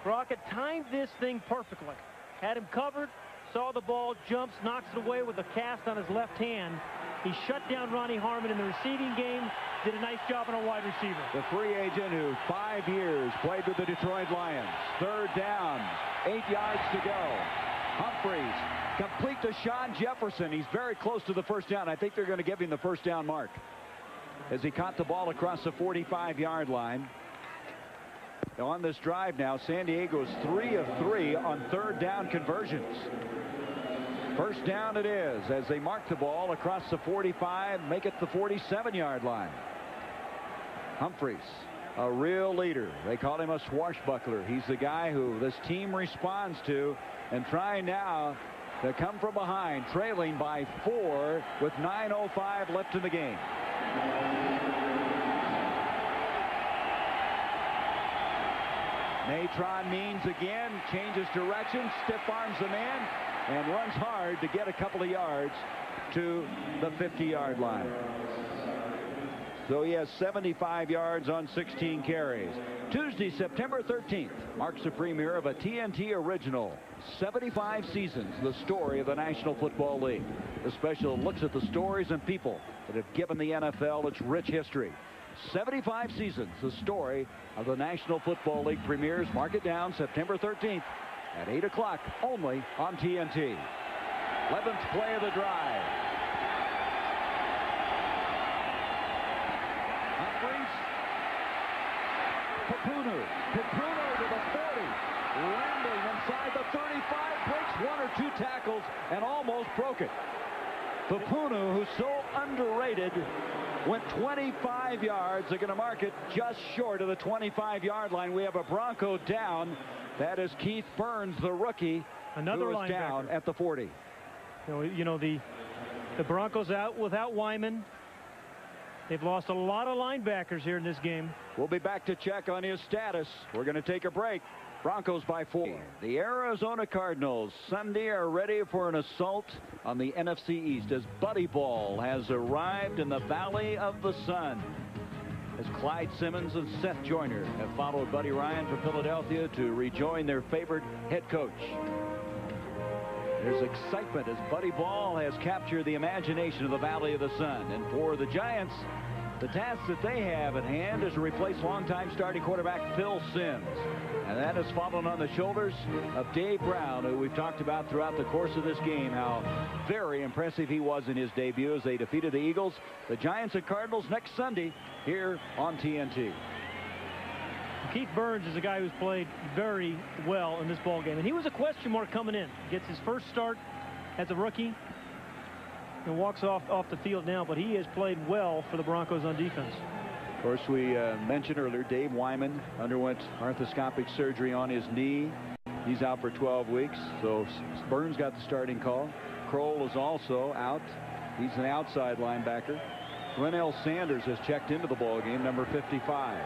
Crockett timed this thing perfectly. Had him covered, saw the ball, jumps, knocks it away with a cast on his left hand. He shut down Ronnie Harmon in the receiving game, did a nice job on a wide receiver. The free agent who 5 years played with the Detroit Lions. 3rd down, 8 yards to go. Humphries complete to Sean Jefferson. He's very close to the first down. I think they're going to give him the first down mark as he caught the ball across the 45-yard line. On this drive now, San Diego's 3 of 3 on 3rd down conversions. First down it is as they mark the ball across the 45, make it the 47-yard line. Humphries, a real leader. They call him a swashbuckler. He's the guy who this team responds to, and trying now to come from behind, trailing by 4 with 9:05 left in the game. Natron Means again, changes direction, stiff arms the man, and runs hard to get a couple of yards to the 50-yard line. So he has 75 yards on 16 carries. Tuesday, September 13th, marks the premiere of a TNT original, 75 Seasons, the story of the National Football League. The special looks at the stories and people that have given the NFL its rich history. 75 Seasons, the story of the National Football League premieres. Mark it down, September 13th at 8 o'clock, only on TNT. 11th play of the drive. Humphries. Papunu to the 40. Rambling inside the 35. Breaks 1 or 2 tackles and almost broke it. Papunu, who's so underrated, went 25 yards. They're going to mark it just short of the 25-yard line. We have a Bronco down. That is Keith Burns, the rookie, another who is down at the 40. You know the Broncos out without Wyman. They've lost a lot of linebackers here in this game. We'll be back to check on his status. We're going to take a break. Broncos by 4. The Arizona Cardinals Sunday are ready for an assault on the NFC East as Buddy Ball has arrived in the Valley of the Sun. As Clyde Simmons and Seth Joyner have followed Buddy Ryan from Philadelphia to rejoin their favorite head coach. There's excitement as Buddy Ball has captured the imagination of the Valley of the Sun. And for the Giants, the task that they have at hand is to replace longtime starting quarterback Phil Simms. And that has fallen on the shoulders of Dave Brown, who we've talked about throughout the course of this game, how very impressive he was in his debut as they defeated the Eagles. The Giants and Cardinals next Sunday here on TNT. Keith Burns is a guy who's played very well in this ball game, and he was a question mark coming in. Gets his first start as a rookie and walks off the field now, but he has played well for the Broncos on defense. Of course, we mentioned earlier, Dave Wyman underwent arthroscopic surgery on his knee. He's out for 12 weeks, so Burns got the starting call. Kroll is also out. He's an outside linebacker. Glenell Sanders has checked into the ball game, number 55.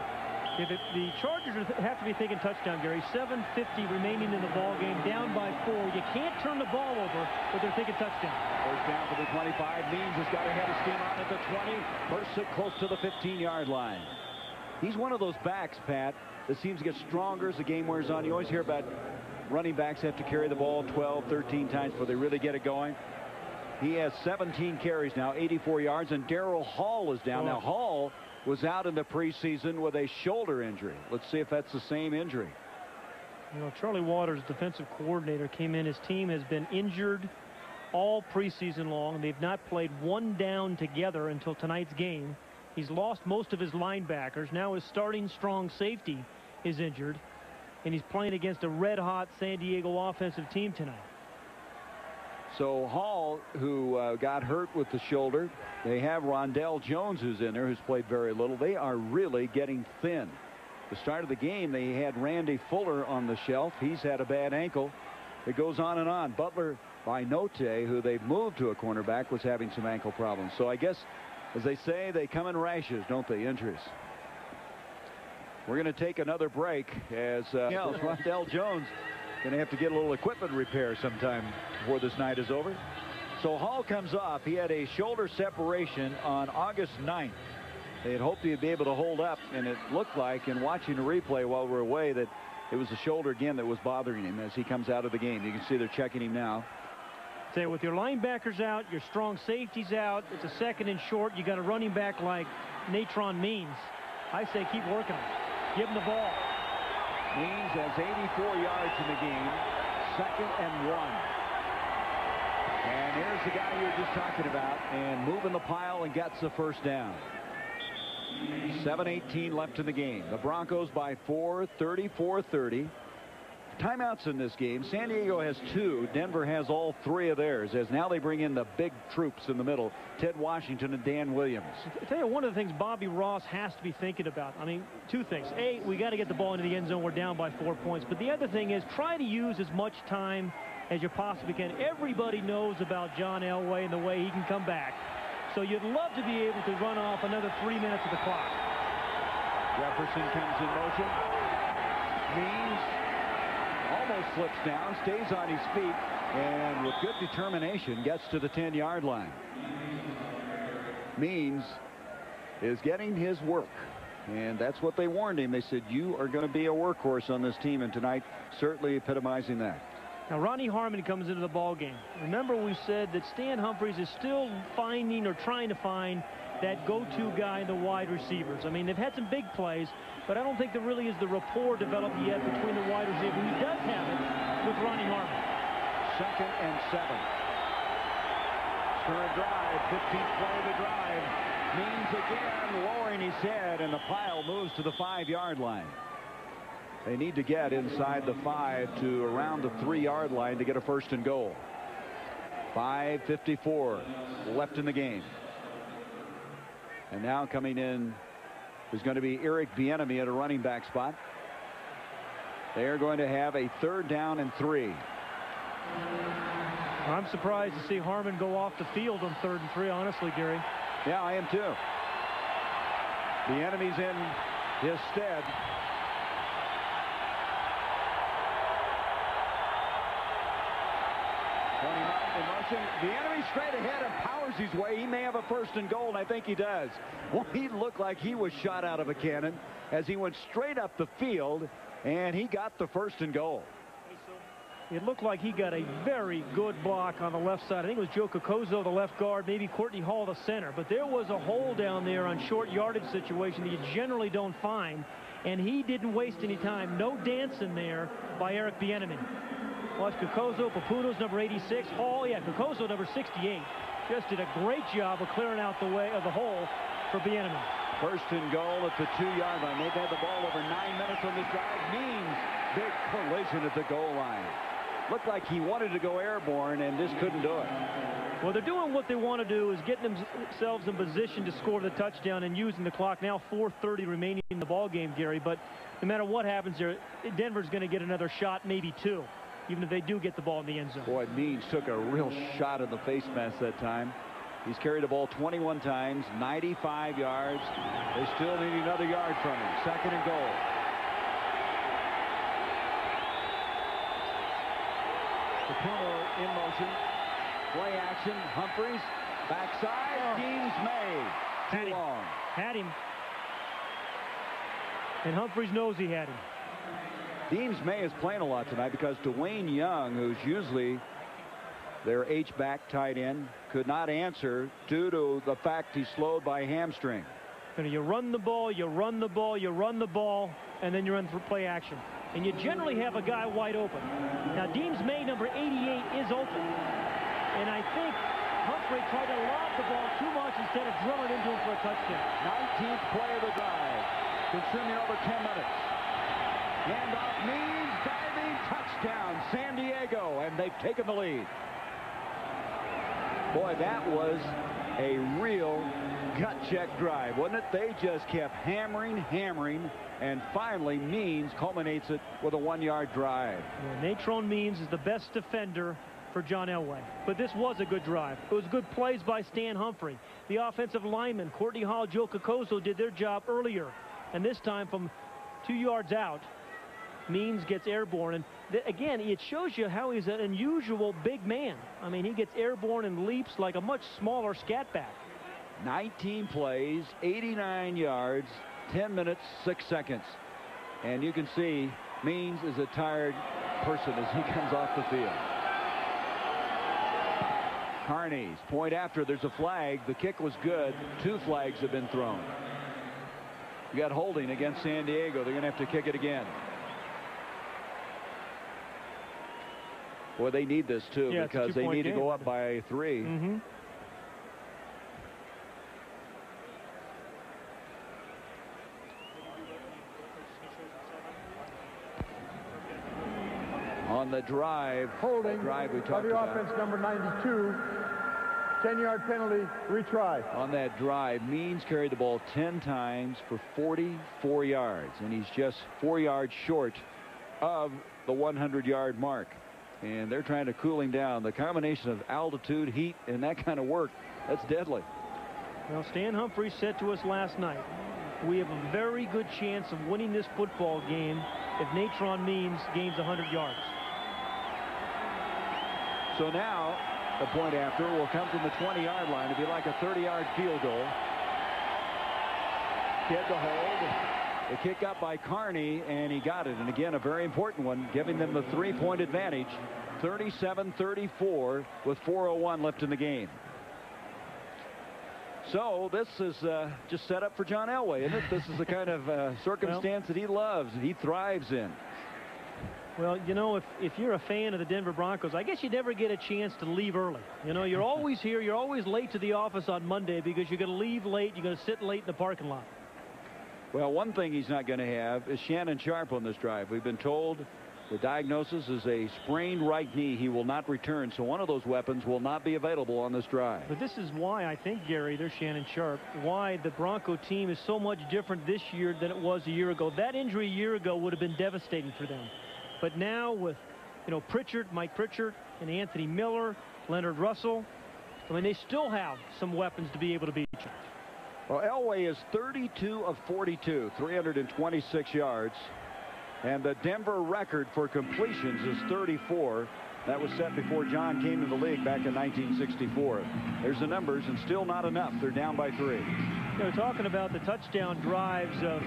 The Chargers have to be thinking touchdown, Gary. 7:50 remaining in the ball game, down by 4. You can't turn the ball over, but they're thinking touchdown. First down for the 25. Means has got a head of steam on at the 20. Bursts it close to the 15-yard line. He's one of those backs, Pat, that seems to get stronger as the game wears on. You always hear about running backs have to carry the ball 12, 13 times before they really get it going. He has 17 carries now, 84 yards, and Darrell Hall is down. Now, Hall was out in the preseason with a shoulder injury. Let's see if that's the same injury. You know, Charlie Waters, defensive coordinator, came in. His team has been injured all preseason long. They've not played one down together until tonight's game. He's lost most of his linebackers. Now his starting strong safety is injured, and he's playing against a red-hot San Diego offensive team tonight. So Hall, who got hurt with the shoulder, they have Rondell Jones, who's in there, who's played very little. They are really getting thin. The start of the game, they had Randy Fuller on the shelf. He's had a bad ankle. It goes on and on. Butler Binote, who they've moved to a cornerback, was having some ankle problems. So I guess, as they say, they come in rashes, don't they? Injuries. We're going to take another break as Rondell Jones going to have to get a little equipment repair sometime before this night is over. So Hall comes off. He had a shoulder separation on August 9th. They had hoped he'd be able to hold up, and it looked like, in watching the replay while we're away, that it was the shoulder again that was bothering him as he comes out of the game. You can see they're checking him now. Say, with your linebackers out, your strong safeties out, it's a second and short. You got a running back like Natron Means. I say keep working him. Give him the ball. Means has 84 yards in the game. 2nd and 1. And here's the guy you were just talking about, and moving the pile and gets the first down. 7:18 left in the game. The Broncos by 4, 34-30. Timeouts in this game. San Diego has 2. Denver has all 3 of theirs, as now they bring in the big troops in the middle, Ted Washington and Dan Williams. I tell you, one of the things Bobby Ross has to be thinking about, I mean, 2 things. A, we got to get the ball into the end zone. We're down by 4 points. But the other thing is try to use as much time as you possibly can. Everybody knows about John Elway and the way he can come back. So you'd love to be able to run off another 3 minutes of the clock. Jefferson comes in motion. Means almost slips down, stays on his feet, and with good determination gets to the 10-yard line. Means is getting his work, and that's what they warned him. They said, you are going to be a workhorse on this team, and tonight certainly epitomizing that. Now, Ronnie Harmon comes into the ball game. Remember, we said that Stan Humphries is still finding or trying to find that go-to guy in the wide receivers. I mean, they've had some big plays, but I don't think there really is the rapport developed yet between the wide receivers. He does have it with Ronnie Harmon. 2nd and 7. Current drive, 15th play of the drive. Means again, lowering his head, and the pile moves to the 5-yard line. They need to get inside the 5 to around the 3-yard line to get a 1st and goal. 5:54 left in the game. And now coming in is going to be Eric Bieniemy at a running back spot. They are going to have a 3rd down and 3. I'm surprised to see Harmon go off the field on 3rd and 3, honestly, Gary. Yeah, I am too. Bieniemy's in his stead. Bieniemy straight ahead and powers his way. He may have a 1st and goal, and I think he does. Well, he looked like he was shot out of a cannon as he went straight up the field, and he got the 1st and goal. It looked like he got a very good block on the left side. I think it was Joe Cocozo, the left guard, maybe Courtney Hall, the center. But there was a hole down there on short yardage situation that you generally don't find, and he didn't waste any time. No dancing there by Eric Bieniemy. Watch Cocozo, Papuno's number 86, Hall, Cocozo number 68. Just did a great job of clearing out the way of the hole for Bieniemy. 1st and goal at the 2-yard line. They've had the ball over 9 minutes on this drive. Means big collision at the goal line. Looked like he wanted to go airborne and just couldn't do it. Well, they're doing what they want to do, is getting themselves in position to score the touchdown and using the clock. Now 4:30 remaining in the ball game, Gary. But no matter what happens there, Denver's going to get another shot, maybe 2. Even if they do get the ball in the end zone. Boy, Means took a real shot in the face mask that time. He's carried the ball 21 times, 95 yards. They still need another yard from him. 2nd and goal. Papuno in motion. Play action. Humphries. Backside. Deems made. Too long. Had him. And Humphries knows he had him. Deems May is playing a lot tonight because Dwayne Young, who's usually their H-back tight end, could not answer due to the fact he's slowed by hamstring. You run the ball, you run the ball, you run the ball, and then you run for play action. And you generally have a guy wide open. Now, Deems May, number 88, is open. And I think Humphrey tried to lob the ball too much instead of drilling into him for a touchdown. 19th play of the drive. Consuming over 10 minutes. Handoff means diving touchdown, San Diego, and they've taken the lead. Boy, that was a real gut check drive, wasn't it? They just kept hammering, and finally Means culminates it with a 1-yard drive. Well, Natrone Means is the best defender for John Elway. But this was a good drive. It was good plays by Stan Humphrey. The offensive linemen, Courtney Hall, Joe Cocoso, did their job earlier. And this time from 2 yards out, Means gets airborne. And again, it shows you how he's an unusual big man. I mean, he gets airborne and leaps like a much smaller scat back. 19 plays, 89 yards, 10 minutes, 6 seconds. And you can see Means is a tired person as he comes off the field. Carney's point after, there's a flag. The kick was good. 2 flags have been thrown. You got holding against San Diego. They're going to have to kick it again. Boy, they need this too, because they need to go up by 3. Mm-hmm. On the drive, holding we talked by the about. Offense number 92. 10-yard penalty, retry. On that drive, Means carried the ball 10 times for 44 yards, and he's just 4 yards short of the 100-yard mark. And they're trying to cool him down. The combination of altitude, heat, and that kind of work, that's deadly. Well, Stan Humphrey said to us last night, we have a very good chance of winning this football game if Natrone Means gains 100 yards. So now, the point after will come from the 20-yard line. It'll be like a 30-yard field goal. Kid to hold. The kick up by Carney, and he got it. And again, a very important one, giving them the 3-point advantage. 37-34 with 4:01 left in the game. So this is just set up for John Elway, isn't it? This is the kind of circumstance that he loves and he thrives in. Well, you know, if you're a fan of the Denver Broncos, I guess you never get a chance to leave early. You know, you're always here. You're always late to the office on Monday because you're going to leave late. You're going to sit late in the parking lot. Well, one thing he's not going to have is Shannon Sharp on this drive. We've been told the diagnosis is a sprained right knee. He will not return, so one of those weapons will not be available on this drive. But this is why I think, Gary, there's Shannon Sharp, why the Bronco team is so much different this year than it was a year ago. That injury a year ago would have been devastating for them. But now with, you know, Pritchard, Mike Pritchard, and Anthony Miller, Leonard Russell, I mean, they still have some weapons to be able to beat you. Well, Elway is 32 of 42, 326 yards. And the Denver record for completions is 34. That was set before John came to the league back in 1964. There's the numbers, and still not enough. They're down by 3. You know, talking about the touchdown drives of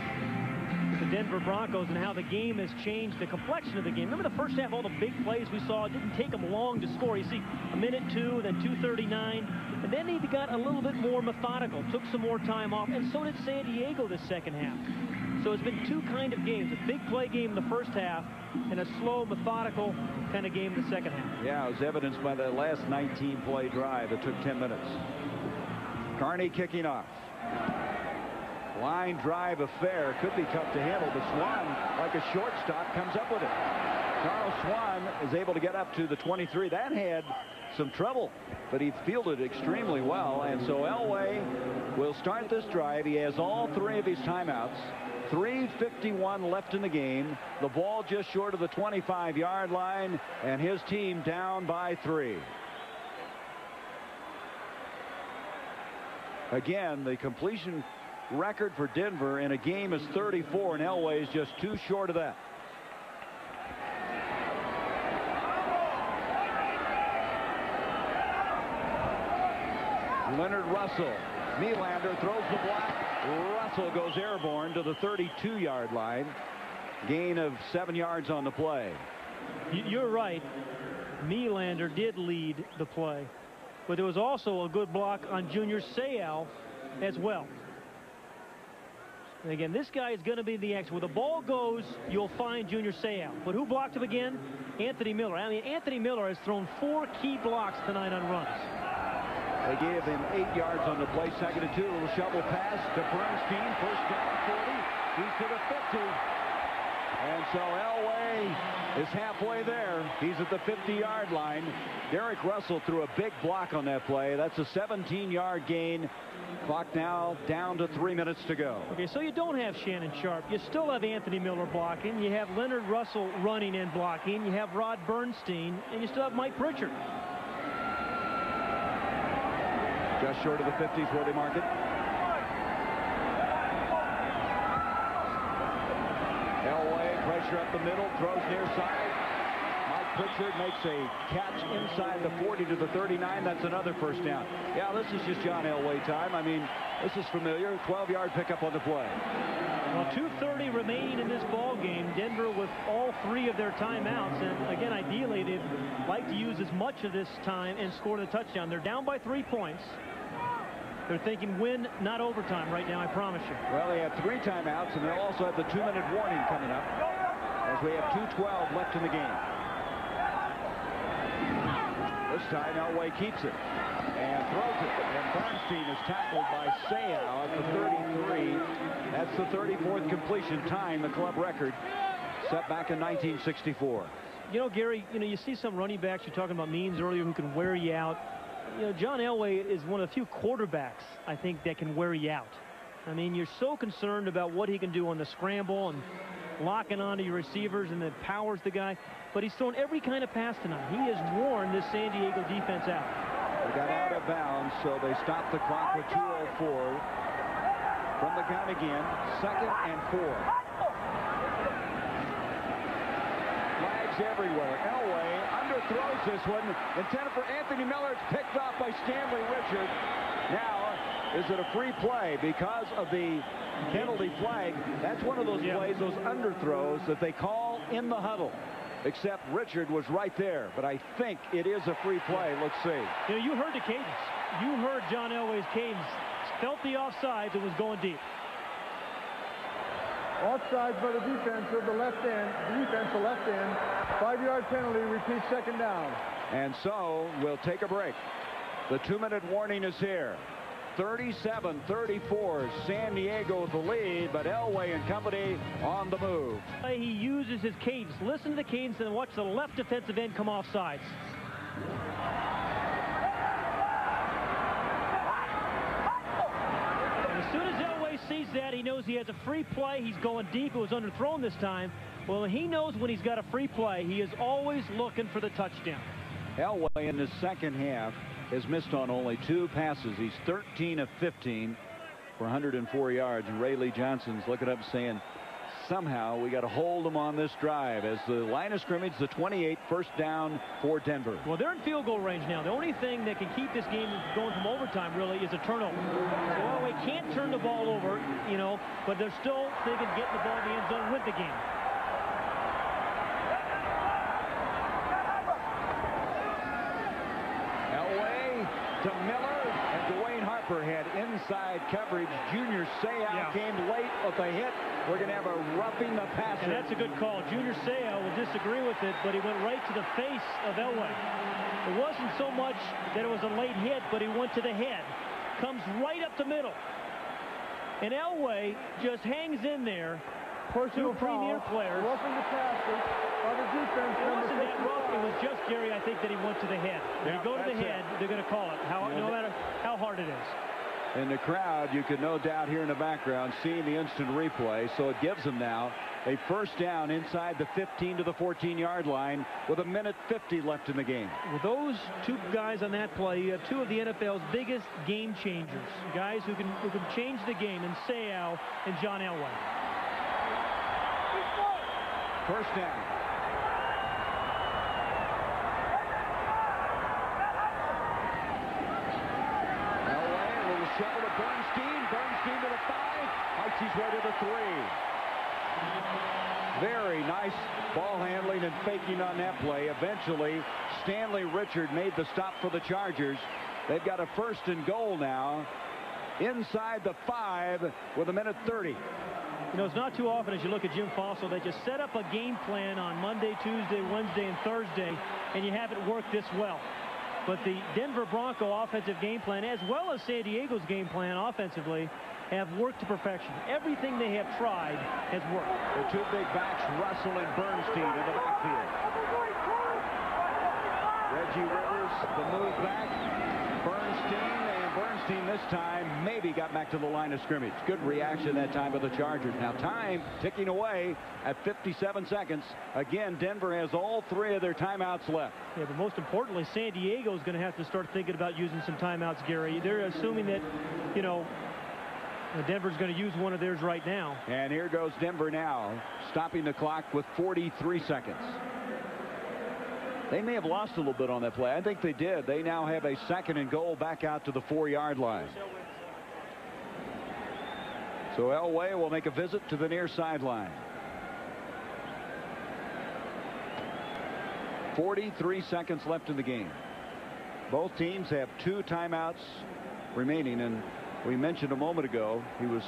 the Denver Broncos and how the game has changed the complexion of the game. Remember the first half, all the big plays we saw, it didn't take them long to score. You see, a minute 2, then 2:39, and then he got a little bit more methodical, took some more time off, and so did San Diego this second half. So it's been 2 kind of games, a big play game in the first half and a slow, methodical kind of game in the second half. Yeah, it was evidenced by the last 19-play drive. It took 10 minutes. Carney kicking off. Line drive affair. Could be tough to handle, but Swan, like a shortstop, comes up with it. Charles Swan is able to get up to the 23. That had some trouble, but he fielded extremely well, and so Elway will start this drive. He has all 3 of his timeouts. 3:51 left in the game. The ball just short of the 25-yard line, and his team down by 3. Again, the completion record for Denver in a game is 34, and Elway is just 2 short of that. Leonard Russell. Nylander throws the block. Russell goes airborne to the 32-yard line. Gain of 7 yards on the play. You're right. Nylander did lead the play. but there was also a good block on Junior Seau as well. And again, this guy is going to be the X. Where the ball goes, you'll find Junior Seau. But who blocked him again? Anthony Miller. I mean, Anthony Miller has thrown 4 key blocks tonight on runs. They gave him 8 yards on the play. 2nd and 2. A little shovel pass to Bernstein. First down, 40. He's to the 50. And so Elway is halfway there. He's at the 50-yard line. Derek Russell threw a big block on that play. That's a 17-yard gain. Clock now down to 3 minutes to go. Okay, so you don't have Shannon Sharp. You still have Anthony Miller blocking. You have Leonard Russell running and blocking. You have Rod Bernstein. And you still have Mike Pritchard. Just short of the 50s where they mark it. Elway, pressure up the middle, throws near side. Mike Pritchard makes a catch inside the 40 to the 39. That's another first down. Yeah, this is just John Elway time. I mean, this is familiar. 12-yard pickup on the play. Well, 2:30 remaining in this ball game. Denver with all 3 of their timeouts. And again, ideally, they'd like to use as much of this time and score the touchdown. They're down by 3 points. They're thinking win, not overtime right now, I promise you. Well, they have 3 timeouts, and they'll also have the 2-minute warning coming up as we have 2:12 left in the game. This time, Elway keeps it and throws it. And Bernstein is tackled by Seau at the 33. That's the 34th completion, tying the club record set back in 1964. You know, Gary, you see some running backs, you're talking about Means earlier, who can wear you out. John Elway is one of the few quarterbacks, I think, that can wear you out. I mean, you're so concerned about what he can do on the scramble and locking onto your receivers, and then powers the guy. But he's thrown every kind of pass tonight. He has worn this San Diego defense out. They got out of bounds, so they stopped the clock with 2:04. From the count again, 2nd and 4. Flags everywhere. Elway underthrows this one, intended for Anthony Miller. It's picked off by Stanley Richard. Now, is it a free play because of the penalty flag? That's one of those plays, those underthrows that they call in the huddle. Except Richard was right there, but I think it is a free play. Let's see. You heard the cadence. You heard John Elway's cadence. Felt the offsides and was going deep. Offsides by the defense of the left end. The left end. 5-yard penalty. Repeat 2nd down. And so we'll take a break. The 2-minute warning is here. 37-34. San Diego with the lead, but Elway and company on the move. He uses his cadence. Listen to the cadence and watch the left defensive end come off sides. And as soon as Elway sees that, he knows he has a free play. He's going deep. It was underthrown this time. Well, he knows when he's got a free play, he is always looking for the touchdown. Elway in the second half has missed on only 2 passes. He's 13 of 15 for 104 yards. And Ray Lee Johnson's looking up saying, somehow we got to hold them on this drive. As the line of scrimmage, the 28, first down for Denver. Well, they're in field goal range now. The only thing that can keep this game going from overtime really is a turnover. So Elway can't turn the ball over, but they're still thinking getting the ball in the end zone with the game. To Miller, and Dwayne Harper had inside coverage. Junior Seau came late with a hit. We're going to have a roughing the passer. And that's a good call. Junior Seau will disagree with it, but he went right to the face of Elway. It wasn't so much that it was a late hit, but he went to the head. Comes right up the middle. And Elway just hangs in there. Personal premier players. Roughing the passer by the defense. It wasn't that rough. It was just, Gary, I think that he went to the head. When you go to the head, they're going to call it, no matter how hard it is. In the crowd, you could no doubt hear in the background seeing the instant replay. So it gives them now a first down inside the 15 to the 14-yard line with 1:50 left in the game. With those 2 guys on that play, you have 2 of the NFL's biggest game changers, guys who can change the game, in Seau and John Elway. First down. Elway, a little shovel to Bernstein. Bernstein to the 5. Fights his way to the 3. Very nice ball handling and faking on that play. Eventually, Stanley Richard made the stop for the Chargers. They've got a 1st and goal now inside the 5 with 1:30. You know, it's not too often as you look at Jim Fossil that you set up a game plan on Monday, Tuesday, Wednesday, and Thursday, and you have it work this well. But the Denver Bronco offensive game plan, as well as San Diego's game plan offensively, have worked to perfection. Everything they have tried has worked. The two big backs, Russell and Bernstein, in the backfield. Reggie Rivers, the move back. Bernstein this time maybe got back to the line of scrimmage. Good reaction that time by the Chargers. Now time ticking away at 57 seconds. Again, Denver has all 3 of their timeouts left. Yeah, but most importantly, San Diego is going to have to start thinking about using some timeouts, Gary. They're assuming that, you know, Denver's going to use one of theirs right now. And here goes Denver now, stopping the clock with 43 seconds. They may have lost a little bit on that play. I think they did. They now have a 2nd and goal back out to the 4-yard line. So Elway will make a visit to the near sideline. 43 seconds left in the game. Both teams have 2 timeouts remaining, and we mentioned a moment ago he was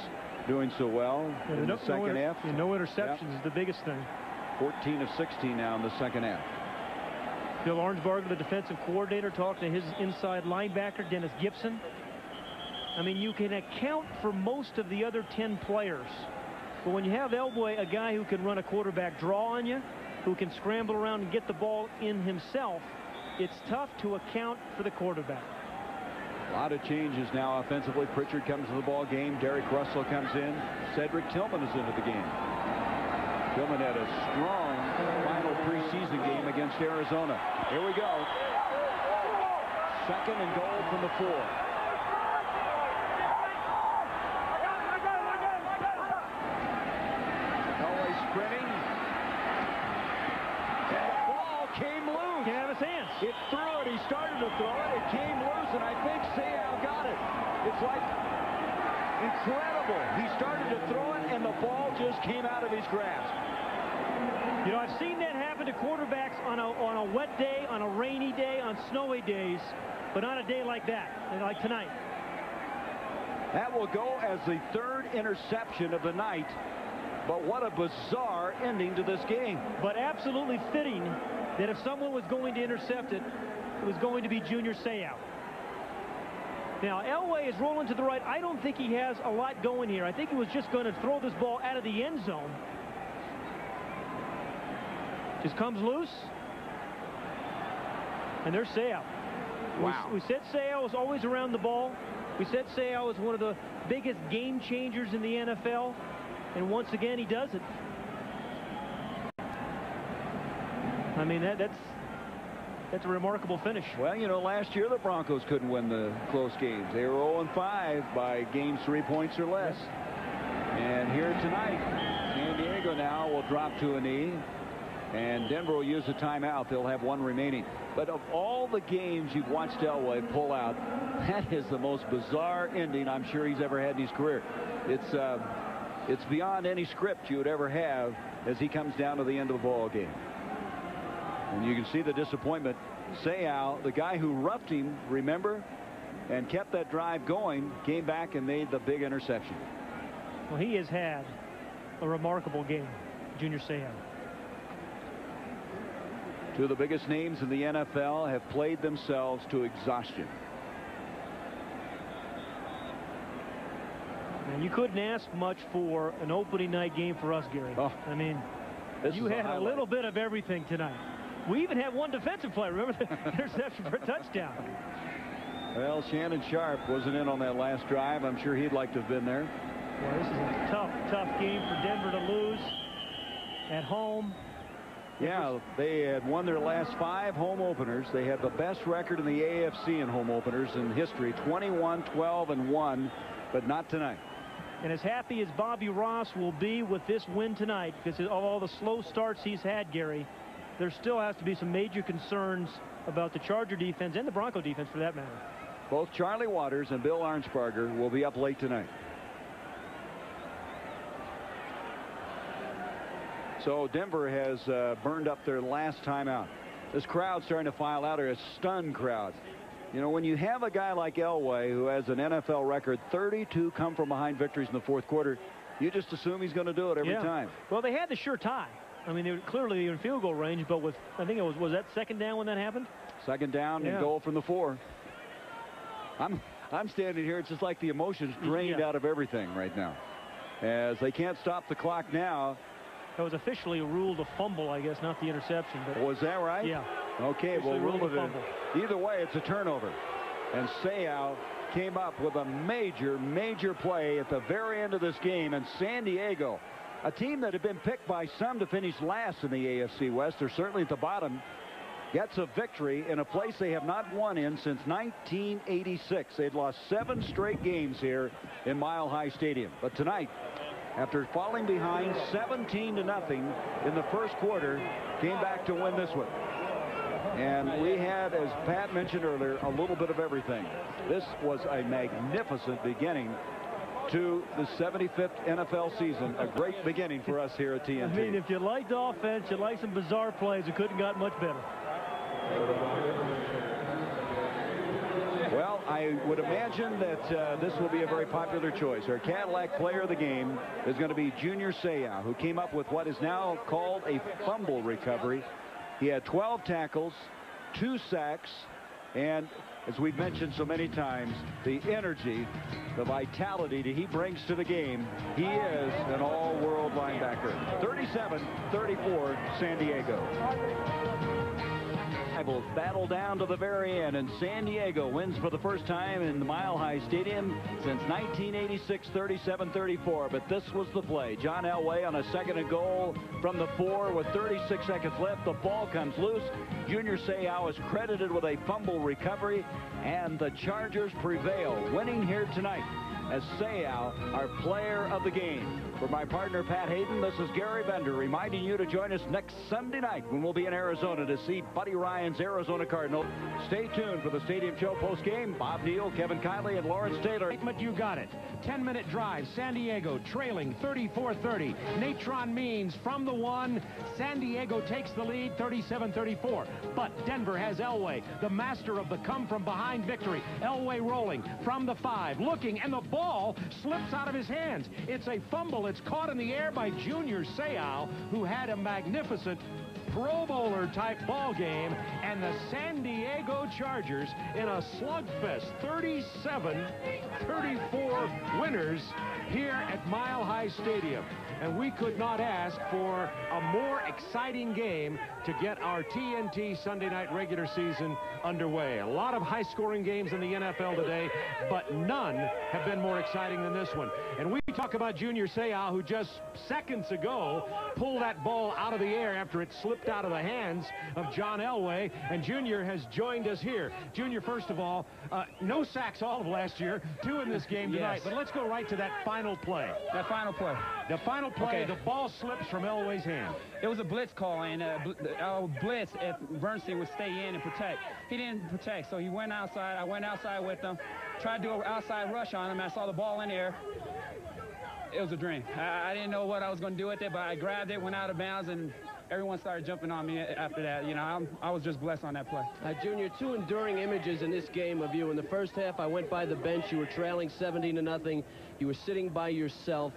doing so well in the second half. No interceptions is the biggest thing. 14 of 16 now in the second half. Bill Arnsbarger, the defensive coordinator, talking to his inside linebacker, Dennis Gibson. I mean, you can account for most of the other 10 players. But when you have Elway, a guy who can run a quarterback draw on you, who can scramble around and get the ball in himself, it's tough to account for the quarterback. A lot of changes now offensively. Pritchard comes to the ball game. Derek Russell comes in. Cedric Tillman is into the game. Tillman had a strong final preseason game against Arizona. Here we go. 2nd and goal from the 4. Elway sprinting. And the ball came loose. Came out of his hands. It threw it. He started to throw it. It came loose, and I think Sayal got it. It's like incredible. He started to throw it, and the ball just came out of his grasp. You know, I've seen that happen to quarterbacks on a wet day, on a rainy day, on snowy days, but on a day like that, like tonight. That will go as the 3rd interception of the night, but what a bizarre ending to this game. But absolutely fitting that if someone was going to intercept it, it was going to be Junior Seau. Now, Elway is rolling to the right. I don't think he has a lot going here. I think he was just going to throw this ball out of the end zone. Just comes loose. And there's Seau. Wow. We said Seau was always around the ball. We said Seau was one of the biggest game changers in the NFL. And once again, he does it. I mean, that's a remarkable finish. Well, you know, last year the Broncos couldn't win the close games. They were 0-5 by games 3 points or less. And here tonight, San Diego now will drop to a knee. And Denver will use a timeout. They'll have 1 remaining. But of all the games you've watched Elway pull out, that is the most bizarre ending I'm sure he's ever had in his career. It's beyond any script you would ever have as he comes down to the end of the ball game. And you can see the disappointment. Seau, the guy who roughed him, remember, and kept that drive going, came back and made the big interception. Well, he has had a remarkable game, Junior Seau. 2 of the biggest names in the NFL have played themselves to exhaustion. And you couldn't ask much for an opening night game for us, Gary. Oh, I mean, you had a little bit of everything tonight. We even had one defensive play. Remember the interception for a touchdown? Well, Shannon Sharp wasn't in on that last drive. I'm sure he'd like to have been there. Well, this is a tough game for Denver to lose at home. Yeah, they had won their last 5 home openers. They had the best record in the AFC in home openers in history, 21-12-1, but not tonight. And as happy as Bobby Ross will be with this win tonight, because of all the slow starts he's had, Gary, there still has to be some major concerns about the Charger defense and the Bronco defense for that matter. Both Charlie Waters and Bill Arnsparger will be up late tonight. So Denver has burned up their last timeout. This crowd starting to file out, or a stunned crowd. You know, when you have a guy like Elway who has an NFL record, 32 come-from-behind victories in the fourth quarter, you just assume he's going to do it every time. Well, they had the sure tie. I mean, they were clearly in field goal range, but with, I think it was that second down when that happened? Second down and goal from the 4. I'm standing here. It's just like the emotions drained out of everything right now, as they can't stop the clock now. It was officially ruled a fumble, I guess, not the interception. But was that right? Yeah. Okay, well, ruled it. Either way, it's a turnover. And Seau came up with a major play at the very end of this game. And San Diego, a team that had been picked by some to finish last in the AFC West, they're certainly at the bottom, gets a victory in a place they have not won in since 1986. They'd lost 7 straight games here in Mile High Stadium. But tonight, after falling behind 17-0 in the first quarter, came back to win this one. And we had, as Pat mentioned earlier, a little bit of everything. This was a magnificent beginning to the 75th NFL season. A great beginning for us here at TNT. I mean, if you liked offense, you liked some bizarre plays, it couldn't got much better. Well, I would imagine that this will be a very popular choice. Our Cadillac player of the game is going to be Junior Seau, who came up with what is now called a fumble recovery. He had 12 tackles, 2 sacks, and as we've mentioned so many times, the energy, the vitality that he brings to the game, he is an all-world linebacker. 37-34, San Diego. Battle down to the very end, and San Diego wins for the first time in the Mile High Stadium since 1986, 37-34. But this was the play. John Elway on a 2nd and goal from the 4 with 36 seconds left. The ball comes loose. Junior Seau is credited with a fumble recovery, and the Chargers prevail, winning here tonight as Seau, our player of the game. For my partner, Pat Hayden, this is Gary Bender reminding you to join us next Sunday night when we'll be in Arizona to see Buddy Ryan's Arizona Cardinals. Stay tuned for the Stadium Show postgame. Bob Neal, Kevin Kiley, and Lawrence Taylor. You got it. 10-minute drive. San Diego trailing 34-30. Natron Means from the 1. San Diego takes the lead 37-34. But Denver has Elway, the master of the come-from-behind victory. Elway rolling from the 5, looking, and the ball slips out of his hands. It's a fumble. It's caught in the air by Junior Seau, who had a magnificent Pro Bowler type ball game, and the San Diego Chargers in a slugfest 37-34 winners here at Mile High Stadium. And we could not ask for a more exciting game to get our TNT Sunday night regular season underway. A lot of high-scoring games in the NFL today, but none have been more exciting than this one. And we talk about Junior Seau, who just seconds ago pulled that ball out of the air after it slipped out of the hands of John Elway, and Junior has joined us here. Junior, first of all, no sacks all of last year, 2 in this game tonight. But let's go right to that final play. That final play. The final play, the ball slips from Elway's hand. It was a blitz call, and our blitz, if Bernstein would stay in and protect. He didn't protect, so he went outside. I went outside with him, tried to do an outside rush on him. I saw the ball in there. It was a dream. I didn't know what I was going to do with it, but I grabbed it, went out of bounds, and everyone started jumping on me after that. You know, I was just blessed on that play. Junior, 2 enduring images in this game of you. In the first half, I went by the bench. You were trailing 17-0. You were sitting by yourself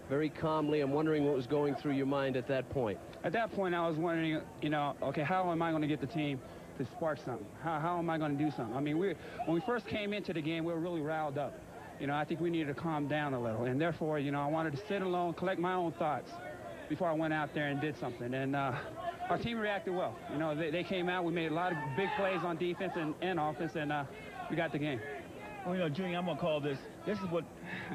very calmly. I'm wondering what was going through your mind at that point. At that point, I was wondering, you know, okay, how am I going to get the team to spark something? How am I going to do something? I mean, when we first came into the game, we were really riled up. You know, I think we needed to calm down a little. And therefore, you know, I wanted to sit alone, collect my own thoughts before I went out there and did something. And our team reacted well. You know, they came out. We made a lot of big plays on defense and offense, and we got the game. Well, you know, Junior, I'm going to call this is what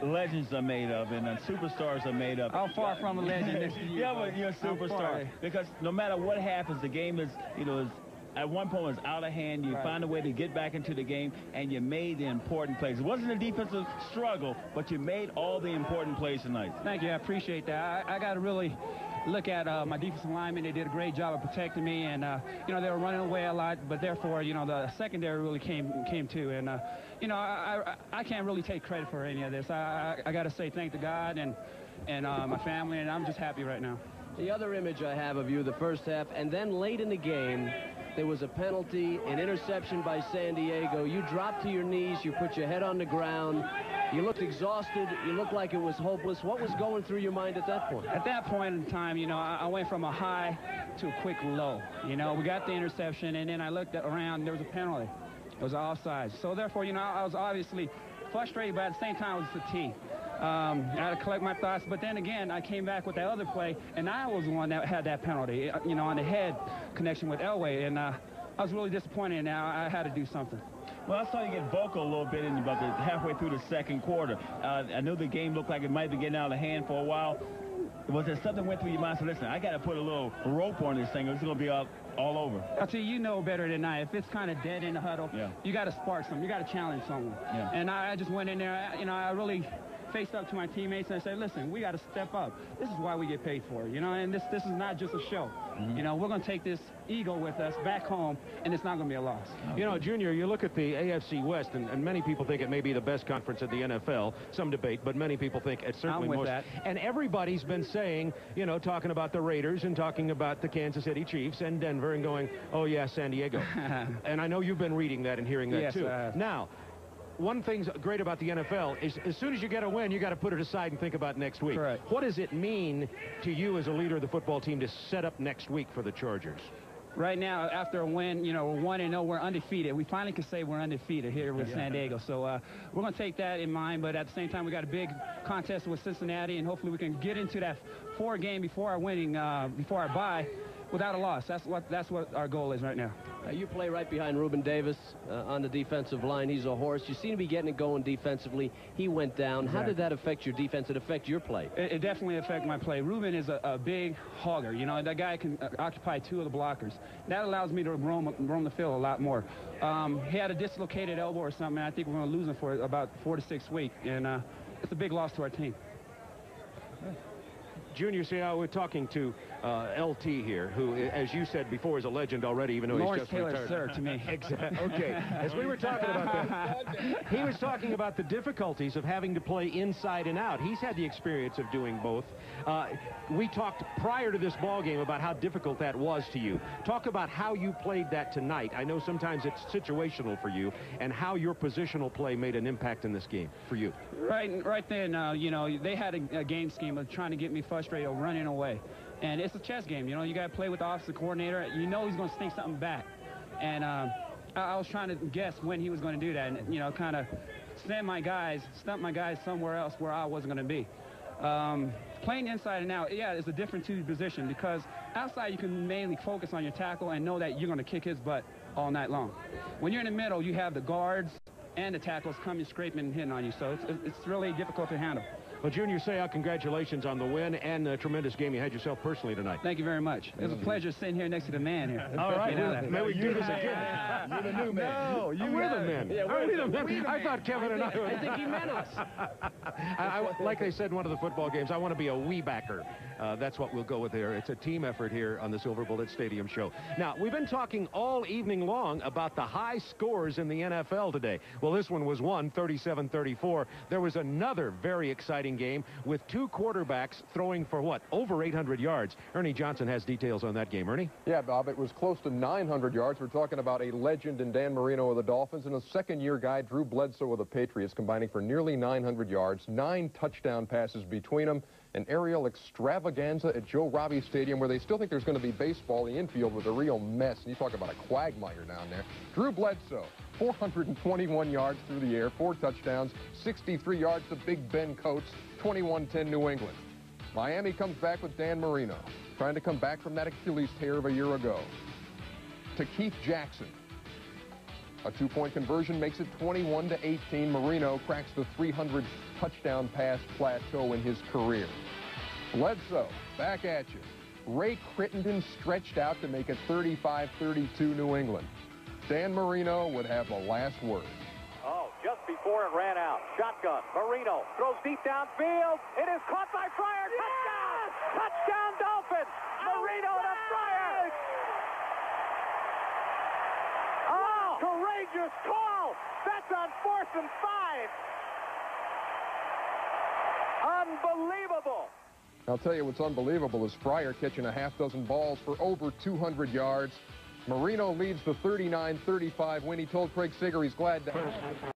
legends are made of and superstars are made of. I'm far from a legend this year. Yeah, but you're a superstar. Because no matter what happens, the game is, you know, at one point it's out of hand. You find a way to get back into the game, and you made the important plays. It wasn't a defensive struggle, but you made all the important plays tonight. Thank you. I appreciate that. I got to really look at my defensive linemen. They did a great job of protecting me, and you know, they were running away a lot, but therefore, you know, the secondary really came too. And you know, I can't really take credit for any of this. I got to say thank to God and my family, and I'm just happy right now. The other image I have of you, the first half, and then late in the game, There was a penalty, an interception by San Diego. You dropped to your knees. You put your head on the ground. You looked exhausted. You looked like it was hopeless. What was going through your mind at that point? At that point in time, you know, I went from a high to a quick low. You know, we got the interception, and then I looked around. There was a penalty. It was offside. So, therefore, you know, I was obviously frustrated, but at the same time, I was fatigued. I had to collect my thoughts, but then again, I came back with that other play, and I was the one that had that penalty, you know, on the head connection with Elway, and I was really disappointed, and now I had to do something. Well, I saw you get vocal a little bit in about halfway through the second quarter. I knew the game looked like it might be getting out of hand for a while. Was there something went through your mind? So listen, I got to put a little rope on this thing, or it's going to be all over. I'll tell you know better than I. If it's kind of dead in the huddle, you got to spark something. You got to challenge someone. And I just went in there. You know, I really faced up to my teammates and I said, listen, we got to step up. This is why we get paid for it, you know, and this is not just a show. You know, we're going to take this ego with us back home, and it's not going to be a loss. You know, Junior, you look at the AFC West, and many people think it may be the best conference in the NFL. Some debate, but many people think it's certainly most. That. And everybody's been saying, you know, talking about the Raiders and talking about the Kansas City Chiefs and Denver and going, oh, yeah, San Diego. And I know you've been reading that and hearing that, too. Now, one thing's great about the NFL is as soon as you get a win, you got to put it aside and think about next week. Correct. What does it mean to you as a leader of the football team to set up next week for the Chargers? Right now, after a win, you know, we're 1-0, we're undefeated. We finally can say we're undefeated here with San Diego. So we're going to take that in mind, but at the same time, we got a big contest with Cincinnati, and hopefully we can get into that 4-game before our bye without a loss. That's what our goal is right now. You play right behind Ruben Davis on the defensive line. He's a horse. You seem to be getting it going defensively. He went down. How did that affect your defense? It affect your play? It definitely affected my play. Ruben is a big hogger. You know, that guy can occupy 2 of the blockers. That allows me to roam the field a lot more. He had a dislocated elbow or something, and I think we're going to lose him for about 4 to 6 weeks. And it's a big loss to our team. Junior, see how we're talking to LT here, who, as you said before, is a legend already, even though Lawrence he's just Taylor, retired. sir, to me. Exactly. Okay. As we were talking about that, he was talking about the difficulties of having to play inside and out. He's had the experience of doing both. We talked prior to this ball game about how difficult that was to you. Talk about how you played that tonight. I know sometimes it's situational for you, and how your positional play made an impact in this game for you. Right then, you know, they had a game scheme of trying to get me frustrated or running away. And it's a chess game, you know. You got to play with the offensive coordinator. You know he's going to sneak something back. And I was trying to guess when he was going to do that and, you know, kind of stump my guys somewhere else where I wasn't going to be. Playing inside and out, yeah, it's a different position because outside you can mainly focus on your tackle and know that you're going to kick his butt all night long. When you're in the middle, you have the guards and the tackles coming, scraping, and hitting on you. So it's really difficult to handle. Well, Junior Seau, congratulations on the win and the tremendous game you had yourself personally tonight. Thank you very much. It was a pleasure sitting here next to the man here. All right. May we do this again? You're the new man. No, we're the men. Yeah, we're the men. I thought Kevin and I were. I think he meant us. Like they said in one of the football games, I want to be a wee backer. That's what we'll go with there. It's a team effort here on the Silver Bullet Stadium show. Now, we've been talking all evening long about the high scores in the NFL today. Well, this one was won 37-34. There was another very exciting game with 2 quarterbacks throwing for what? Over 800 yards. Ernie Johnson has details on that game. Ernie? Yeah, Bob, it was close to 900 yards. We're talking about a legend in Dan Marino of the Dolphins and a second-year guy, Drew Bledsoe of the Patriots, combining for nearly 900 yards, 9 touchdown passes between them, an aerial extravaganza at Joe Robbie Stadium where they still think there's going to be baseball. The infield was a real mess. And you talk about a quagmire down there. Drew Bledsoe, 421 yards through the air, 4 touchdowns, 63 yards to Big Ben Coates, 21-10 New England. Miami comes back with Dan Marino, trying to come back from that Achilles tear of a year ago. To Keith Jackson. A 2-point conversion makes it 21-18. Marino cracks the 300 touchdown pass plateau in his career. Bledsoe, back at you. Ray Crittenden stretched out to make it 35-32 New England. Dan Marino would have the last word. Oh, just before it ran out. Shotgun. Marino throws deep downfield. It is caught by Fryer. Touchdown! Touchdown Dolphins! Marino to Fryer! Oh, courageous call! That's on 4th and 5. Unbelievable! I'll tell you what's unbelievable is Fryer catching a half dozen balls for over 200 yards. Marino leads the 39-35 win. He told Craig Sager he's glad to...